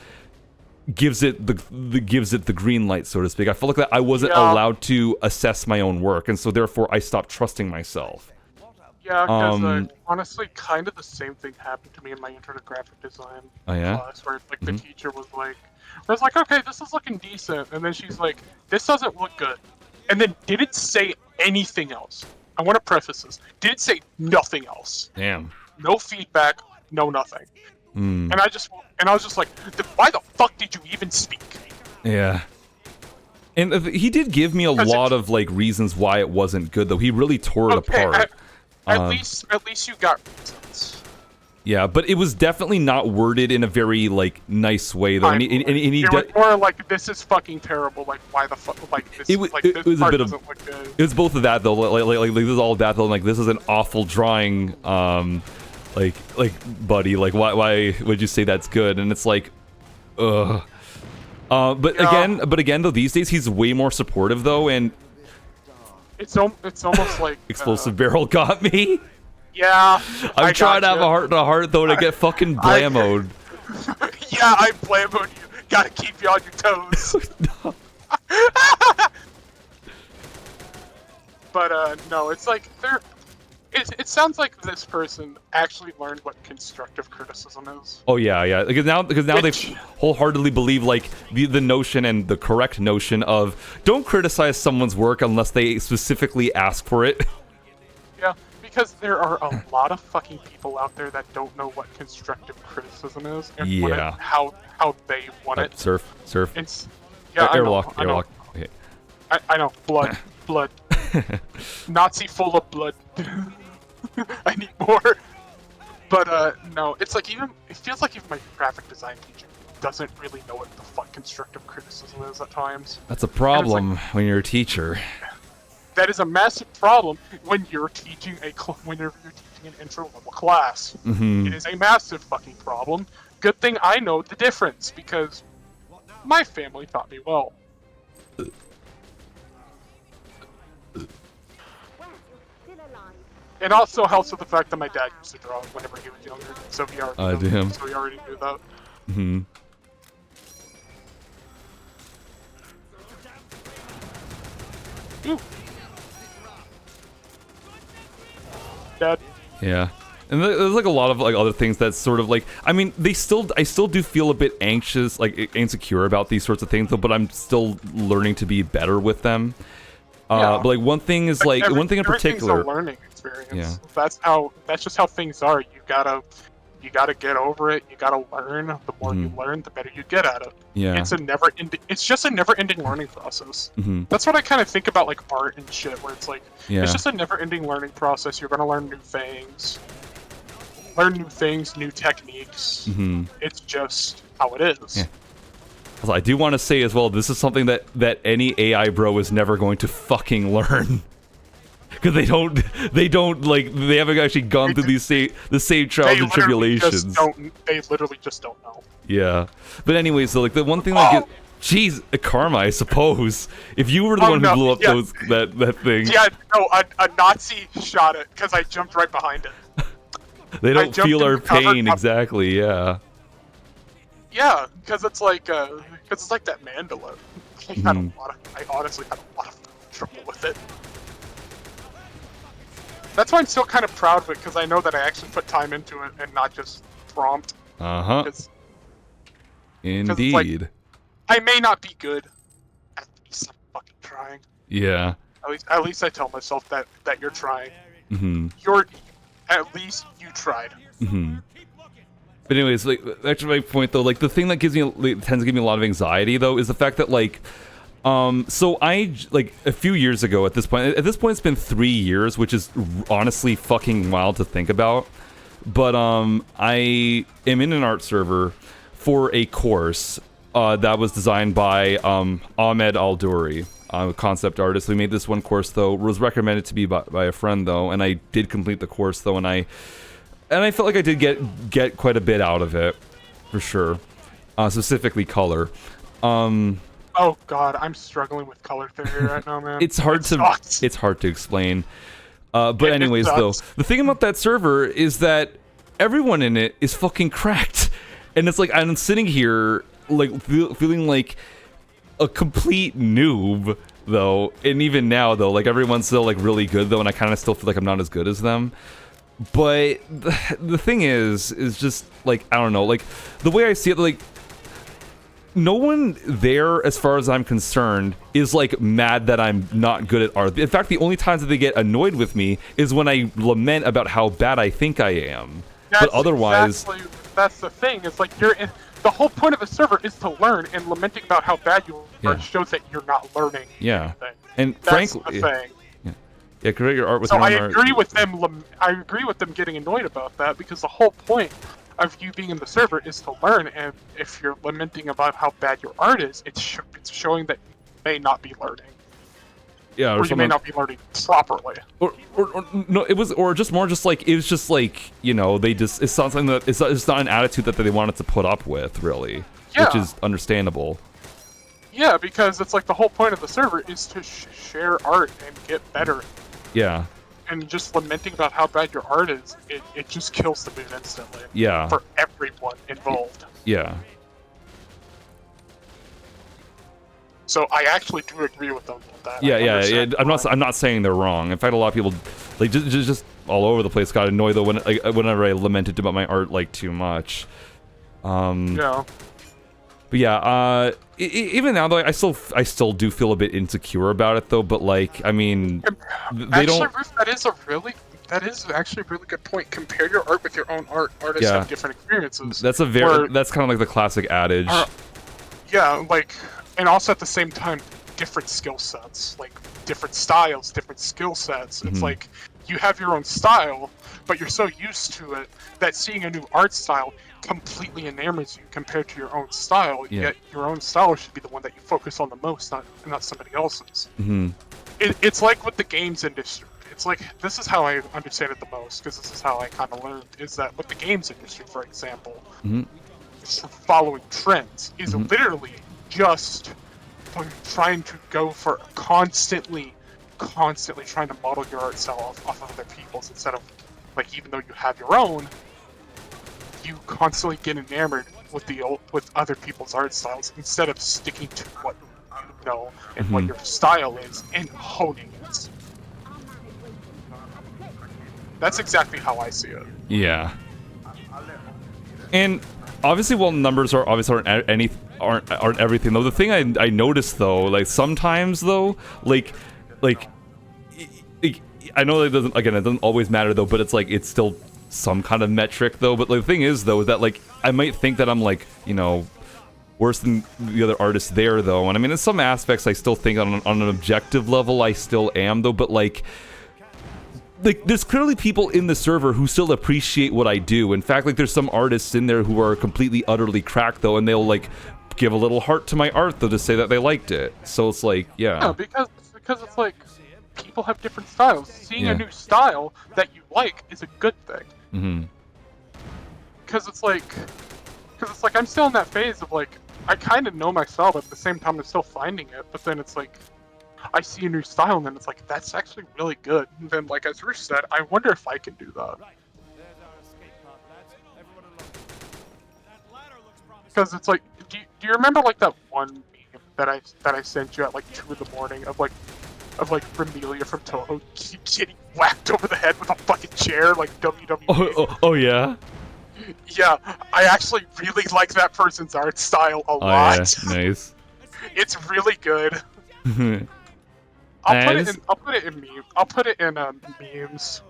gives it the green light, so to speak. I felt like that I wasn't allowed to assess my own work, and so therefore I stopped trusting myself. Yeah, because honestly, kind of the same thing happened to me in my intro to graphic design class, where like the teacher was like, okay, this is looking decent, and then she's like, this doesn't look good, and then didn't say anything else. I want to preface this: didn't say nothing else. Damn. No feedback, no nothing. And I was just like, why the fuck did you even speak? Yeah. And he did give me a lot of like reasons why it wasn't good though. He really tore it apart. At least you got reasons. Yeah, but it was definitely not worded in a very like nice way though. And he was more like, this is fucking terrible. Like, why the fuck? Like this. It was a bit of. Look good. It was both of that though. Like this is all of that though. Like this is an awful drawing. Like buddy, like why would you say that's good? And it's like, ugh. But again though, these days he's way more supportive though, and it's almost like explosive barrel got me. Yeah, I'm trying to have a heart-to-heart though to get fucking blammoed. Yeah, I blammoed you. Gotta keep you on your toes. But no, it's like it sounds like this person actually learned what constructive criticism is. Oh yeah. Because now they wholeheartedly believe like the notion and the correct notion of don't criticize someone's work unless they specifically ask for it. Yeah, because there are a lot of fucking people out there that don't know what constructive criticism is and how they want it. Surf. It's airlock. Okay. I know. Blood. Nazi full of blood. I need more. But no, it's like it feels like even my graphic design teacher doesn't really know what the fuck constructive criticism is at times. That's a problem when you're a teacher. That is a massive problem when you're teaching an intro level class. Mm-hmm. It is a massive fucking problem. Good thing I know the difference because my family taught me well. It also helps with the fact that my dad used to draw whenever he was younger, so he already knew that. Mm-hmm. Ooh. Dad. Yeah. And there's like a lot of like other things that's sort of like, I mean, I still do feel a bit anxious, like insecure about these sorts of things though, but I'm still learning to be better with them. But like one thing is like one thing in particular. Everything's a learning experience. Yeah. That's just how things are. You gotta get over it. You gotta learn. The more you learn, the better you get at it. Yeah. It's just a never-ending learning process. Mm-hmm. That's what I kind of think about like art and shit, where it's like it's just a never-ending learning process. You're gonna learn new things, new techniques. Mm-hmm. It's just how it is. Yeah. I do want to say as well, this is something that any AI bro is never going to fucking learn. Because they haven't actually gone through the same trials and tribulations. They literally just don't know. Yeah. But anyways, so like the one thing that jeez, karma, I suppose. If you were the one who blew up that thing. Yeah, no, a Nazi shot it because I jumped right behind it. They don't feel our pain, exactly, yeah. Yeah, because it's like that mandala. I honestly had a lot of trouble with it. That's why I'm still kind of proud of it, because I know that I actually put time into it and not just prompt. Uh-huh. Because Indeed. I may not be good. At least I'm fucking trying. Yeah. At least I tell myself that you're trying. Mm-hmm. At least you tried. Mm-hmm. But anyways, like, back to my point though, like the thing that gives me tends to give me a lot of anxiety though is the fact that like, so I like a few years ago at this point it's been 3 years, which is honestly fucking wild to think about. But I am in an art server for a course that was designed by Ahmed Al-Duri, a concept artist. We made this one course though, was recommended to me by a friend though, and I did complete the course though, and I felt like I did get quite a bit out of it, for sure. Specifically color. Oh god, I'm struggling with color theory right now, man. It's hard to explain. But anyways, though, the thing about that server is that everyone in it is fucking cracked, and it's like I'm sitting here like feeling like a complete noob though, and even now though, like everyone's still like really good though, and I kind of still feel like I'm not as good as them. But the thing is just like I don't know, like the way I see it, like no one there, as far as I'm concerned, is like mad that I'm not good at art. In fact, the only times that they get annoyed with me is when I lament about how bad I think I am. But otherwise, that's the thing. It's like the whole point of the server is to learn, and lamenting about how bad you are shows that you're not learning. Yeah, anything. and that's frankly, the thing. Yeah, create your art with so your own I agree art. with them. I agree with them getting annoyed about that, because the whole point of you being in the server is to learn, and if you're lamenting about how bad your art is, it's showing that you may not be learning. Yeah, or you may not be learning properly. Or no, it was just like you know, they just it's not something that it's not an attitude that they wanted to put up with, really, which is understandable. Yeah, because it's like the whole point of the server is to share art and get better. Yeah. And just lamenting about how bad your art is, it just kills the mood instantly. Yeah. For everyone involved. Yeah. So I actually do agree with them with that. Yeah. I'm not saying they're wrong. In fact, a lot of people like just all over the place got annoyed though whenever I lamented about my art like too much. Yeah. But yeah, even now though, I still do feel a bit insecure about it though. But like, I mean, they don't. Ruth, that is actually a really good point. Compare your art with your own art. Artists have different experiences. That's that's kind of like the classic adage. Yeah, like, and also at the same time, different skill sets, like different styles, different skill sets. It's like you have your own style, but you're so used to it that seeing a new art style completely enamors you compared to your own style. Yet your own style should be the one that you focus on the most, not somebody else's. It's like with the games industry. It's like, this is how I understand it the most, because this is how I kind of learned, is that with the games industry, for example, following trends is literally just trying to go for constantly trying to model your art style off of other people's, instead of, like, even though you have your own, you constantly get enamored with other people's art styles instead of sticking to what you know and what your style is and honing it. That's exactly how I see it. Yeah. And obviously, while numbers aren't everything though, the thing I noticed though, like sometimes though, like I know that it doesn't always matter though, but it's like it's still some kind of metric though. But like, the thing is though, is that like I might think that I'm like, you know, worse than the other artists there though, and I mean in some aspects I still think on an objective level I still am though, but like there's clearly people in the server who still appreciate what I do. In fact, like there's some artists in there who are completely utterly cracked though, and they'll like give a little heart to my art though to say that they liked it. So it's like, yeah, because it's like people have different styles. Seeing a new style that you like is a good thing. Because it's like I'm still in that phase of like I kind of know my style, but at the same time I'm still finding it. But then it's like I see a new style, and then it's like, that's actually really good. And then, like as Ruth said, I wonder if I can do that. Because it's like, do you remember like that one meme that I sent you at like 2 in the morning of like of like Remelia from Toho getting whacked over the head with a fucking chair like WWE. Oh yeah. Yeah, I actually really like that person's art style a Oh lot. yeah. Nice. It's really good. And I'll put it in meme. I'll put it in memes.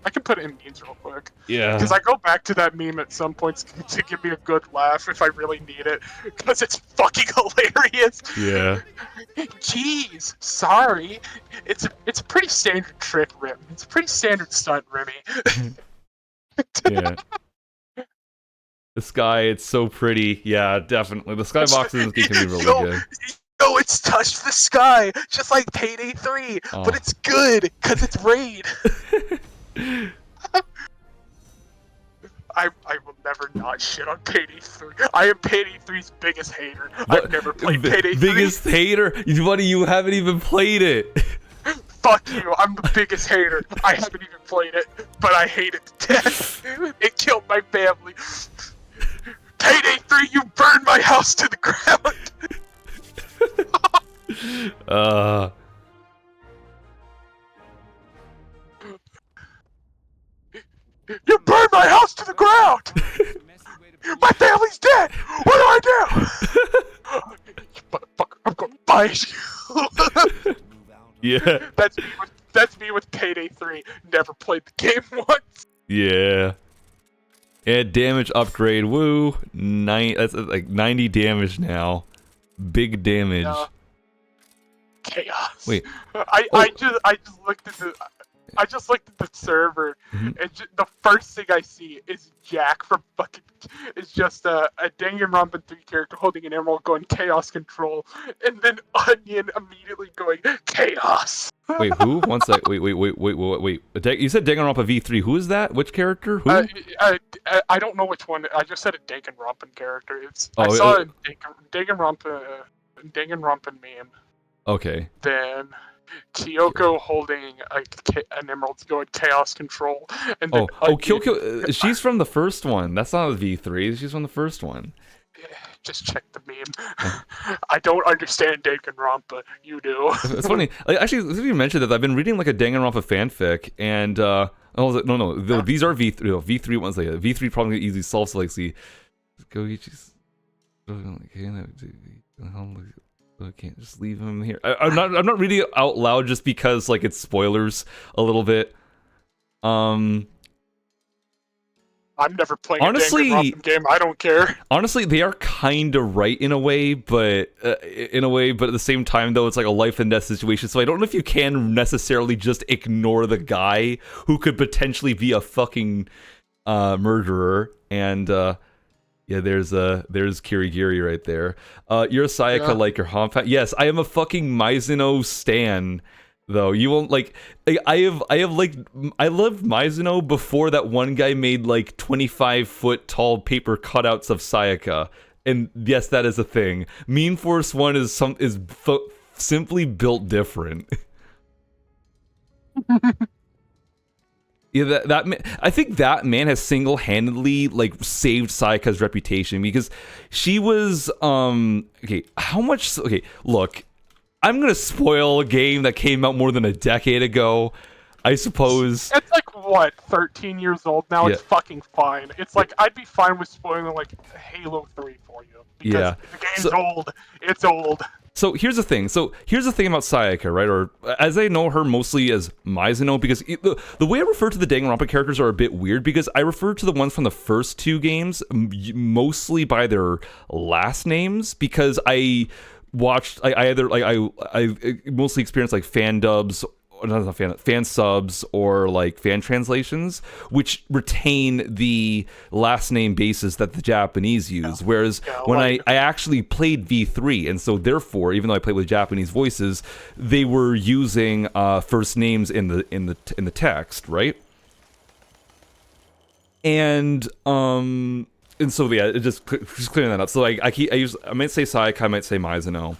I can put it in memes real quick. yeah. Because I go back to that meme at some points to give me a good laugh if I really need it. Because it's fucking hilarious. Yeah. Jeez, sorry. It's a pretty standard trick, Rim. It's a pretty standard stunt, Remy. Yeah. The sky, it's so pretty. Yeah, definitely. The skybox in this game can be really good. Yo, it's touched the sky, just like Payday 3, but it's good, because it's Raid. I will never not shit on Payday 3. I am Payday 3's biggest hater. I've never played Payday 3. Biggest hater? Buddy, you haven't even played it. Fuck you, I'm the biggest hater. I haven't even played it, but I hate it to death. It killed my family. Payday 3, you burned my house to the ground. You burned my house to the ground! My family's dead! What do I do? Motherfucker, I'm gonna fight you! Yeah. That's me with Payday 3. Never played the game once. Yeah. Yeah, damage upgrade. Woo. That's like 90 damage now. Big damage. Chaos. Wait. I just looked at the server, and the first thing I see is Jack from fucking. It's just a Danganronpa 3 character holding an emerald going chaos control, and then Onion immediately going chaos. Wait, who? One sec. Wait. You said Danganronpa V3. Who is that? Which character? Who? I don't know which one. I just said a Danganronpa character. I saw a Danganronpa meme. Okay. Then Kyoko holding an emerald going chaos control, and then Kyoko. She's from the first one. That's not a V3. She's from the first one. Just check the meme. I don't understand Danganronpa. You do. It's funny. Like, actually, since you mentioned that, I've been reading like a Danganronpa fanfic, and I was like, no, these are V3. No, V3 ones like V3 probably easily solved. So like, see, Goichi's. I can't just leave him here. I'm not reading it out loud just because like it's spoilers a little bit. I'm never playing a Danganronpa game. I don't care. Honestly, they are kind of right in a way, but at the same time, though, it's like a life and death situation. So I don't know if you can necessarily just ignore the guy who could potentially be a fucking murderer. And yeah, there's Kirigiri right there. You're a Sayaka like your Phann. Yes, I am a fucking Mizuno stan. Though you won't like, I loved Mizuno before that one guy made like 25-foot tall paper cutouts of Sayaka, and yes, that is a thing. Mean Force 1 is simply built different. Yeah, that man, I think that man has single-handedly like saved Sayaka's reputation because she was okay. Look. I'm gonna spoil a game that came out more than a decade ago, I suppose. It's like, what, 13 years old now? Yeah. It's fucking fine. It's like, I'd be fine with spoiling, like, Halo 3 for you. Because the game's old. It's old. So here's the thing. About Sayaka, right? Or as I know her mostly as Mizuno, because the way I refer to the Danganronpa characters are a bit weird, because I refer to the ones from the first two games mostly by their last names, because I mostly experienced like fan dubs, not fan subs, or like fan translations, which retain the last name basis that the Japanese use. Whereas when I actually played V3, and so therefore, even though I played with Japanese voices, they were using first names in the text, right? And so yeah, just clearing that up. So I might say Sayaka, I might say Mizuno.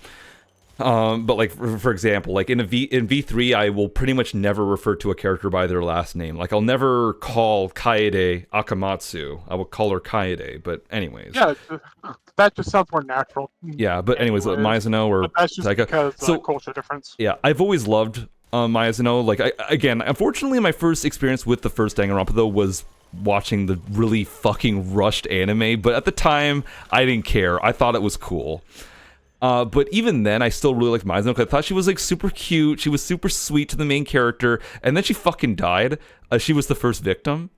But like for example, like in V3, I will pretty much never refer to a character by their last name. Like I'll never call Kaede Akamatsu. I will call her Kaede. But anyways, Yeah, that just sounds more natural. yeah. But anyways, Mizuno or But that's just Taika. because So culture difference. yeah, I've always loved Mizuno. Like again, unfortunately, my first experience with the first Danganronpa though was watching the really fucking rushed anime. But at the time, I didn't care. I thought it was cool. But even then, I still really liked Mizuno because I thought she was like super cute. She was super sweet to the main character, and then she fucking died. She was the first victim.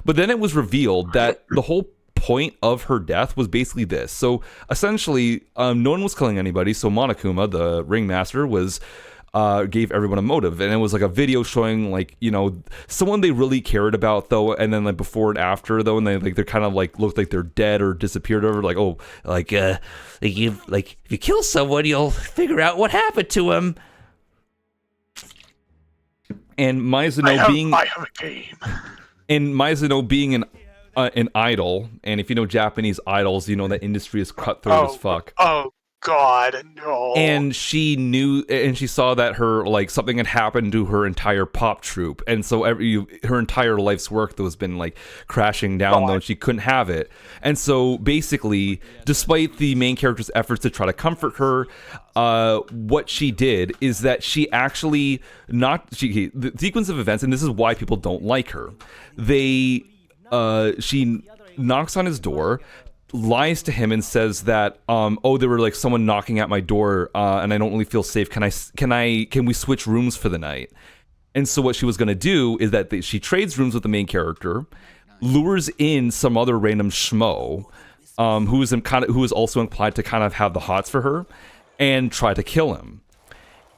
But then it was revealed that the whole point of her death was basically this. So essentially, no one was killing anybody. So Monokuma, the ringmaster, was gave everyone a motive, and it was like a video showing like, you know, someone they really cared about though, and then like before and after though, and they're kind of like looked like they're dead or disappeared over, like, oh, like if you kill someone, you'll figure out what happened to him. And Mizuno I have a game. and Mizuno being an idol, and if you know Japanese idols, you know that industry is cutthroat as fuck. Oh God, no. And she knew, and she saw that her, like, something had happened to her entire pop troupe, and so her entire life's work though has been like crashing down though, and she couldn't have it. And so basically, despite the main character's efforts to try to comfort her, what she did is that she actually the sequence of events, and this is why people don't like her. She knocks on his door, lies to him and says that there were like someone knocking at my door and I don't really feel safe. Can we switch rooms for the night? And so what she was going to do is that she trades rooms with the main character, lures in some other random schmo who is also implied to kind of have the hots for her, and try to kill him.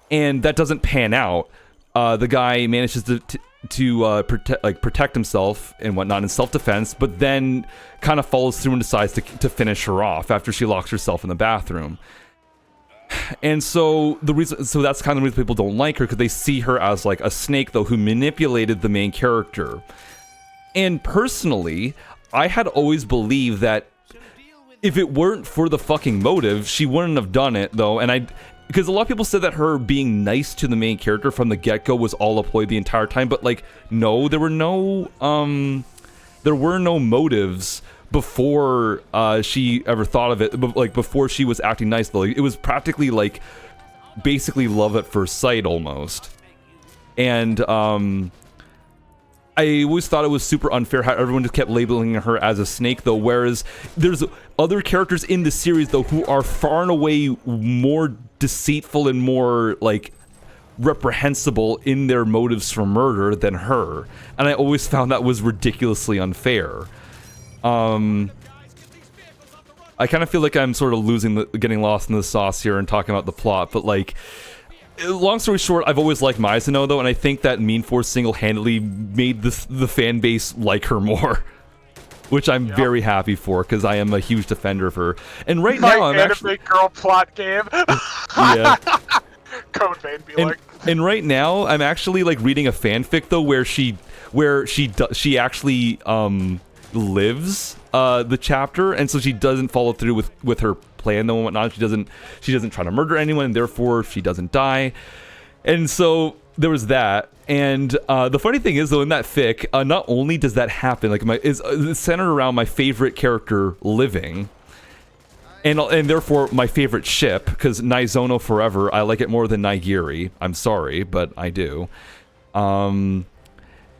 And that doesn't pan out. The guy manages to protect himself and whatnot in self-defense, but then kind of follows through and decides to finish her off after she locks herself in the bathroom. And so that's kind of the reason people don't like her, because they see her as like a snake though who manipulated the main character. And personally, I had always believed that if it weren't for the fucking motive, she wouldn't have done it though. And because a lot of people said that her being nice to the main character from the get-go was all a ploy the entire time, but like, no, there were no motives before she ever thought of it. But like before she was acting nice though, it was practically like basically love at first sight almost. And I always thought it was super unfair how everyone just kept labeling her as a snake though, whereas there's other characters in the series though who are far and away more deceitful and more like reprehensible in their motives for murder than her, and I always found that was ridiculously unfair. I kind of feel like I'm sort of getting lost in the sauce here and talking about the plot, but like, long story short, I've always liked Mizuno though, and I think that Mean Force single-handedly made the fan base like her more, which I'm very happy for, because I am a huge defender of her. And right now, I'm actually girl plot game. Yeah. Code Vein be like. And right now, I'm actually like reading a fanfic though, where she actually lives the chapter, and so she doesn't follow through with her plan though and whatnot. She doesn't try to murder anyone, and therefore she doesn't die. And so there was that. And the funny thing is though, in that fic, not only does that happen, like it's centered around my favorite character living, and therefore my favorite ship, because Naizono forever. I like it more than Naigiri. I'm sorry, but I do. Not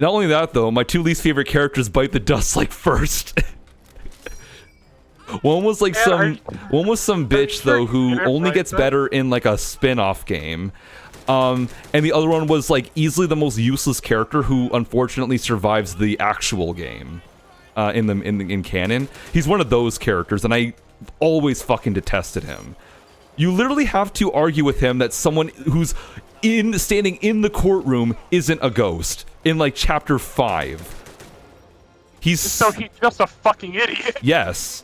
only that though, my two least favorite characters bite the dust like first. One was some bitch though who only gets better in like a spin-off game. And the other one was like easily the most useless character who unfortunately survives the actual game in canon. He's one of those characters, and I always fucking detested him. You literally have to argue with him that someone who's standing in the courtroom isn't a ghost in like chapter 5. So he's just a fucking idiot. Yes.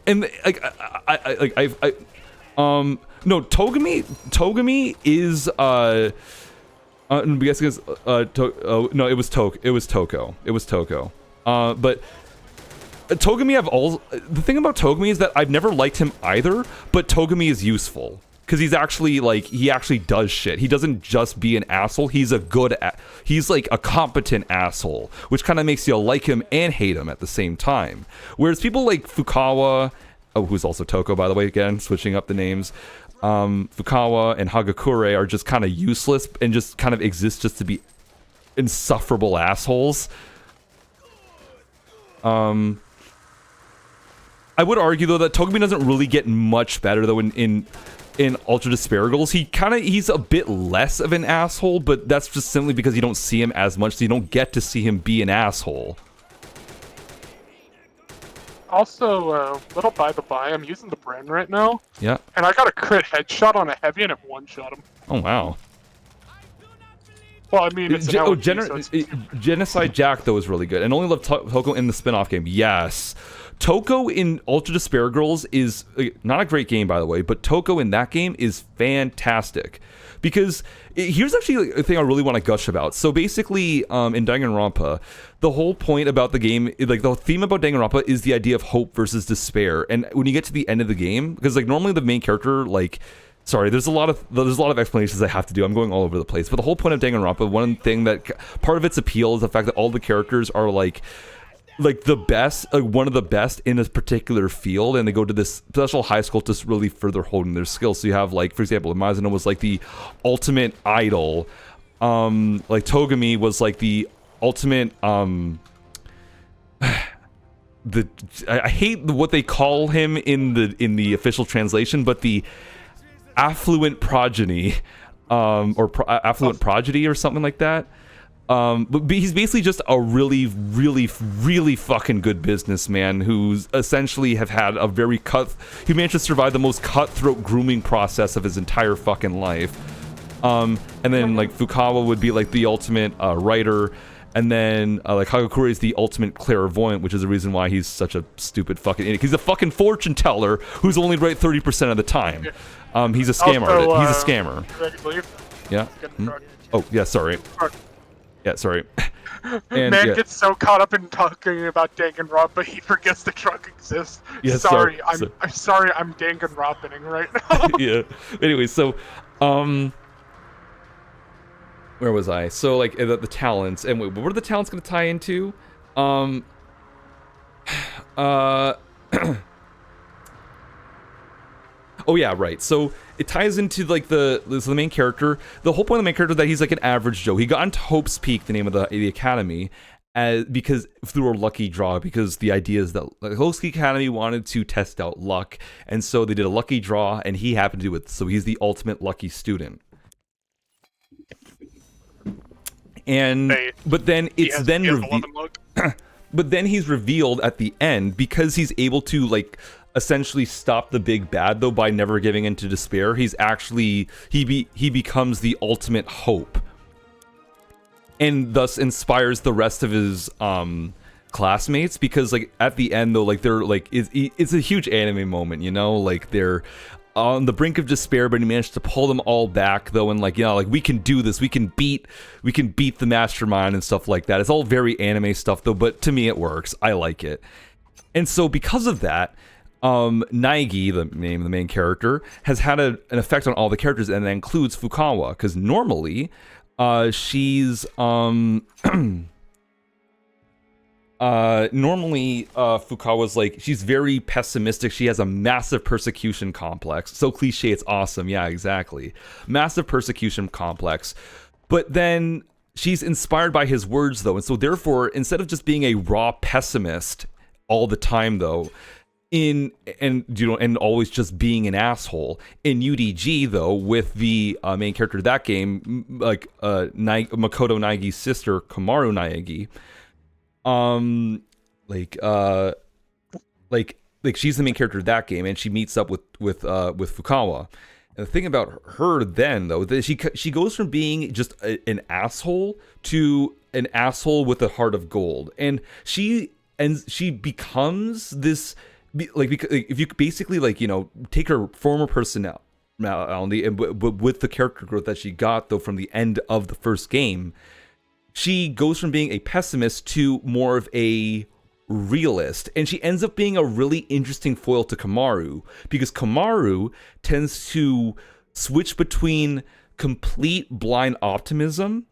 And like no, Togami is I'm guessing it's no, it was Toko. But Togami, the thing about Togami is that I've never liked him either, but Togami is useful. because he's actually like he actually does shit. He doesn't just be an asshole. He's he's like a competent asshole, which kind of makes you like him and hate him at the same time. Whereas people like Fukawa, who's also Toko, by the way, again switching up the names, Fukawa and Hagakure are just kind of useless and just kind of exist just to be insufferable assholes. I would argue though that Togumi doesn't really get much better though in Ultra Disparagles. He's a bit less of an asshole, but that's just simply because you don't see him as much, so you don't get to see him be an asshole. Also, little by the by, I'm using the brand right now. Yeah. And I got a crit headshot on a heavy and it one-shot him. Oh wow. Well, I mean, it's an LG, so it's... Genocide Jack though is really good, and only love Toko in the spin-off game. Yes. Toko in Ultra Despair Girls is not a great game, by the way, but Toko in that game is fantastic. Because here's actually a thing I really want to gush about. So basically, in Danganronpa, the whole point about the game, like the theme about Danganronpa is the idea of hope versus despair. And when you get to the end of the game, because like normally the main character, like, sorry, there's a lot of explanations I have to do. I'm going all over the place. But the whole point of Danganronpa, one thing that part of its appeal is the fact that all the characters are like the best, one of the best in a particular field, and they go to this special high school to really further hone their skills. So you have, like, for example, Mizuno was like the ultimate idol, like Togumi was like the ultimate I hate what they call him in the official translation, but the affluent progeny, affluent prodigy or something like that. But he's basically just a really, really, really fucking good businessman who's essentially have had a very he managed to survive the most cutthroat grooming process of his entire fucking life. And then like Fukawa would be like the ultimate writer, and then like Hagakure is the ultimate clairvoyant, which is the reason why he's such a stupid fucking idiot. He's a fucking fortune teller who's only right 30% of the time. He's a scammer. He's a scammer. Yeah. Oh yeah, sorry. Yeah, sorry. And, Man gets so caught up in talking about Danganronpa, he forgets the truck exists. Yeah, sorry, I'm sorry, I'm Danganronpaing right now. Yeah. Anyway, so, where was I? So, like, the talents, and wait, what are the talents going to tie into? Oh yeah, right. So it ties into like the main character. The whole point of the main character is that he's like an average Joe. He got into Hope's Peak, the name of the academy, because through a lucky draw. Because the idea is that like, Hope's Peak Academy wanted to test out luck, and so they did a lucky draw, and he happened to do it. So he's the ultimate lucky student. And but then it's then revealed. But then he's revealed at the end because he's able to like essentially stop the big bad though by never giving into despair. He's actually he becomes the ultimate hope, and thus inspires the rest of his classmates, because like at the end though, like they're like it's a huge anime moment, you know, like they're on the brink of despair, but he managed to pull them all back though, and like, you know, like we can do this, we can beat the mastermind and stuff like that. It's all very anime stuff though, but to me it works. I like it. And so because of that, Naegi, the name of the main character, has had an effect on all the characters, and that includes Fukawa, because normally she's Fukawa's like, she's very pessimistic. She has a massive persecution complex. So cliche, it's awesome. Yeah, exactly. Massive persecution complex. But then she's inspired by his words though, and so therefore, instead of just being a raw pessimist all the time though, and always just being an asshole, in UDG though, with the main character of that game, like Makoto Naegi's sister Komaru Naegi, like she's the main character of that game, and she meets up with Fukawa. And the thing about her then though, that she goes from being just an asshole to an asshole with a heart of gold, and she becomes this, like, if you basically, like, you know, take her former personality and with the character growth that she got though from the end of the first game, she goes from being a pessimist to more of a realist, and she ends up being a really interesting foil to Komaru, because Komaru tends to switch between complete blind optimism,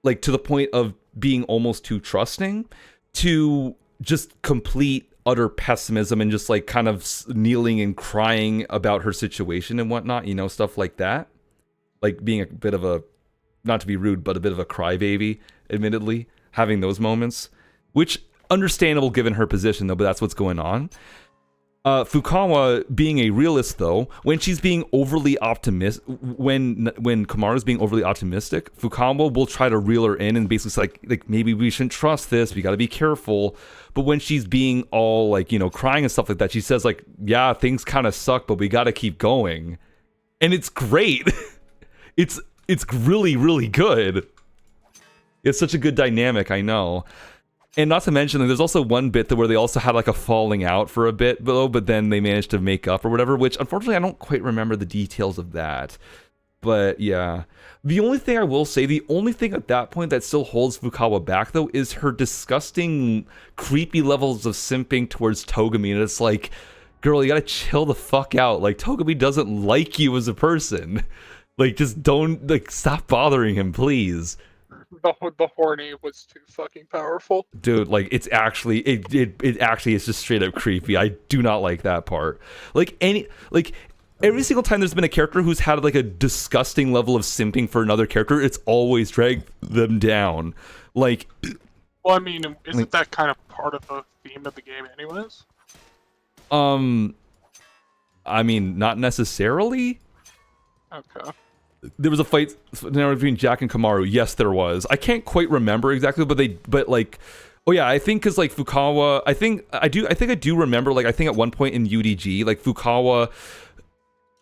like to the point of being almost too trusting, to just complete utter pessimism and just like kind of kneeling and crying about her situation and whatnot, you know, stuff like that. Like being a bit of a, not to be rude, but a bit of a crybaby, admittedly, having those moments, which understandable given her position though, but that's what's going on. Fukawa being a realist though, when she's being overly optimistic, when Komaru's being overly optimistic, Fukawa will try to reel her in and basically say like maybe we shouldn't trust this, we got to be careful. But when she's being all like, you know, crying and stuff like that, she says like, yeah, things kind of suck, but we got to keep going. And it's great. it's really, really good. It's such a good dynamic, I know. And not to mention, there's also one bit where they also had like a falling out for a bit, but then they managed to make up or whatever, which unfortunately I don't quite remember the details of that. But yeah. The only thing I will say, the only thing at that point that still holds Fukawa back though is her disgusting, creepy levels of simping towards Togami. And it's like, girl, you gotta chill the fuck out. Like, Togami doesn't like you as a person. Like, just don't, like, stop bothering him, please. The horny was too fucking powerful. Dude, like, it's actually, it actually is just straight up creepy. I do not like that part. Like, every single time there's been a character who's had, like, a disgusting level of simping for another character, it's always dragged them down. Like... Well, I mean, isn't that kind of part of the theme of the game anyways? I mean, not necessarily. Okay. There was a fight between Jack and Komaru. Yes, there was. I can't quite remember exactly, but like, oh yeah, I think because like Fukawa, I think I do remember. Like, I think at one point in UDG, like Fukawa,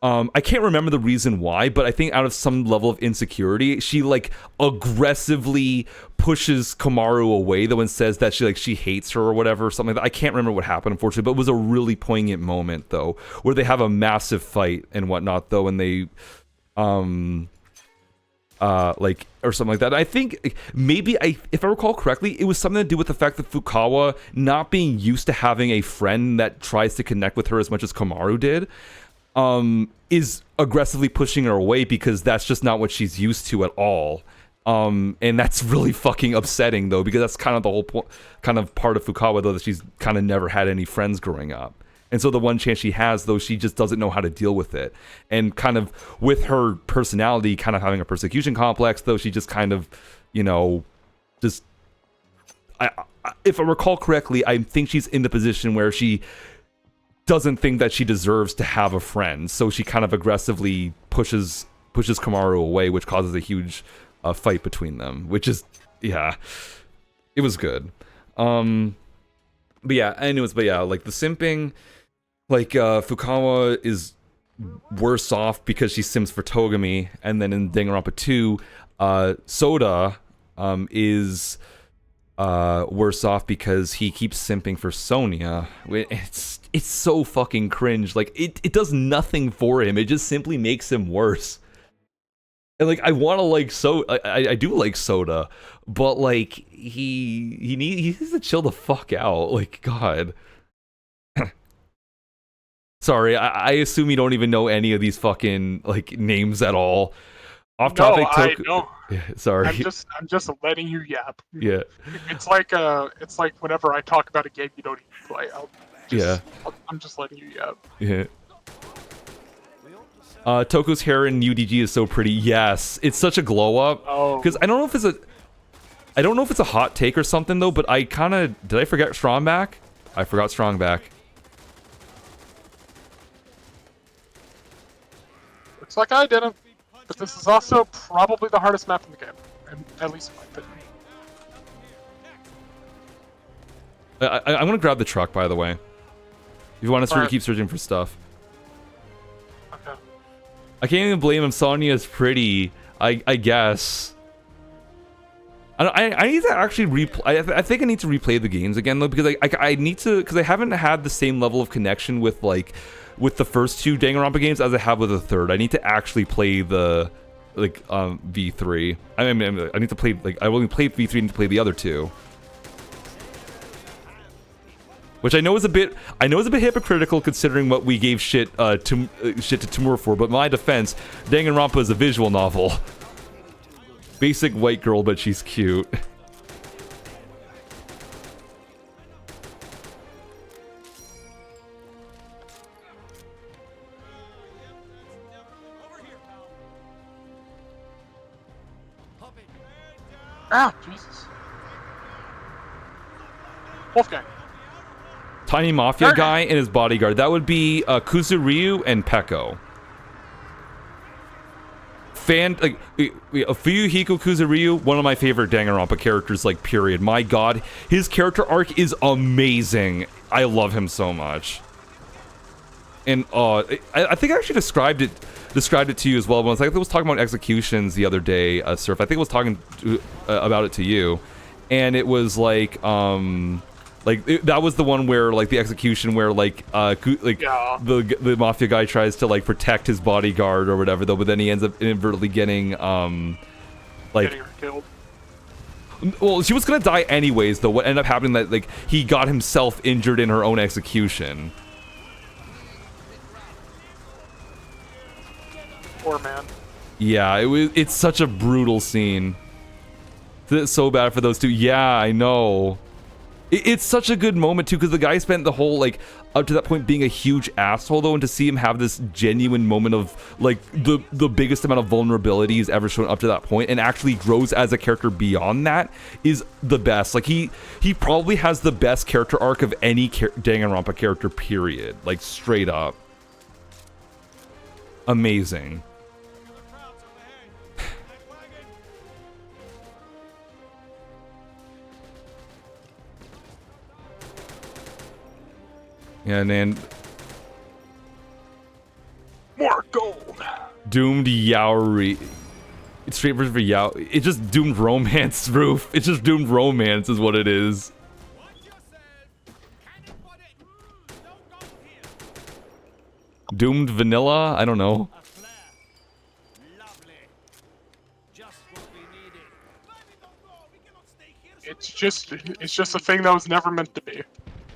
I can't remember the reason why, but I think out of some level of insecurity, she like aggressively pushes Komaru away though and says that she hates her or whatever, or something like that. I can't remember what happened, unfortunately, but it was a really poignant moment though, where they have a massive fight and whatnot though, and they like, or something like that. I think maybe if I recall correctly, it was something to do with the fact that Fukawa not being used to having a friend that tries to connect with her as much as Komaru did, is aggressively pushing her away because that's just not what she's used to at all. And that's really fucking upsetting though, because that's kind of the whole kind of part of Fukawa though, that she's kind of never had any friends growing up. And so the one chance she has, though, she just doesn't know how to deal with it. And kind of with her personality kind of having a persecution complex, though, she just kind of, you know, just... if I recall correctly, I think she's in the position where she doesn't think that she deserves to have a friend. So she kind of aggressively pushes Komaru away, which causes a huge fight between them. Which is, yeah, it was good. But yeah, anyways, like the simping... Like, Fukawa is worse off because she sims for Togami, and then in Danganronpa 2, Soda is worse off because he keeps simping for Sonia. It's so fucking cringe. Like, it does nothing for him. It just simply makes him worse. And like, I want to like I do like Soda, but like he needs to chill the fuck out. Like, God. Sorry, I assume you don't even know any of these fucking like names at all. Off topic. No, I know. Yeah, sorry. I'm just letting you yap. Yeah. It's like whenever I talk about a game you don't even play. I'm just letting you yap. Yeah. Toku's hair in UDG is so pretty. Yes, it's such a glow up. Oh. Because I don't know if it's a hot take or something though. But I kind of did I forget Strongback? I forgot Strongback. Looks like I didn't. But this is also probably the hardest map in the game, at least in my opinion. I'm gonna grab the truck, by the way. If you want to keep searching for stuff. Okay. I can't even blame him. Sonya is pretty. I guess. I need to actually replay. I think I need to replay the games again though, because I need to, because I haven't had the same level of connection with with the first two Danganronpa games as I have with the third. I need to actually play the V3. I mean, I need to play I only played V3. I need to play the other two. Which I know is a bit hypocritical considering what we gave shit to Timur for, but in my defense, Danganronpa is a visual novel. Basic white girl, but she's cute. Ah, Jesus. Wolfgang. Tiny mafia Okay. guy and his bodyguard. That would be Kuzuryu and Peko. Like Fuyuhiko Kuzuryu, one of my favorite Danganronpa characters, like, period. My god, his character arc is amazing. I love him so much. And I think I actually described it to you as well. When I was talking about executions the other day, Surf. I think I was talking about it to you, and it was like that was the one where, like, the execution where, like, Yeah. the mafia guy tries to, like, protect his bodyguard or whatever, though, but then he ends up inadvertently getting Getting her killed. well, she was gonna die anyways, though. What ended up happening that, like, he got himself injured in her own execution. Poor man. Yeah, it's such a brutal scene. It's so bad for those two. Yeah, I know. It's such a good moment too, because the guy spent the whole, like, up to that point being a huge asshole, though, and to see him have this genuine moment of, like, the biggest amount of vulnerability he's ever shown up to that point, and actually grows as a character beyond that, is the best. Like, he probably has the best character arc of any Danganronpa character, period. Like, straight up. Amazing. Yeah, and then More gold. Doomed Yaori. It's straight version for Yao. It's just Doomed Romance, Roof. It's just Doomed Romance is what it is. Watch yourself. Cannon for it. No gold here. Doomed Vanilla? I don't know. A flare. Lovely. Just what we needed. We cannot stay here. It's just a thing that was never meant to be.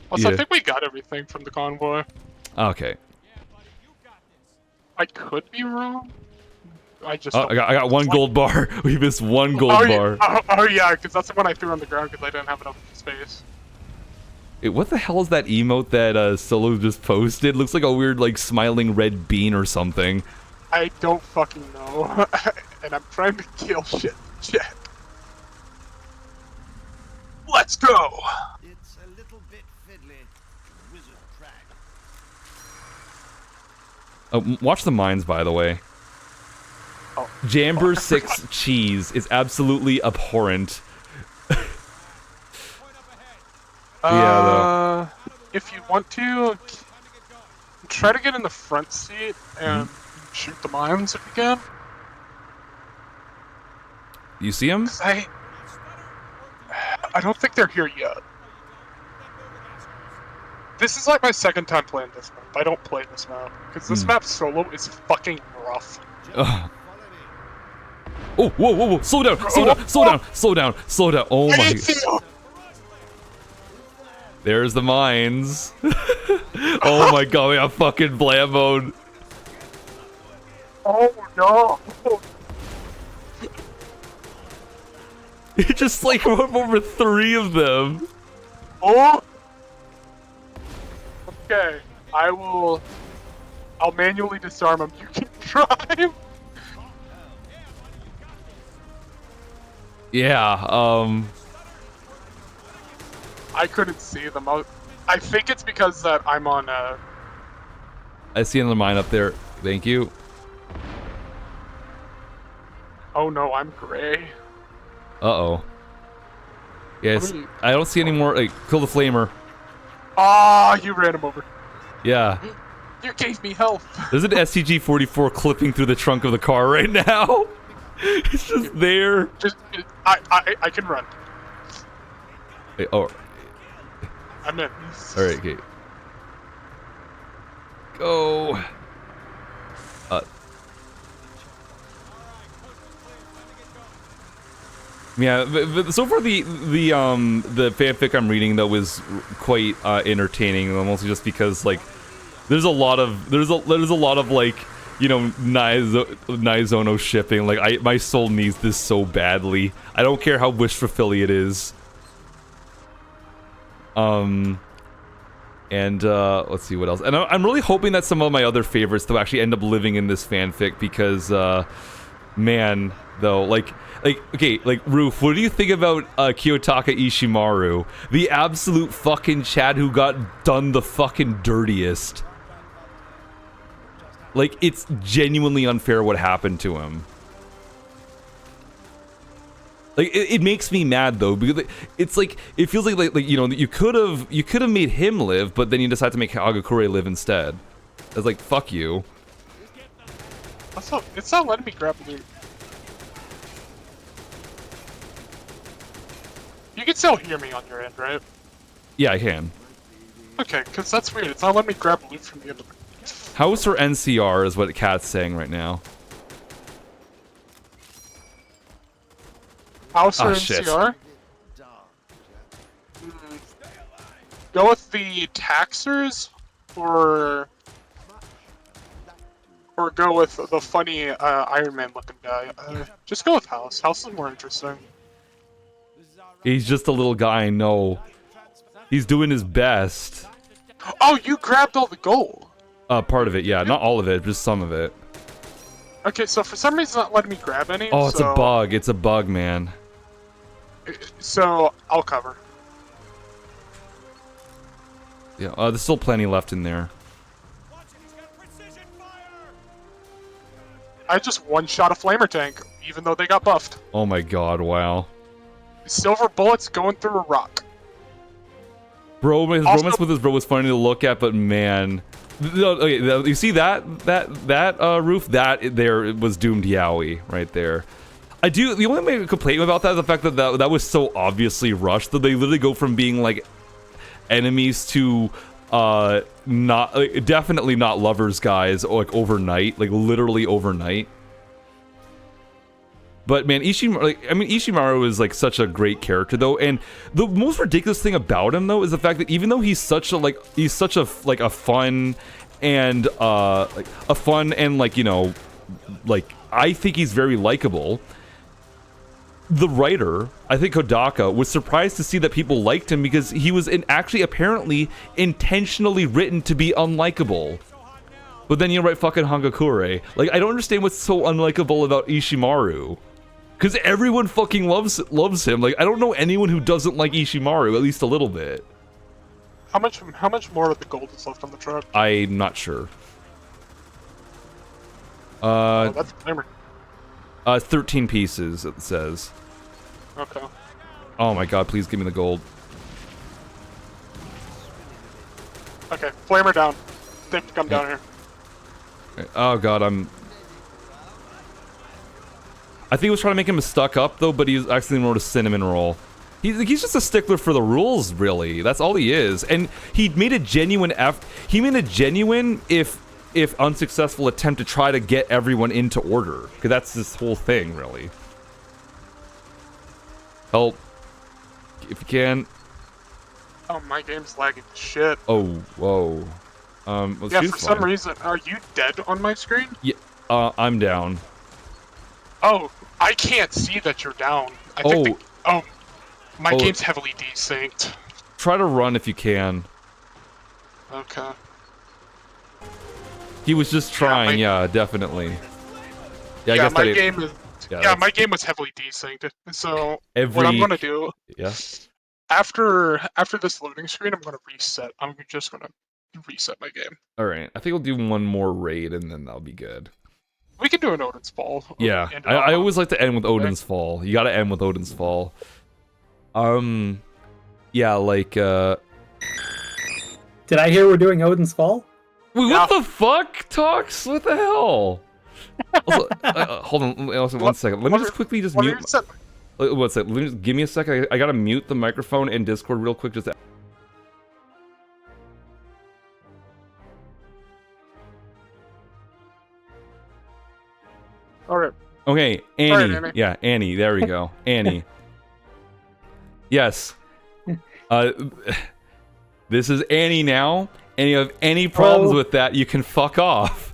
Also, Yeah. I think we got everything from the convoy. Okay. Yeah, buddy, you got this. I could be wrong. I just. Oh, don't- I got one gold bar. We missed one gold oh, bar. Yeah, because that's the one I threw on the ground because I didn't have enough space. Wait, what the hell is that emote that Solo just posted? Looks like a weird, like, smiling red bean or something. I don't fucking know, and I'm trying to kill shit. Let's go. It's a little bit fiddly. Wizard track. Watch the mines, by the way. Oh. Jamber 6 cheese is absolutely abhorrent. Yeah, If you want to, try to get in the front seat and shoot the mines if you can. You see him? 'Cause I don't think they're here yet. This is like my second time playing this map. I don't play this map because this map solo is fucking rough. Ugh. Oh, whoa. Slow down. Oh I my. didn't see you. There's the mines. Oh my god, we got fucking Blammo. Oh no! It just, like, went over 3 of them. Oh. Okay, I'll manually disarm him. You can drive. Yeah, I couldn't see them. I think it's because that I'm on I see another mine up there. Thank you. Oh no, I'm gray. Uh-oh. Yes, I don't see any more. Like, kill the flamer. Ah, you ran him over. Yeah. You gave me health. There's an STG-44 clipping through the trunk of the car right now. It's just there. Just, I can run. Wait, oh, I'm in. alright, okay. Go. Yeah, but so far the fanfic I'm reading though is quite entertaining, mostly just because like there's a lot of like, you know, Naizono shipping. Like my soul needs this so badly. I don't care how wish fulfilling it is. And let's see what else. And I'm really hoping that some of my other favorites though actually end up living in this fanfic because man, though, like okay, like Roof, what do you think about Kiyotaka Ishimaru, the absolute fucking Chad who got done the fucking dirtiest? Like, it's genuinely unfair what happened to him. Like, it makes me mad though, because it's like it feels like you know, you could have made him live, but then you decide to make Hagakure live instead. It's like, fuck you. It's not letting me grab loot. You can still hear me on your end, right? Yeah, I can. Okay, because that's weird. It's not letting me grab loot from the end of it. House or NCR is what Cat's saying right now. House or shit. NCR? Go with the Taxers, or go with the funny Iron Man looking guy. Just go with House. House is more interesting. He's just a little guy, I know. He's doing his best. Oh, you grabbed all the gold! Part of it, yeah. Not all of it, just some of it. Okay, so for some reason it's not letting me grab any. Oh, it's a bug. It's a bug, man. So, I'll cover. Yeah, there's still plenty left in there. I just one-shot a flamer tank, even though they got buffed. Oh my god, wow. Silver bullets going through a rock. Bro, his Also- romance with his bro was funny to look at, but man... Okay, you see that Roof? That there was doomed Yaoi right there. The only complaint about that is the fact that that was so obviously rushed that they literally go from being like enemies to definitely not lovers guys, like overnight, like literally overnight. But man, Ishimaru is like such a great character though, and the most ridiculous thing about him though is the fact that even though he's such a fun and like, you know, like I think he's very likable. The writer, I think Kodaka, was surprised to see that people liked him because he was actually apparently intentionally written to be unlikable. But then you write fucking Hagakure. Like, I don't understand what's so unlikable about Ishimaru. Because everyone fucking loves him. Like, I don't know anyone who doesn't like Ishimaru, at least a little bit. How much more of the gold is left on the truck? I'm not sure. Oh, that's a flamer. 13 pieces, it says. Okay. Oh my god, please give me the gold. Okay, flamer down. They have to come down here. Oh god, I think he was trying to make him stuck up though, but he's actually wrote a cinnamon roll. He's just a stickler for the rules, really. That's all he is. And he made a genuine if unsuccessful attempt to try to get everyone into order. Because that's this whole thing, really. Help. If you can. Oh, my game's lagging shit. Oh, whoa. Yeah, for some reason. Are you dead on my screen? Yeah, I'm down. Oh, I can't see that you're down. I think my game's heavily desynced. Try to run if you can. Okay. He was just trying, yeah, definitely. Yeah, I guess my game is. Yeah, my game was heavily desynced. So what what I'm gonna do? Yeah. After this loading screen, I'm gonna reset. I'm just gonna reset my game. All right, I think we'll do one more raid and then that'll be good. We can do an Odin's Fall. Yeah, I always like to end with Odin's Fall. You gotta end with Odin's Fall. Yeah, like, Did I hear we're doing Odin's Fall? Wait, what the fuck, Talks? What the hell? Also, hold on, one second. Let me just quickly just mute. What's that? Give me a second. I gotta mute the microphone and Discord real quick. Just. All right. Okay, Anni. All right, Annie. Yeah, Anni. There we go. Anni. Yes. This is Annie now, and you have any problems with that, you can fuck off.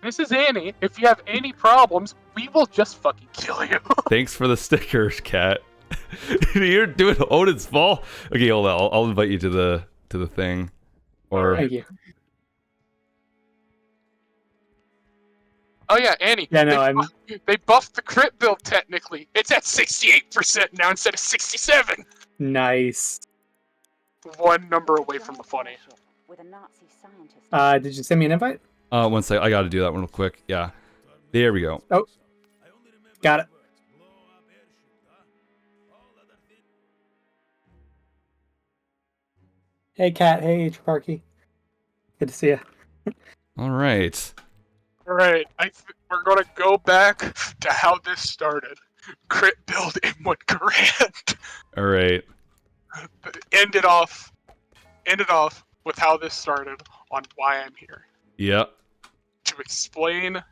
This is Annie. If you have any problems, we will just fucking kill you. Thanks for the stickers, cat. You're doing Odin's fall. Okay, hold on. I'll invite you to the thing. Or Thank you. Oh yeah, Annie. Yeah, no, they buffed the crit build technically. It's at 68% now instead of 67. Nice. One number away from the funny. With a Nazi scientist. Did you send me an invite? one sec. I gotta do that one real quick. Yeah. There we go. Oh. Got it. Hey, Cat. Hey, Parky. Good to see you. All right. Alright, we're gonna go back to how this started. Crit build in one grand. All right. End it off with how this started on why I'm here. Yep. To explain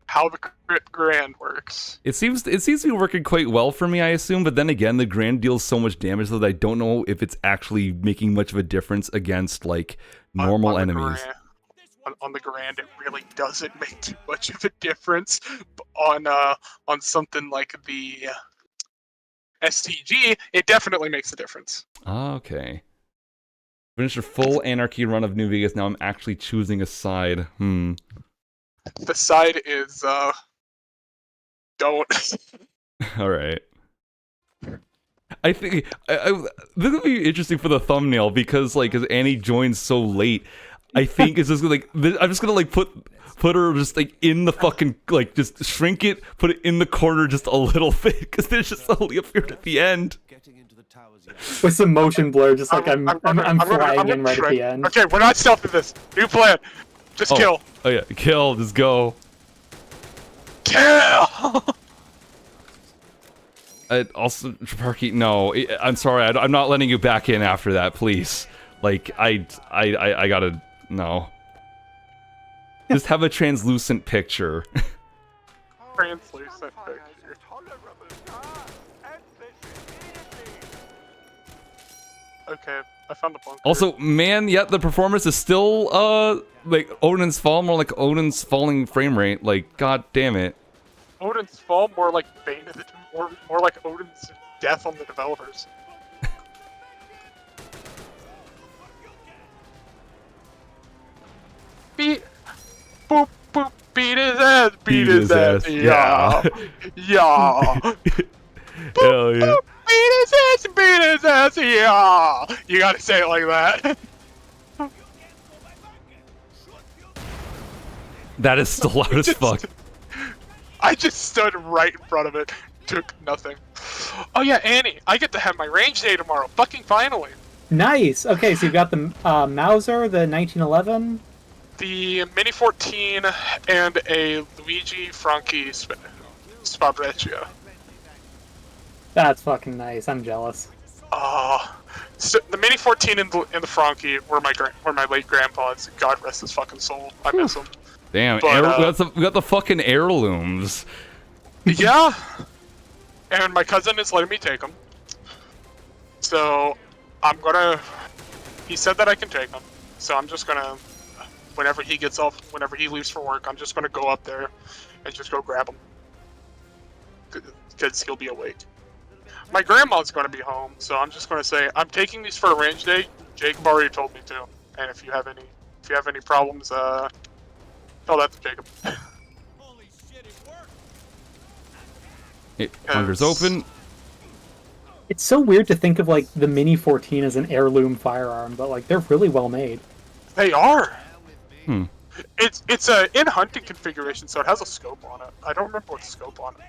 how the crit grand works. It seems to be working quite well for me, I assume, but then again, the Grand deals so much damage that I don't know if it's actually making much of a difference against, like, normal on the enemies. On the Grand, it really doesn't make too much of a difference. On something like the STG, it definitely makes a difference. Okay. Finished a full Anarchy run of New Vegas, now I'm actually choosing a side. The side is, don't. Alright. I think this would be interesting for the thumbnail because, like, as Annie joins so late, I think it's just like I'm just gonna like put her just like in the fucking like just shrink it, put it in the corner just a little bit because there's just only appeared at the end. With some motion blur, just like I'm flying in right at the end. Okay, we're not stealthing this. New plan. Just kill. Oh yeah, kill. Just go. Kill. Also, Parky, no, I'm sorry. I'm not letting you back in after that, please. Like I gotta. No. Just have a translucent picture. Translucent picture. Okay, I found the bunker. Also, man, yeah, the performance is still, like, Odin's Fall, more like Odin's falling frame rate. Like, god damn it. Odin's Fall, more like Bane of the... more like Odin's death on the developers. Beat... Boop, boop, beat his ass, beat his ass, yeah. Yeah. Hell yeah. Beat his ass, yeah! You gotta say it like that. That is still loud as fuck. I just stood right in front of it. Took nothing. Oh yeah, Annie, I get to have my range day tomorrow. Fucking finally. Nice. Okay, so you've got the Mauser, the 1911. The Mini 14 and a Luigi Franchi Spabreccia. That's fucking nice. I'm jealous. So the Mini 14 and the Franchi were my late grandpa's. God rest his fucking soul. I miss him. Damn, But, we got the fucking heirlooms. Yeah. And my cousin is letting me take them. So I'm gonna. He said that I can take them. So I'm just gonna. Whenever he gets off, whenever he leaves for work, I'm just gonna go up there and just go grab him. Because he'll be awake. My grandma's gonna be home, so I'm just gonna say I'm taking these for a range day. Jacob already told me to, and if you have any problems, tell that to Jacob. Holy shit, it worked! Bunker's open. It's so weird to think of like the Mini 14 as an heirloom firearm, but like they're really well made. They are. Hmm. It's a in hunting configuration, so it has a scope on it. I don't remember what the scope on it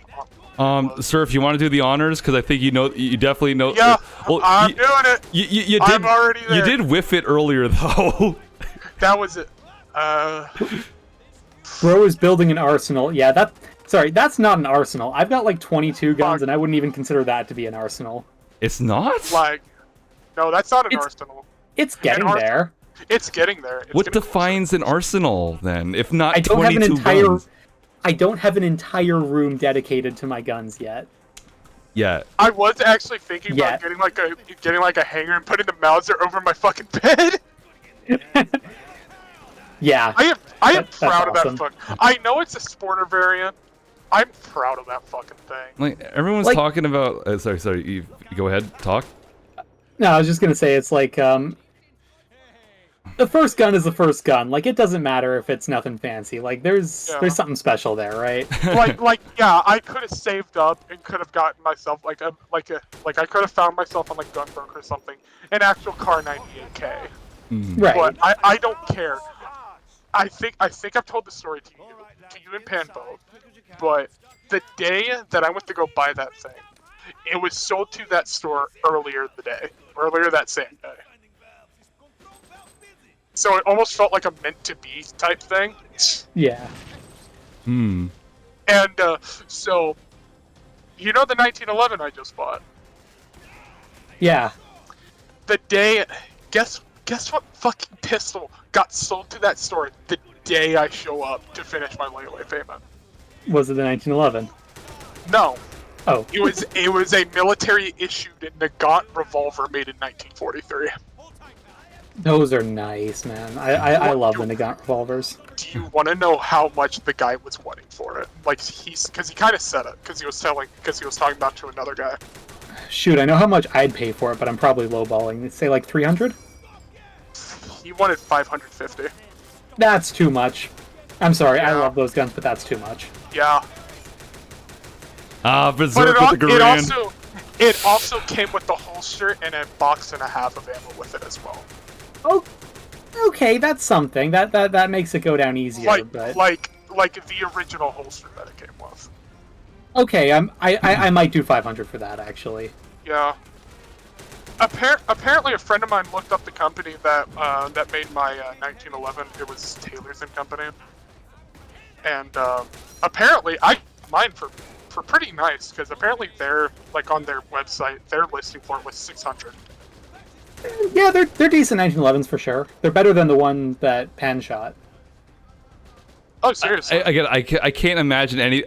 was. Sir, if you want to do the honors, because I think you definitely know. Yeah, well, I'm doing it. You did. I'm already there. You did whiff it earlier, though. That was it. Bro is building an arsenal. Yeah, that's not an arsenal. I've got like 22 guns, and I wouldn't even consider that to be an arsenal. It's not. Like, no, that's not an arsenal. It's getting there. It's getting there. What defines an arsenal then, if not I don't 22 have an entire. guns? I don't have an entire room dedicated to my guns yet. Yeah. I was actually thinking Yeah. about getting like a hanger and putting the Mauser over my fucking bed. Yeah. I am That's proud of that awesome. fuck. I know it's a sporter variant. I'm proud of that fucking thing. Like everyone's Like- talking about. Sorry. You go ahead. Talk. No, I was just gonna say it's like the first gun is the first gun. Like it doesn't matter if it's nothing fancy. Like there's something special there, right? Yeah, I could have saved up and could have gotten myself like I could have found myself on like Gunbroker or something an actual Car 98K. Right. But I don't care. I think I've told the story to you and Phann both. But the day that I went to go buy that thing, it was sold to that store earlier that same day. So it almost felt like a meant to be type thing. Yeah. Hmm. And so, you know the 1911 I just bought. Yeah. The day, guess what fucking pistol got sold to that store the day I show up to finish my layaway payment? Was it the 1911? No, Oh. it was a military issued Nagant revolver made in 1943. Those are nice, man. I love the Nagant revolvers. Do you want to know how much the guy was wanting for it? Like because he kind of said it because he was talking about to another guy. Shoot, I know how much I'd pay for it, but I'm probably lowballing. Say like 300? He wanted 550. That's too much. I'm sorry, I Yeah. love those guns, but that's too much. Yeah. Ah, But Berserk with the grand. it also came with the holster and a box and a half of ammo with it as well. Oh, okay, that's something. That makes it go down easier. But Like the original holster that it came with. okay, I might do 500 for that actually. Yeah. Apparently, a friend of mine looked up the company that made my 1911. It was Taylor's and Company. And apparently, I got mine for pretty nice because apparently they're like on their website, their listing for it was 600. Yeah, they're decent 1911s for sure. They're better than the one that Phann shot. Oh, seriously? I can't imagine any.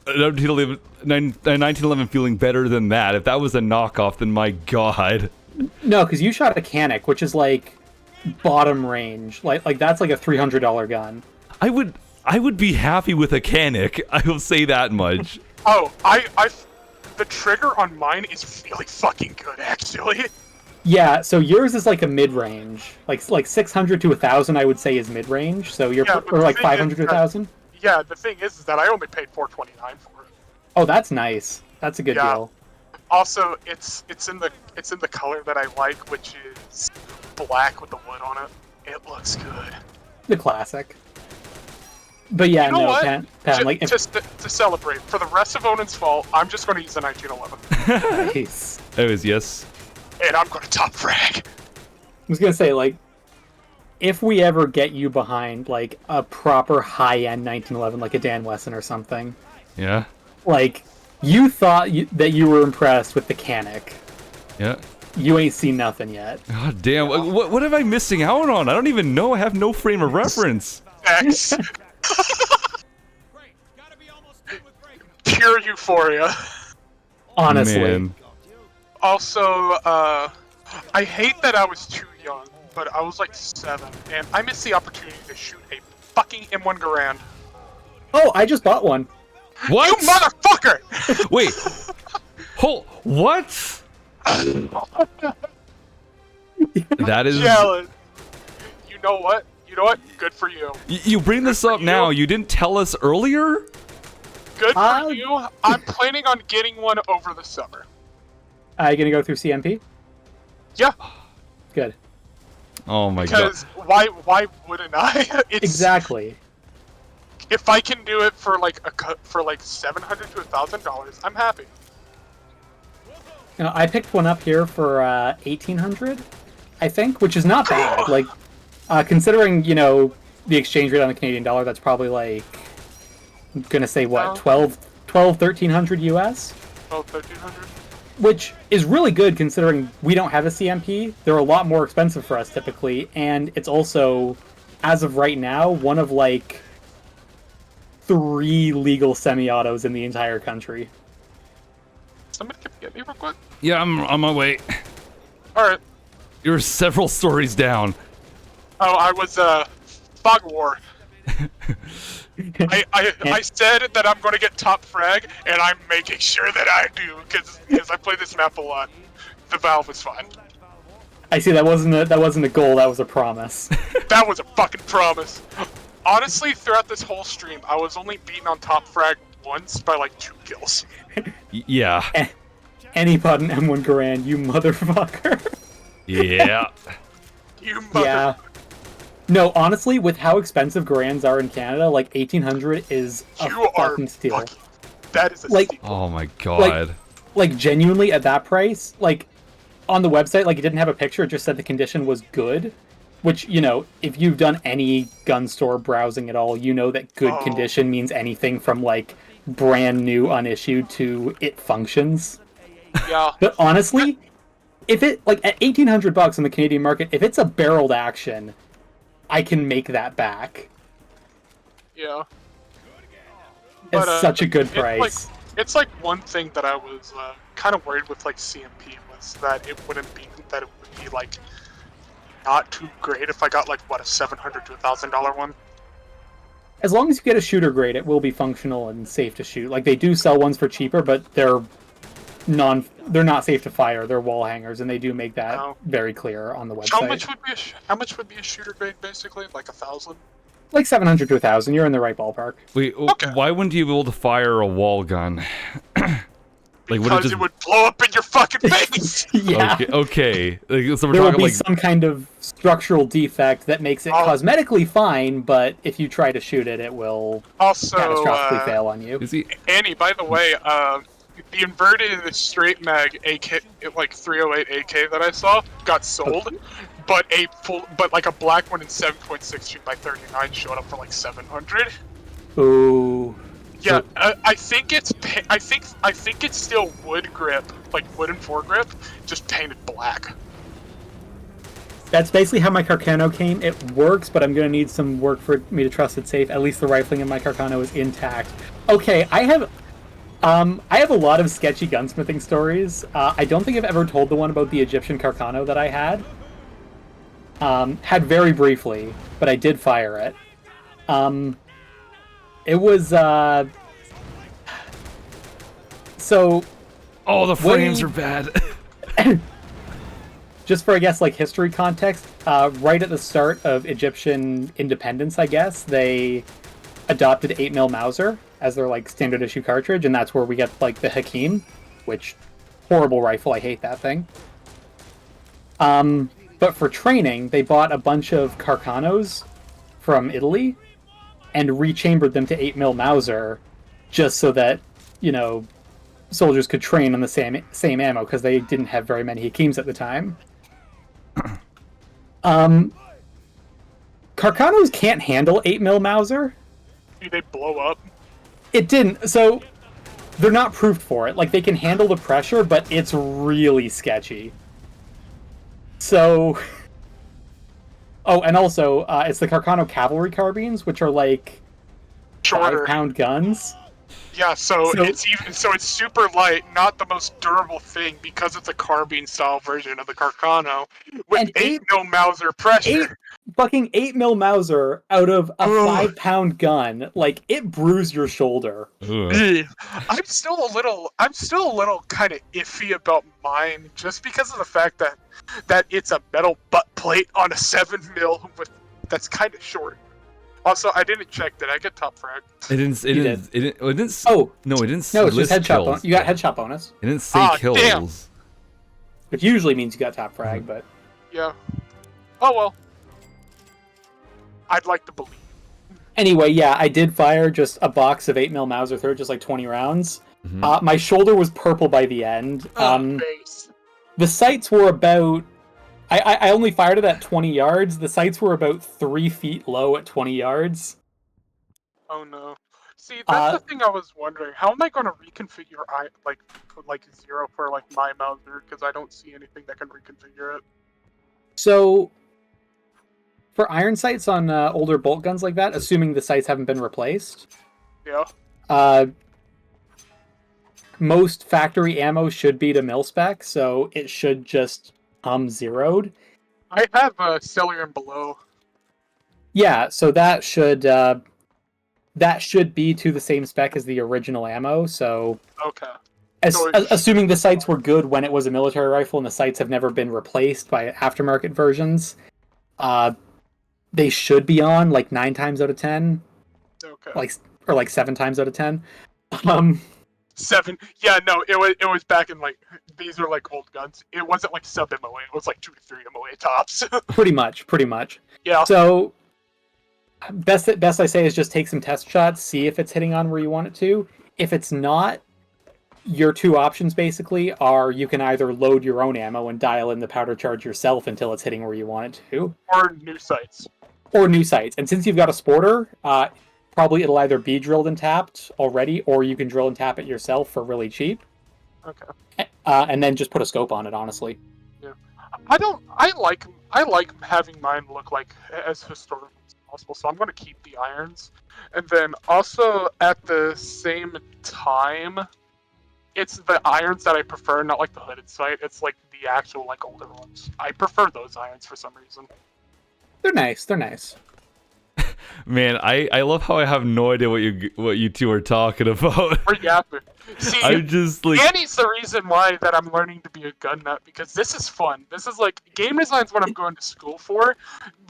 1911 feeling better than that. If that was a knockoff, then my god. No, because you shot a Canic, which is like bottom range. Like that's like a $300 gun. I would be happy with a Canic. I will say that much. Oh, the trigger on mine is really fucking good, actually. Yeah, so yours is like a mid-range, like 600 to 1,000. I would say is mid-range. So you're Yeah, but or the like thing 500 to is that- 1,000. Yeah, the thing is that I only paid $429 for it. Oh, that's nice. That's a good Yeah. deal. Also, it's in the color that I like, which is black with the wood on it. It looks good. The classic. But yeah, You know no, what? Phann, like if, Just to celebrate, for the rest of Onan's fall, I'm just going to use the 1911, nice. It was yes. and I'm going to top frag. I was gonna say, like, if we ever get you behind like a proper high-end 1911, like a Dan Wesson or something, Yeah. like you thought that you were impressed with the Canic, Yeah. you ain't seen nothing yet. God damn. What am I missing out on? I don't even know. I have no frame of reference. X, Great. Gotta be almost done with break. pure euphoria. Honestly, Man. Also, I hate that I was too young, but I was like 7, and I missed the opportunity to shoot a fucking M1 Garand. oh, I just bought one. What? You motherfucker! Wait. What? That is. Jealous. You know what? Good for you. You bring this up now. You didn't tell us earlier? Good for you. I'm planning on getting one over the summer. Are you gonna go through CMP? Yeah, Good. Oh my god. because why wouldn't I? It's, Exactly. If I can do it for like $700 to $1,000, I'm happy. You know, I picked one up here for 1,800, I think, which is not bad. Like, considering the exchange rate on the Canadian dollar, that's probably like, I'm gonna say what, 1,300 US, Oh, 1,300. which is really good considering we don't have a CMP. They're a lot more expensive for us typically, and it's also, as of right now, one of like 3 legal semi-autos in the entire country. somebody come get me real quick? Yeah, I'm on my way. Alright. You're several stories down. Oh, I was, Fog War. I said that I'm gonna get top frag, and I'm making sure that I do, because I play this map a lot. The Valve is fine. I see, that wasn't a goal, that was a promise. That was a fucking promise. Honestly, throughout this whole stream, I was only beaten on top frag once by like 2 kills. Yeah. Any pod in M1 Garand, you motherfucker. Yeah. You mother. Yeah. No, honestly, with how expensive Garands are in Canada, like 1800 is a You are fucking steal. fucking. That is a Like- steal. Oh my god. Like genuinely at that price, like on the website, like it didn't have a picture, it just said the condition was good. Which, you know, if you've done any gun store browsing at all, you know that good Oh. condition means anything from like brand new unissued to it functions. Yeah. But honestly, if it like at $1,800 in the Canadian market, if it's a barreled action, I can make that back. Yeah. It's But, such a good it's price. It's like one thing that I was kind of worried with like CMP was that it would be like not too great if I got like what, a $700 to $1,000 one. As long as you get a shooter grade, it will be functional and safe to shoot. Like they do sell ones for cheaper, but they're not safe to fire. They're wall hangers, and they do make that Oh. very clear on the website. How much would be a shooter grade basically? Like 1,000? Like 700 to 1,000. You're in the right ballpark. Wait, Okay. why wouldn't you be able to fire a wall gun? Like, would it Because just... it would blow up in your fucking face. Yeah. Okay. Like, so we're There will talking be like... some kind of structural defect that makes it Oh. cosmetically fine, but if you try to shoot it, it will Also, catastrophically fail on you. Is he... Annie, by the way, the inverted straight mag AK, like 308 AK that I saw, got sold, but like a black one in 7.62 by 39 showed up for like 700. Ooh. Yeah, I think it's still wood grip, like wooden foregrip, just painted black. That's basically how my Carcano came. It works, but I'm going to need some work for me to trust it safe. At least the rifling in my Carcano is intact. Okay, I have a lot of sketchy gunsmithing stories. I don't think I've ever told the one about the Egyptian Carcano that I had. Had very briefly, but I did fire it. It was, so... Oh, the frames Way- are bad. Just for, I guess, like, history context, right at the start of Egyptian independence, I guess, they adopted 8mm Mauser as their, like, standard issue cartridge, and that's where we get, like, the Hakim, which, horrible rifle, I hate that thing. But for training, they bought a bunch of Carcanos from Italy and rechambered them to 8mm Mauser just so that, you know, soldiers could train on the same ammo, because they didn't have very many Hakims at the time. Carcanos can't handle 8mm Mauser. Do they blow up? It didn't, so they're not proofed for it. Like, they can handle the pressure, but it's really sketchy. So... Oh, and also, it's the Carcano cavalry carbines, which are like Shorter. 5-pound guns. Yeah, so So- it's super light, not the most durable thing because it's a carbine style version of the Carcano with And 8mm Mauser pressure. Fucking 8mm Mauser out of a Ugh. 5-pound gun, like, it bruised your shoulder. Ugh. I'm still a little kind of iffy about mine, just because of the fact that it's a metal butt plate on a 7mm that's kind of short. Also, I didn't check. Did I get top frag? It didn't. It You didn't. It didn't. It didn't. Oh. No, it didn't. No, it's just list headshot kills. bonus. You got headshot bonus, It didn't say Ah, kills. damn. which usually means you got top frag, but... Yeah. Oh well. I'd like to believe. Anyway, yeah, I did fire just a box of 8mm Mauser through, just like 20 rounds. Mhm. My shoulder was purple by the end. Base. The sights were about... I only fired it at 20 yards. The sights were about 3 feet low at 20 yards. Oh no. See, that's the thing I was wondering. How am I going to reconfigure like zero for like my Mauser? Because I don't see anything that can reconfigure it. So, for iron sights on older bolt guns like that, assuming the sights haven't been replaced, Yeah. most factory ammo should be to mil spec, so it should just come zeroed. I have a cellular and below. Yeah, so that should be to the same spec as the original ammo. So, Okay. So assuming the sights were good when it was a military rifle and the sights have never been replaced by aftermarket versions, they should be on like 9 times out of 10, okay. like 7 times out of 10. 7. Yeah, no, it was back in like these are like old guns. It wasn't like sub MOA. It was like 2 to 3 MOA tops. pretty much. Yeah. So best I say is just take some test shots, see if it's hitting on where you want it to. If it's not, your 2 options basically are you can either load your own ammo and dial in the powder charge yourself until it's hitting where you want it to, Or new sights. And since you've got a sporter, probably it'll either be drilled and tapped already, or you can drill and tap it yourself for really cheap. Okay. And then just put a scope on it, honestly. Yeah. I like having mine look like as historical as possible, so I'm gonna keep the irons. And then also at the same time, it's the irons that I prefer, not like the hooded sight. It's like the actual like older ones. I prefer those irons for some reason. They're nice. Man, I love how I have no idea what you two are talking about. We're yapping. See, I'm just like, Annie's the reason why that I'm learning to be a gun nut, because this is fun. This is like game design's what I'm going to school for.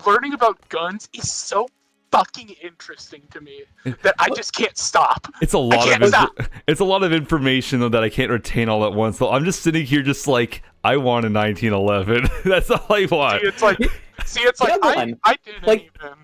Learning about guns is so fucking interesting to me that I just can't stop. it's a lot of information though that I can't retain all at once. So I'm just sitting here just like, I want a 1911. That's all I want. See, it's like I didn't like, even.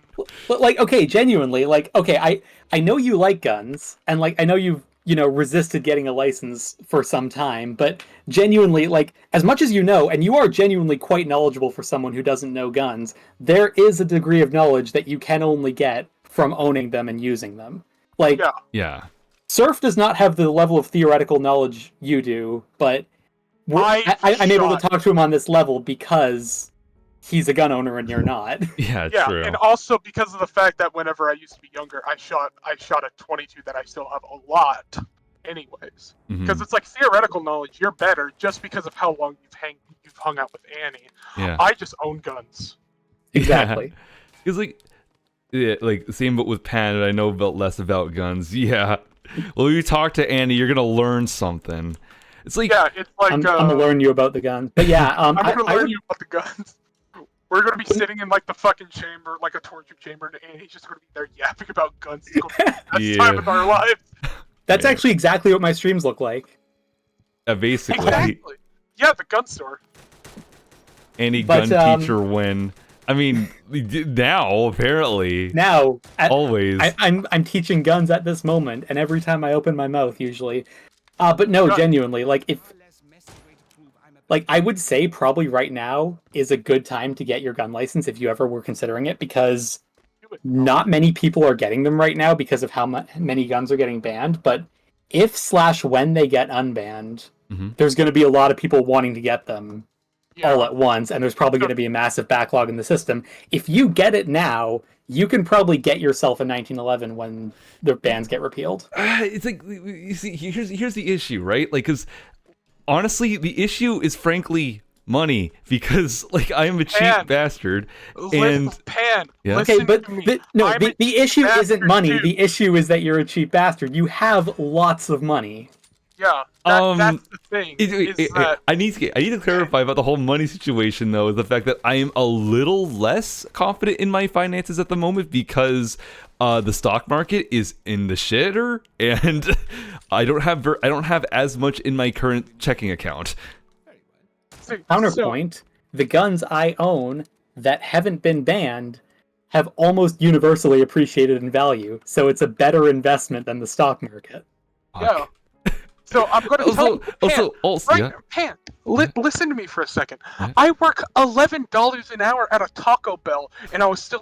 Like, okay, genuinely, like, okay, I know you like guns, and like I know you've resisted getting a license for some time, but genuinely, like, as much as you know, and you are genuinely quite knowledgeable for someone who doesn't know guns, there is a degree of knowledge that you can only get from owning them and using them. Like, Yeah. Surf does not have the level of theoretical knowledge you do, but I'm able to talk to him on this level because he's a gun owner and you're not. Yeah, true. And also because of the fact that whenever I used to be younger, I shot a 22 that I still have a lot, anyways. Because it's like theoretical knowledge. You're better just because of how long you've hung out with Annie. Yeah. I just own guns. Exactly. It's like, yeah, like same but with Phann, I know less about guns. Yeah. Well, you talk to Annie, you're gonna learn something. It's like, yeah, it's like I'm gonna learn you about the guns. But yeah, I'm gonna learn you about the guns. We're gonna be sitting in like the fucking chamber, like a torture chamber, and Annie's just gonna be there yapping about guns. It's gonna be the best time of our lives. That's actually exactly what my streams look like. basically, Exactly. Yeah, the gun store. Annie gun teacher when. I mean, now apparently. Now, always. I'm teaching guns at this moment, and every time I open my mouth, usually. But no, genuinely, like I would say probably right now is a good time to get your gun license if you ever were considering it, because not many people are getting them right now because of how many guns are getting banned. But when they get unbanned, there's going to be a lot of people wanting to get them all at once, and there's probably going to be a massive backlog in the system. If you get it now, you can probably get yourself a 1911 when the bans get repealed. It's like, you see, here's the issue, right? Like, because honestly, the issue is frankly money, because like I am a cheap bastard, and Phann. Yeah. Okay, but the issue isn't money. Too. The issue is that you're a cheap bastard. You have lots of money. Yeah, that's the thing. I need to clarify about the whole money situation, though, is the fact that I am a little less confident in my finances at the moment because the stock market is in the shitter, and I don't have as much in my current checking account. Counterpoint: the guns I own that haven't been banned have almost universally appreciated in value, so it's a better investment than the stock market. Yeah. So I'm going to tell you, Phann, listen to me for a second. Yeah. I work $11 an hour at a Taco Bell, and I was still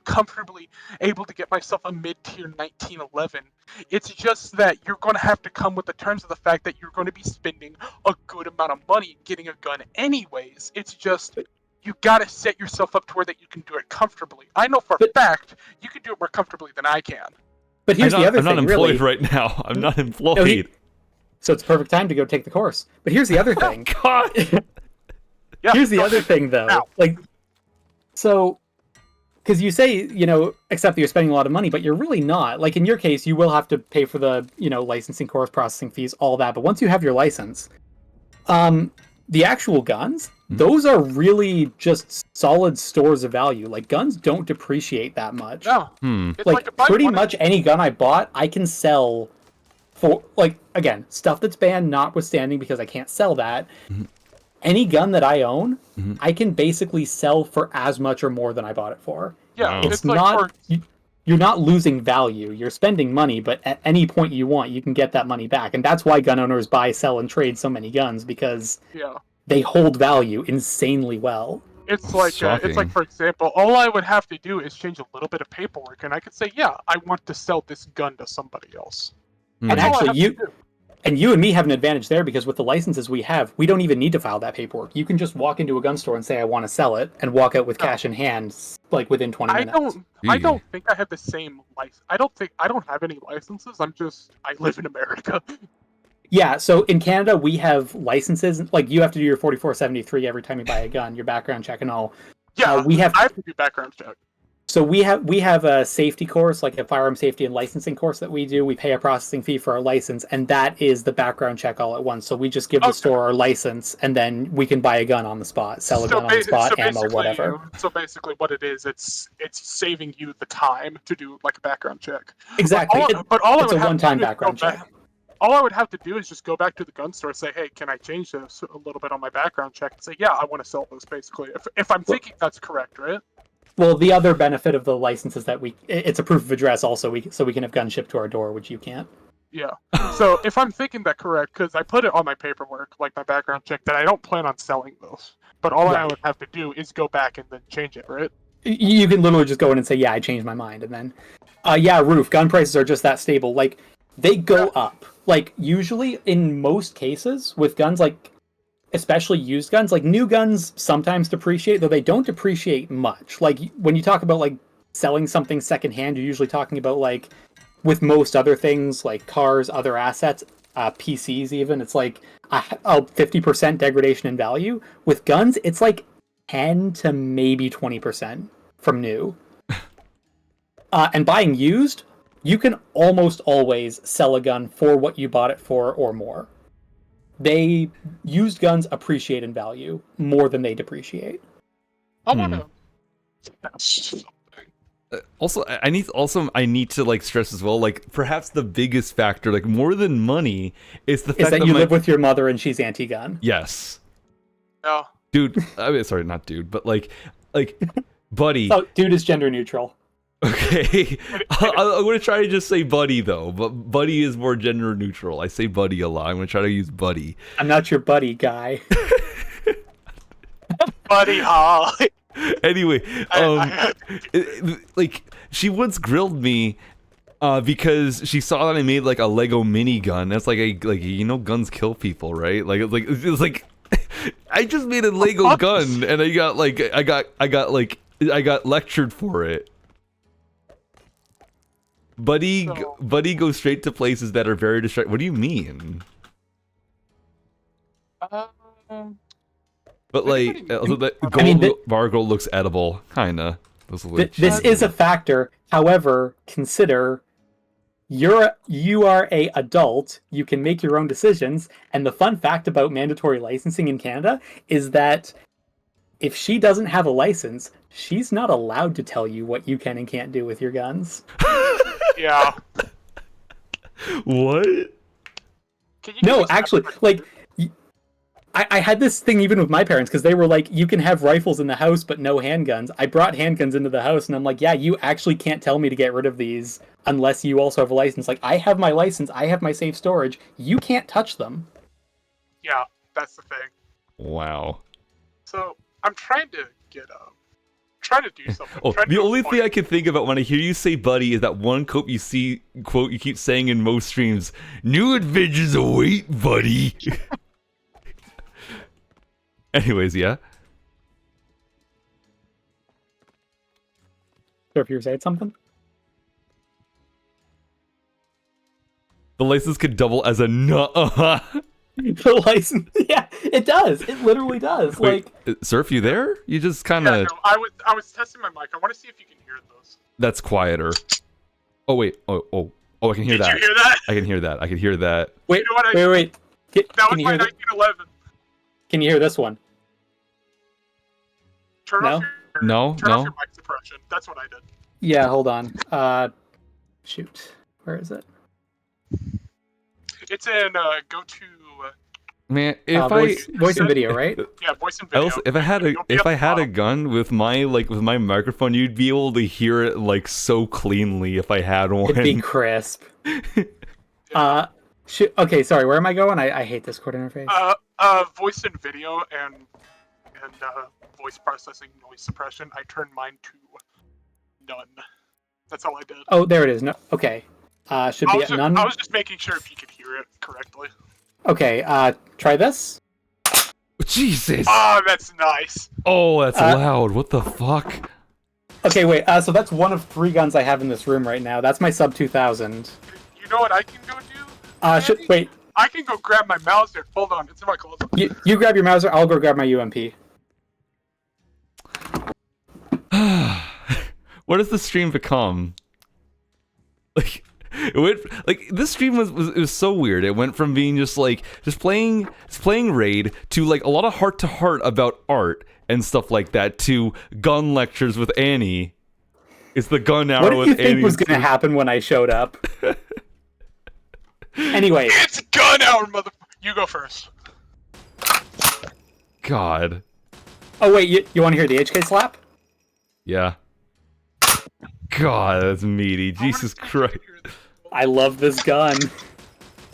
comfortably able to get myself a mid-tier 1911. It's just that you're going to have to come with the terms of the fact that you're going to be spending a good amount of money getting a gun anyways. It's just you got to set yourself up to where that you can do it comfortably. I know for a fact you can do it more comfortably than I can. But here's the other thing. I'm not employed right now. I'm not employed. So it's perfect time to go take the course. But here's the other thing. God. Yeah, Here's the go other ahead. thing, though. Now. Like, so, because you say, except that you're spending a lot of money, but you're really not. Like, in your case, you will have to pay for the, licensing, course processing fees, all that. But once you have your license, the actual guns, those are really just solid stores of value. Like, guns don't depreciate that much. No. Hmm. It's Like, if I pretty wanted- much any gun I bought, I can sell for, like, again, stuff that's banned notwithstanding, because I can't sell that. Any gun that I own, I can basically sell for as much or more than I bought it for. Yeah, Wow. It's not, you're not losing value. You're spending money, but at any point you want, you can get that money back. And that's why gun owners buy, sell, and trade so many guns, because yeah. they hold value insanely well. It's like Shocking. for example, all I would have to do is change a little bit of paperwork, and I could say, yeah, I want to sell this gun to somebody else. Hmm. And That's all I actually, have to do. you and me have an advantage there, because with the licenses we have, we don't even need to file that paperwork. You can just walk into a gun store and say, I want to sell it, and walk out with cash in hand, like, within 20 I minutes. don't think I have the same license. I don't have any licenses. I live in America. Yeah, so in Canada, we have licenses. Like, you have to do your 4473 every time you buy a gun, your background check and all. Yeah, we have I have to do background check. So we have a safety course, like a firearm safety and licensing course that we do. We pay a processing fee for our license, and that is the background check all at once. So we just give the store our license, and then we can buy a gun on the spot, sell a gun on the spot, ammo, basically, whatever. So basically, what it is, it's saving you the time to do like a background check. Exactly. But all I It's would a have one-time to do is background go back- check. All I would have to do is just go back to the gun store and say, hey, can I change this a little bit on my background check? And say, yeah, I want to sell those, basically. If I'm thinking that's correct, right? Well, the other benefit of the license is that it's a proof of address also, so we can have guns shipped to our door, which you can't. Yeah. So if I'm thinking that correct, because I put it on my paperwork, like my background check, that I don't plan on selling those. But all I Right. would have to do is go back and then change it, right? You can literally just go in and say, yeah, I changed my mind, and then, yeah, Roof, gun prices are just that stable. Like, they go up. Like, usually, in most cases, with guns, like, especially used guns, like, new guns sometimes depreciate, though they don't depreciate much. Like, when you talk about, like, selling something secondhand, you're usually talking about, like, with most other things, like cars, other assets, PCs even, it's like a 50% degradation in value. With guns, it's like 10 to maybe 20% from new. And buying used, you can almost always sell a gun for what you bought it for or more. Used guns appreciate in value more than they depreciate. I want to. Also, I need to like stress as well. Like, perhaps the biggest factor, like more than money, is the fact Is that you live with your mother and she's anti-gun? Yes, No. dude. I mean, sorry, not dude, but like, buddy. Oh, dude is gender neutral. Okay, I'm gonna try to just say buddy though, but buddy is more gender neutral. I say buddy a lot. I'm gonna try to use buddy. I'm not your buddy, guy. Buddy Holly. Anyway, like she once grilled me because she saw that I made like a Lego minigun. That's like guns kill people, right? It's like I just made a Lego gun and I got lectured for it. Buddy goes straight to places that are very distracting. What do you mean? But like, bar girl looks edible, kinda. This is a factor. However, consider you are a adult. You can make your own decisions. And the fun fact about mandatory licensing in Canada is that if she doesn't have a license, she's not allowed to tell you what you can and can't do with your guns. Yeah. What? No, actually, like, I had this thing even with my parents, because they were like, you can have rifles in the house, but no handguns. I brought handguns into the house, and I'm like, yeah, you actually can't tell me to get rid of these unless you also have a license. Like, I have my license, I have my safe storage. You can't touch them. Yeah, that's the thing. Wow. So I'm trying to try to do something. Oh, the only thing I can think about when I hear you say buddy is that one quote you keep saying in most streams. New adventures await, buddy. Anyways, yeah. So if you were saying something? The license could double as a nuh. The license, yeah, it does. It literally does. Wait, Surf, you there? You just kind of. Yeah, no, I was testing my mic. I want to see if you can hear those. That's quieter. Oh wait. Oh! I can hear Did that. you hear that? I can hear that. I can hear that. Wait, You know what wait. That was Can you my hear 1911. Can you hear this one? Turn No? off your No, turn no. off your mic suppression. That's what I did. Yeah, hold on. Shoot. Where is it? It's in go to Man, if voice and video, right? yeah, voice and video. Also, if I had You'll be if at I the had a bottom. gun with my microphone, you'd be able to hear it like so cleanly if I had one. It'd be crisp. Okay, sorry. Where am I going? I hate this Discord interface. Voice and video and voice processing noise suppression. I turned mine to none. That's all I did. Oh, there it is. No, okay. Should be at none. I was just making sure if you could hear it correctly. Okay. Try this. Jesus! Oh, that's nice. Oh, that's loud. What the fuck? Okay, wait. So that's one of 3 guns I have in this room right now. That's my sub 2000. You know what I can go do? Wait. I can go grab my Mauser. Hold on, it's in my closet. You grab your Mauser. I'll go grab my UMP. What does the stream become? Like, it went like this stream was so weird. It went from being just playing raid to like a lot of heart to heart about art and stuff like that to gun lectures with Annie. It's the gun hour. What did with you think Annie was going to happen when I showed up? Anyway, It's gun hour, motherfucker. You go first. God. oh wait, you want to hear the HK slap? Yeah. God, that's meaty. Jesus Christ. I love this gun.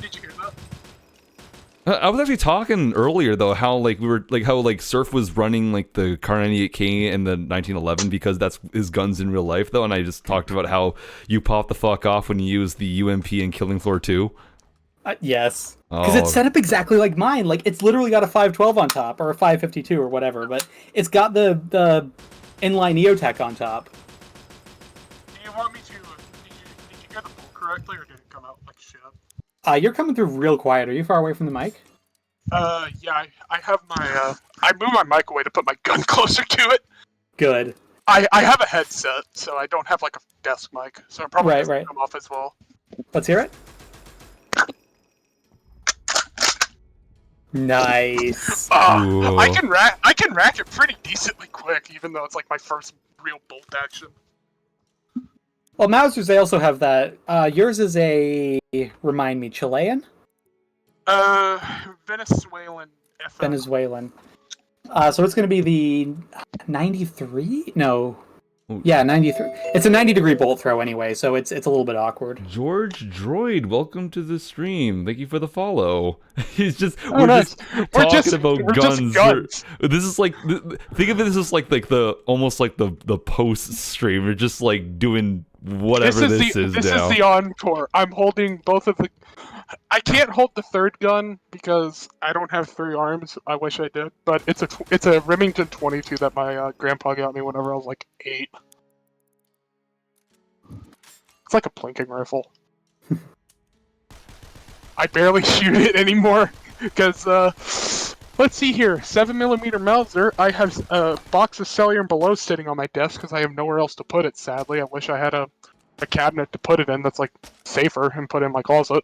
Did you hear that? I was actually talking earlier though how like we were like how like Surf was running like the Car 98K in the 1911 because that's his guns in real life though, and I just talked about how you pop the fuck off when you use the UMP in Killing Floor 2. Yes. Because Oh. it's set up exactly like mine. Like, it's literally got a 512 on top, or a 552 or whatever, but it's got the inline Neotech on top. Do you want me to? Did you get the pull correctly, or did it come out like shit? You're coming through real quiet. Are you far away from the mic? Yeah, I have my I moved my mic away to put my gun closer to it. Good. I have a headset, so I don't have like a desk mic, so it probably doesn't Right. come off as well. Let's hear it. Nice. Ooh. I can rack it pretty decently quick, even though it's like my first real bolt action. Well, Mausers, they also have that. Yours is a, remind me, Chilean? Venezuelan FM. Venezuelan. So it's going to be the 93? No. Ooh. Yeah, 93. It's a 90-degree bolt throw anyway, so it's a little bit awkward. George Droid, welcome to the stream. Thank you for the follow. He's just Oh, nice. we're just talking about we're just guns. guns. This is like think of it as just like the almost like the post stream. We're just like doing whatever this is this now. is the encore. I'm holding both of the. I can't hold the third gun because I don't have 3 arms. I wish I did, but it's a Remington 22 that my grandpa got me whenever I was like 8. It's like a plinking rifle. I barely shoot it anymore because let's see here, 7mm Mauser. I have a box of cellular and below sitting on my desk because I have nowhere else to put it. Sadly, I wish I had a cabinet to put it in that's like safer and put it in my closet.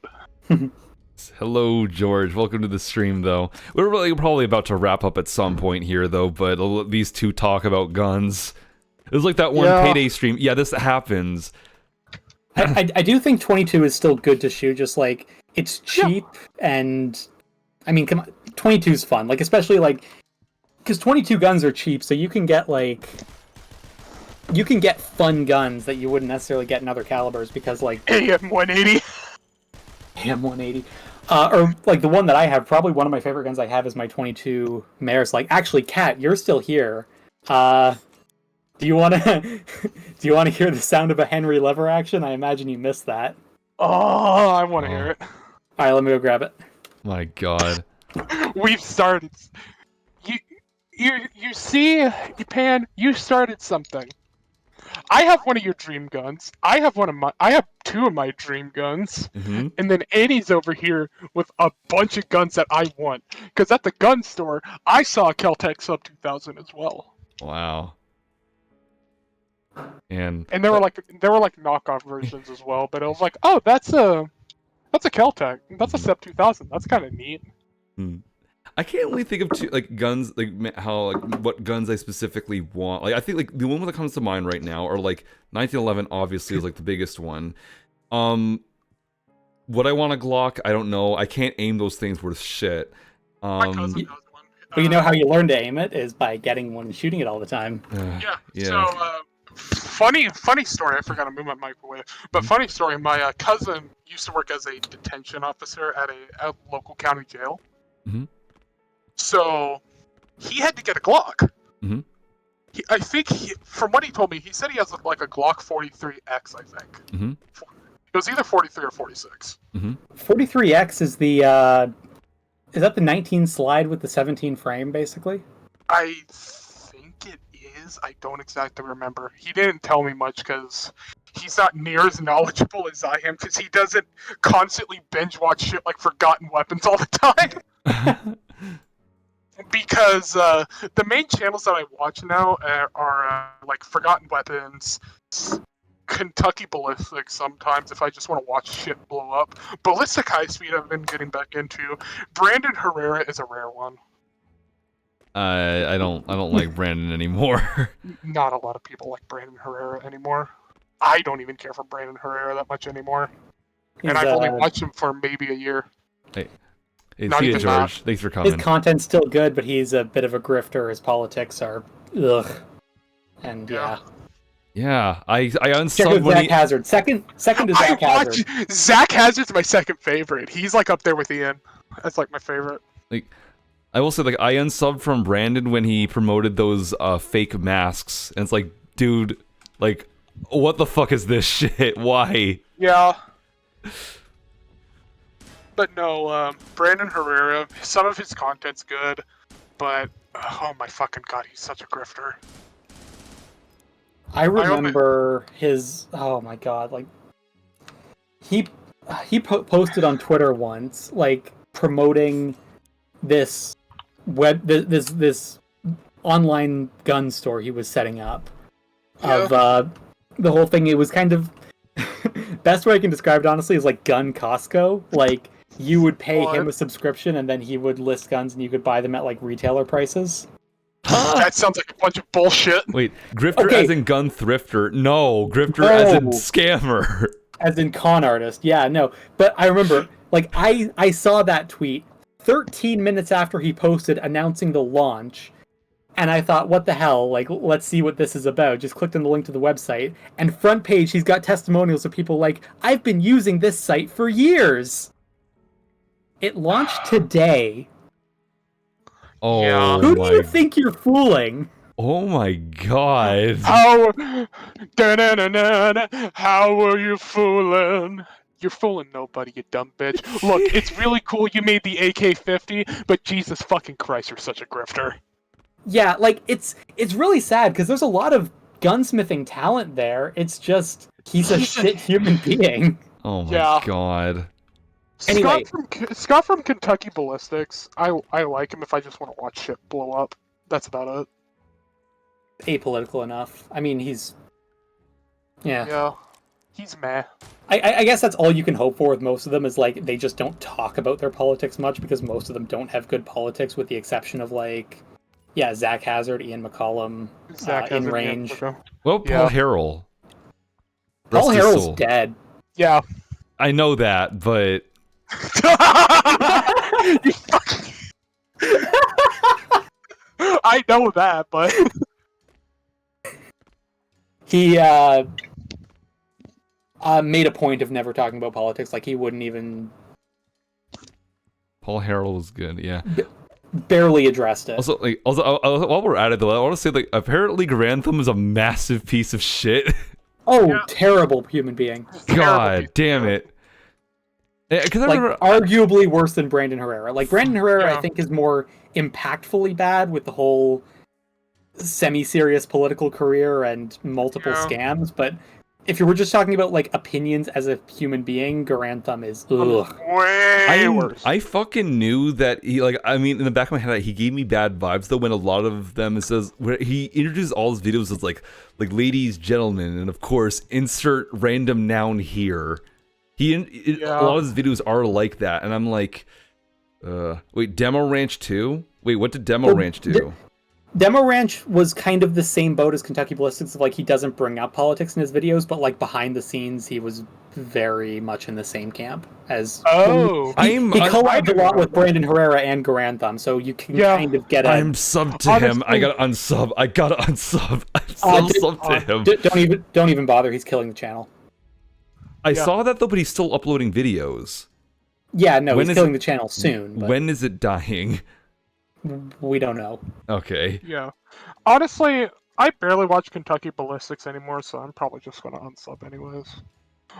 Hello, George. Welcome to the stream, though. We're really probably about to wrap up at some point here, though. But these two talk about guns. It was like that one Yeah. payday stream. Yeah, this happens. I do think 22 is still good to shoot, just like, it's cheap, and, I mean, come on, 22 is fun, like, especially, like, because 22 guns are cheap, so you can get, like, fun guns that you wouldn't necessarily get in other calibers, because, like, AM 180. AM180. Or, like, the one that I have, probably one of my favorite guns I have is my 22 Maris. Like, actually, Kat, you're still here. Do you want to hear the sound of a Henry lever action? I imagine you missed that. Oh, I want to hear it. All right, let me go grab it. My God. We've started. You see, Phann, you started something. I have one of your dream guns. I have two of my dream guns. Mm-hmm. And then Annie's over here with a bunch of guns that I want. Because at the gun store, I saw a Kel-Tec Sub 2000 as well. Wow. And And there were like knockoff versions as well. But it was like, oh, that's a Kel-Tec. That's a Sub 2000. That's kind of neat. I can't really think of two like guns like how like what guns I specifically want. Like I think like the one that comes to mind right now are like 1911 obviously is like the biggest one. Would I want a Glock? I don't know. I can't aim those things worth shit. My cousin has one. But you know how you learn to aim it is by getting one and shooting it all the time. Yeah. Yeah. So, funny story. I forgot to move my microwave. But funny story. My cousin used to work as a detention officer at a local county jail. Mm-hmm. So he had to get a Glock. Mm-hmm. I think from what he told me, he said he has like a Glock 43X. I think. Mm-hmm. It was either 43 or 46. Mm-hmm. 43X is the is that the 19 slide with the 17 frame, basically? I think it is. I don't exactly remember. He didn't tell me much because he's not near as knowledgeable as I am because he doesn't constantly binge watch shit like Forgotten Weapons all the time. Because the main channels that I watch now are like Forgotten Weapons, Kentucky Ballistics sometimes if I just want to watch shit blow up. Ballistic High Speed I've been getting back into. Brandon Herrera is a rare one. I don't like Brandon anymore. Not a lot of people like Brandon Herrera anymore. I don't even care for Brandon Herrera that much anymore. And I've only watched him for maybe a year. Hey, Not see you, even George. that. Thanks for His coming. content's still good, but he's a bit of a grifter. His politics are ugh. And yeah. Yeah, I Check out unsubbed when Zach he. Hazard. Second to Zach Hazard. Zach Hazard's my second favorite. He's like up there with Ian. That's like my favorite. Like, I will say, like, I unsubbed from Brandon when he promoted those fake masks, and it's like, dude, like, what the fuck is this shit? Why? Yeah. But no, Brandon Herrera, some of his content's good, but oh my fucking god, he's such a grifter. I remember his. Oh my god! Like he posted on Twitter once, like promoting this this online gun store he was setting up. Of the whole thing, it was kind of best way I can describe it honestly is like gun Costco. Like you would pay him a subscription, and then he would list guns, and you could buy them at like retailer prices. That sounds like a bunch of bullshit. Wait, grifter Okay. as in gun thrifter? No, grifter as in No. scammer. As in con artist. Yeah, no. But I remember, like, I saw that tweet 13 minutes after he posted announcing the launch, and I thought, what the hell? Like, let's see what this is about. Just clicked on the link to the website, and front page, he's got testimonials of people like, I've been using this site for years. It launched today. Oh Yeah. Who do my! you think you're fooling? Oh my god! How? Da-na-na-na-na, how are you fooling? You're fooling nobody, you dumb bitch. Look, it's really cool you made the AK-50, but Jesus fucking Christ, you're such a grifter. Yeah, like, it's really sad, because there's a lot of gunsmithing talent there. It's just, he's a shit human being. Oh my Yeah. god! Anyway. Scott from Kentucky Ballistics, I like him if I just want to watch shit blow up. That's about it. Apolitical enough. I mean, he's... Yeah. He's meh. I guess that's all you can hope for with most of them is, like, they just don't talk about their politics much because most of them don't have good politics with the exception of, like, yeah, Zach Hazard, Ian McCollum, Zach In Hazard, Range. yeah. Well, Yeah. Paul Harrell. Paul Rest his Harrell's soul. dead. Yeah. I know that, but You fucking... I know that, but... He made a point of never talking about politics. Like, he wouldn't even Paul Harrell was good. Yeah. barely addressed it. Also, while we're at it, though, I want to say, like, apparently Grantham is a massive piece of shit. Oh, terrible human being. God damn it. Because I Like, remember, arguably worse than Brandon Herrera. Like, Brandon Herrera, Yeah. I think, is more impactfully bad with the whole semi-serious political career and multiple Yeah. scams, but if you were just talking about like opinions as a human being, Garantham is ugh. Way worse. I fucking knew that he, like, I mean, in the back of my head, he gave me bad vibes though. When a lot of them, it says where he introduces all his videos as like ladies, gentlemen, and of course insert random noun here. A lot of his videos are like that, and I'm like, wait, Demo Ranch 2? Wait, what did Demo Ranch do? Demo Ranch was kind of the same boat as Kentucky Ballistics, of like he doesn't bring up politics in his videos, but like behind the scenes, he was very much in the same camp as. Oh, he collabed a lot with Brandon Herrera and Garantham, so you can kind of get. I'm sub to him. I gotta unsub. I'm sub to him. Don't even bother. He's killing the channel. I saw that though, but he's still uploading videos. Yeah, no, he's killing the channel soon. But when is it dying? We don't know. Okay. Yeah. Honestly, I barely watch Kentucky Ballistics anymore, so I'm probably just gonna unsub anyways.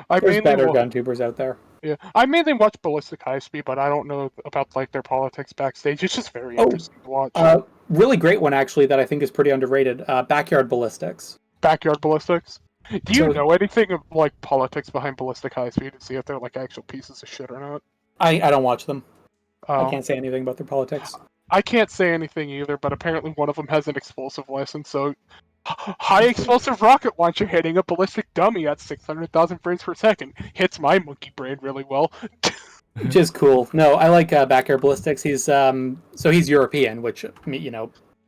There's better gun tubers out there. Yeah, I mainly watch Ballistic High Speed, but I don't know about like their politics backstage. It's just very interesting to watch. Really great one actually that I think is pretty underrated. Backyard Ballistics. Backyard Ballistics. Do you know anything of like politics behind Ballistic High Speed and see if they're like actual pieces of shit or not? I don't watch them. I can't say anything about their politics. I can't say anything either, but apparently one of them has an explosive license, so high explosive rocket launcher hitting a ballistic dummy at 600,000 frames per second hits my monkey brain really well. Which is cool. No, I like Backyard Ballistics. He's he's European, which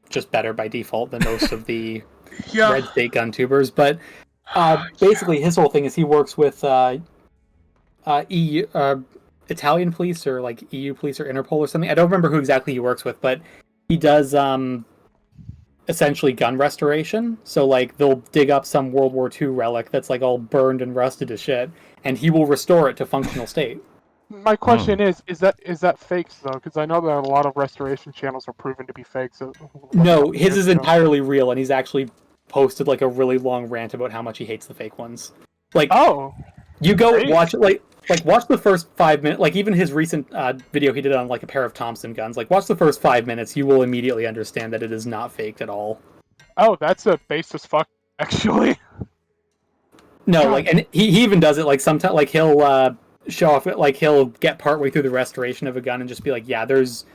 just better by default than most of the red state gun tubers. But basically, his whole thing is he works with EU. Italian police or like EU police or Interpol or something. I don't remember who exactly he works with, but he does essentially gun restoration. So like they'll dig up some World War II relic that's like all burned and rusted to shit, and he will restore it to functional state. My question is that fakes though? Because I know that a lot of restoration channels are proven to be fakes. So no, his is entirely real, and he's actually posted like a really long rant about how much he hates the fake ones. Like, you go watch it, like watch the first 5 minutes, like even his recent video he did on like a pair of Thompson guns, like watch the first 5 minutes, you will immediately understand that it is not faked at all. Oh, that's a base as fuck, actually. No, like, and he even does it like sometimes, like he'll show off it, like he'll get partway through the restoration of a gun and just be like, yeah, there's,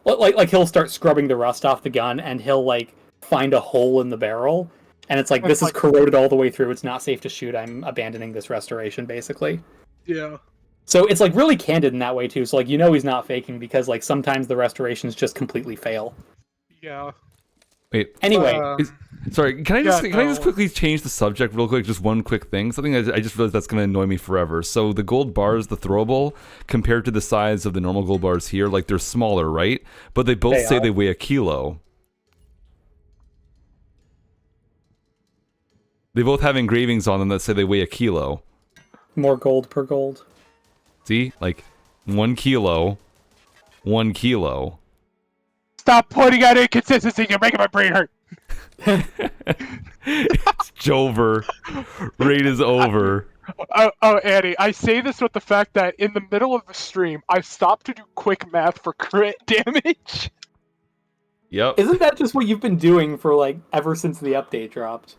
like he'll start scrubbing the rust off the gun and he'll like find a hole in the barrel. And it's like, this is corroded all the way through. It's not safe to shoot. I'm abandoning this restoration, basically. Yeah. So it's like really candid in that way too. So like he's not faking because like sometimes the restorations just completely fail. Yeah. Wait. Anyway, sorry. Can I just quickly change the subject real quick? Just one quick thing. Something I just realized that's going to annoy me forever. So the gold bars, the throwable, compared to the size of the normal gold bars here, like they're smaller, right? But they both say they weigh a kilo. They both have engravings on them that say they weigh a kilo. More gold per gold. See? Like, 1 kilo. 1 kilo. Stop pointing out inconsistency, you're making my brain hurt! It's Jover. Raid is over. Oh, Annie, I say this with the fact that in the middle of the stream, I stopped to do quick math for crit damage. Yep. Isn't that just what you've been doing for like ever since the update dropped?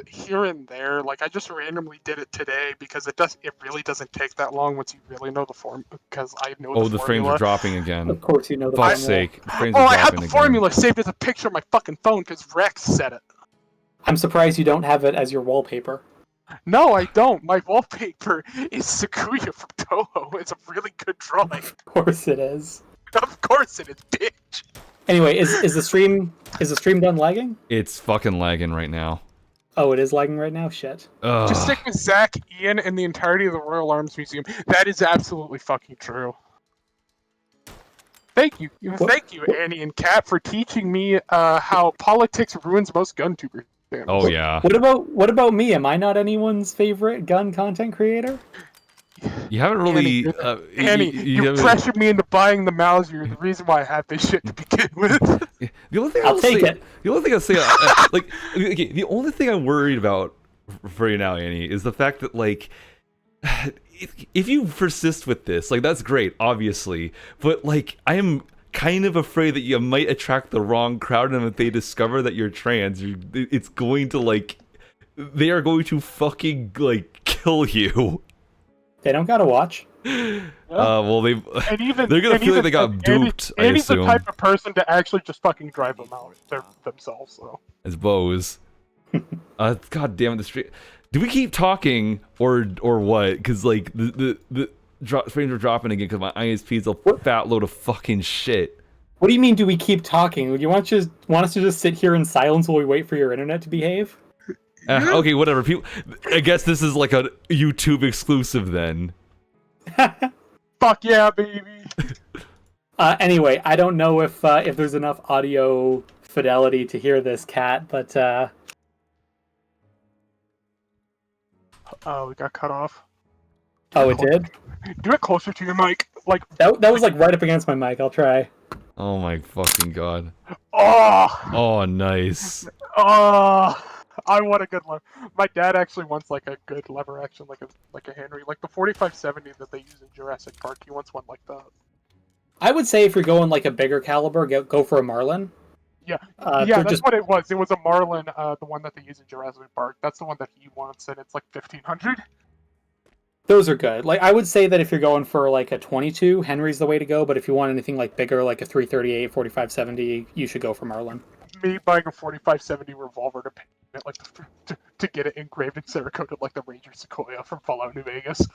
Here and there. Like I just randomly did it today because it really doesn't take that long once you really know the form. Because I know. Oh, the frames are dropping again. Of course, you know the fuck's formula. sake. Frames are I had the dropping formula again. saved as a picture on my fucking phone because Rex said it. I'm surprised you don't have it as your wallpaper. No, I don't. My wallpaper is Sakuya from Toho. It's a really good drawing. Of course it is. Of course it is, bitch. Anyway, is the stream done lagging? It's fucking lagging right now. Oh, it is lagging right now? Shit. Just stick with Zach, Ian, and the entirety of the Royal Arms Museum. That is absolutely fucking true. Thank you. Thank you, Annie and Kat, for teaching me how politics ruins most gun tuber channels. Oh, yeah. What about me? Am I not anyone's favorite gun content creator? You haven't really... Annie, you pressured me into buying the Mauser. The reason why I had this shit to begin with. The only thing I'll take it. The only thing I'll say, like, okay, the only thing I'm worried about for you now, Annie, is the fact that, like, if you persist with this, like, that's great, obviously, but, like, I am kind of afraid that you might attract the wrong crowd, and if they discover that you're trans, it's going to like, they are going to fucking like kill you. They don't gotta watch. Well, they're gonna feel like they got duped. I Annie's the assume type of person to actually just fucking drive them out themselves. So. as bows. God damn it! The street. Do we keep talking or what? Because like the frames are dropping again because my ISP is a fat load of fucking shit. What do you mean? Do we keep talking? Do you want us to just sit here in silence while we wait for your internet to behave? Okay, whatever. People, I guess this is like a YouTube exclusive then. Fuck yeah, baby. Anyway, I don't know if there's enough audio fidelity to hear this, Cat, but Oh, we got cut off. oh, it did. Do it closer to your mic. Like That was like right up against my mic. I'll try. Oh my fucking god. oh. Oh, nice. Oh, I want a good lever. My dad actually wants like a good lever action, like a Henry, like the 4570 that they use in Jurassic Park. He wants one like that. I would say if you're going like a bigger caliber, go for a Marlin. Yeah, they're that's what it was. It was a Marlin, the one that they use in Jurassic Park. That's the one that he wants, and it's like 1500. Those are good. Like I would say that if you're going for like a 22, Henry's the way to go. But if you want anything like bigger, like a 338, 4570, you should go for Marlin. Me buying a 4570 revolver to paint it, like to get it engraved and Cerakoted like the Ranger Sequoia from Fallout New Vegas.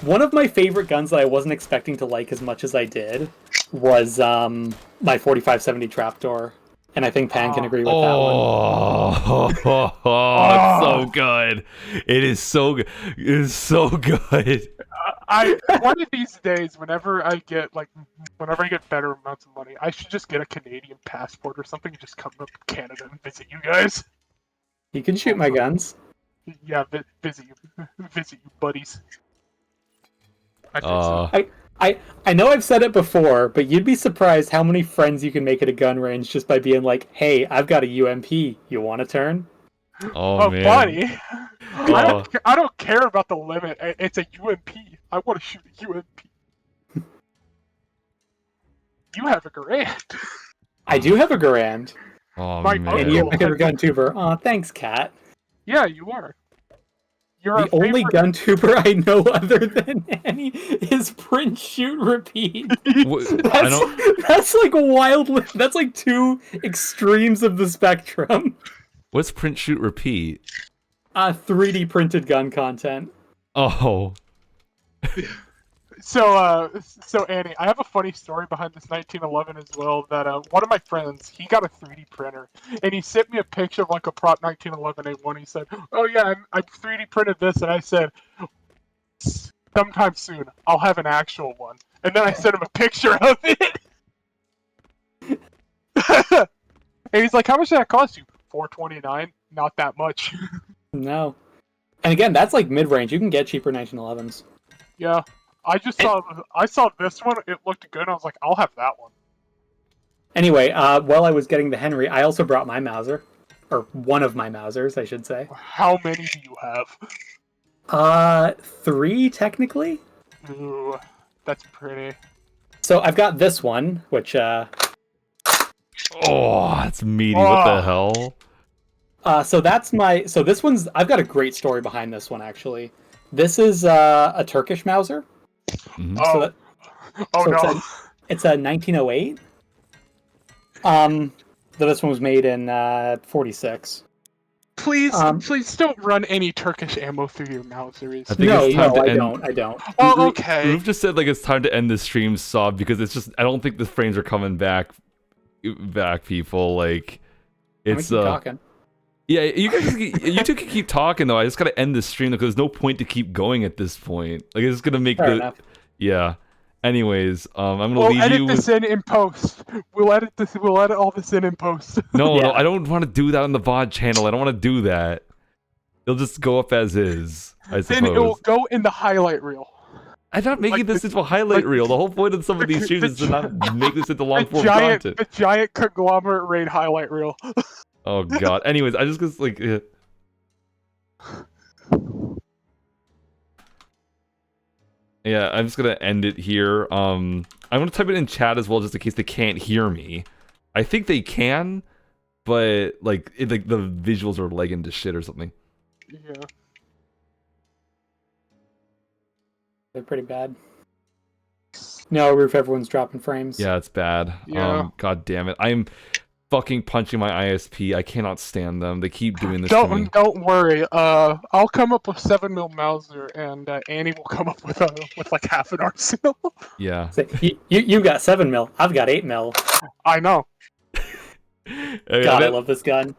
One of my favorite guns that I wasn't expecting to like as much as I did was my 4570 trapdoor, and I think Phann can agree with that one. It's so good. It is so good. It is so good. One of these days, whenever I get better amounts of money, I should just get a Canadian passport or something and just come to Canada and visit you guys. You can shoot my guns. Yeah, visit you buddies. I think so. I know I've said it before, but you'd be surprised how many friends you can make at a gun range just by being like, "Hey, I've got a UMP. You want to turn?" Oh man. Buddy. Oh. I don't care about the limit. It's a UMP. I want to shoot a UMP. You have a Garand. I do have a Garand. Oh My man. And you're a bigger gun tuber. Aw, thanks, Cat. Yeah, you are. You're The only gun tuber I know other than Annie is print, shoot, repeat. I don't. That's like wildly. That's like two extremes of the spectrum. What's print, shoot, repeat? 3D printed gun content. Oh. So Annie, I have a funny story behind this 1911 as well. That one of my friends, he got a 3D printer, and he sent me a picture of like a prop 1911 A1. He said, "Oh yeah, I 3D printed this," and I said, "Sometime soon, I'll have an actual one." And then I sent him a picture of it, and he's like, "How much did that cost you?" $429. Not that much. No. And again, that's like mid range. You can get cheaper 1911s. Yeah. I saw this one. It looked good. I was like, I'll have that one. Anyway, while I was getting the Henry, I also brought my Mauser, or one of my Mausers, I should say. How many do you have? 3 technically. Ooh, that's pretty. So I've got this one, which Oh, that's meaty. What the hell? so this one's. I've got a great story behind this one actually. This is a Turkish Mauser. Mm-hmm. Oh, no. It's a 1908. This one was made in 46. Please don't run any Turkish ammo through your Mausers. I think No, it's time to I end. don't. Oh, okay. Roof just said like it's time to end the stream, Sob, because it's just I don't think the frames are coming back. People, like it's keep talking. Yeah, you two can keep talking though. I just gotta end the stream because there's no point to keep going at this point. Like it's just gonna make Fair enough. Yeah. Anyways, I'm gonna We'll leave edit you. this in post. We'll edit all this in post. No, Yeah. I don't want to do that on the VOD channel. I don't want to do that. It'll just go up as is. I suppose. Then it will go in the highlight reel. I'm not making this into a highlight reel. The whole point of some of these streams is to not make this into long form content. The giant conglomerate raid highlight reel. Oh god. Anyways, I just like. Yeah, I'm just gonna end it here. I'm gonna type it in chat as well, just in case they can't hear me. I think they can, but like, like the visuals are lagging to shit or something. Yeah. They're pretty bad. No, Roof, everyone's dropping frames. Yeah, it's bad. Yeah. God damn it. I'm fucking punching my ISP. I cannot stand them. They keep doing this to me. Don't worry. I'll come up with 7mm Mauser, and Annie will come up with like half an arsenal. Yeah. So, you got 7 mil. I've got 8 mil. I know. God, I love this gun.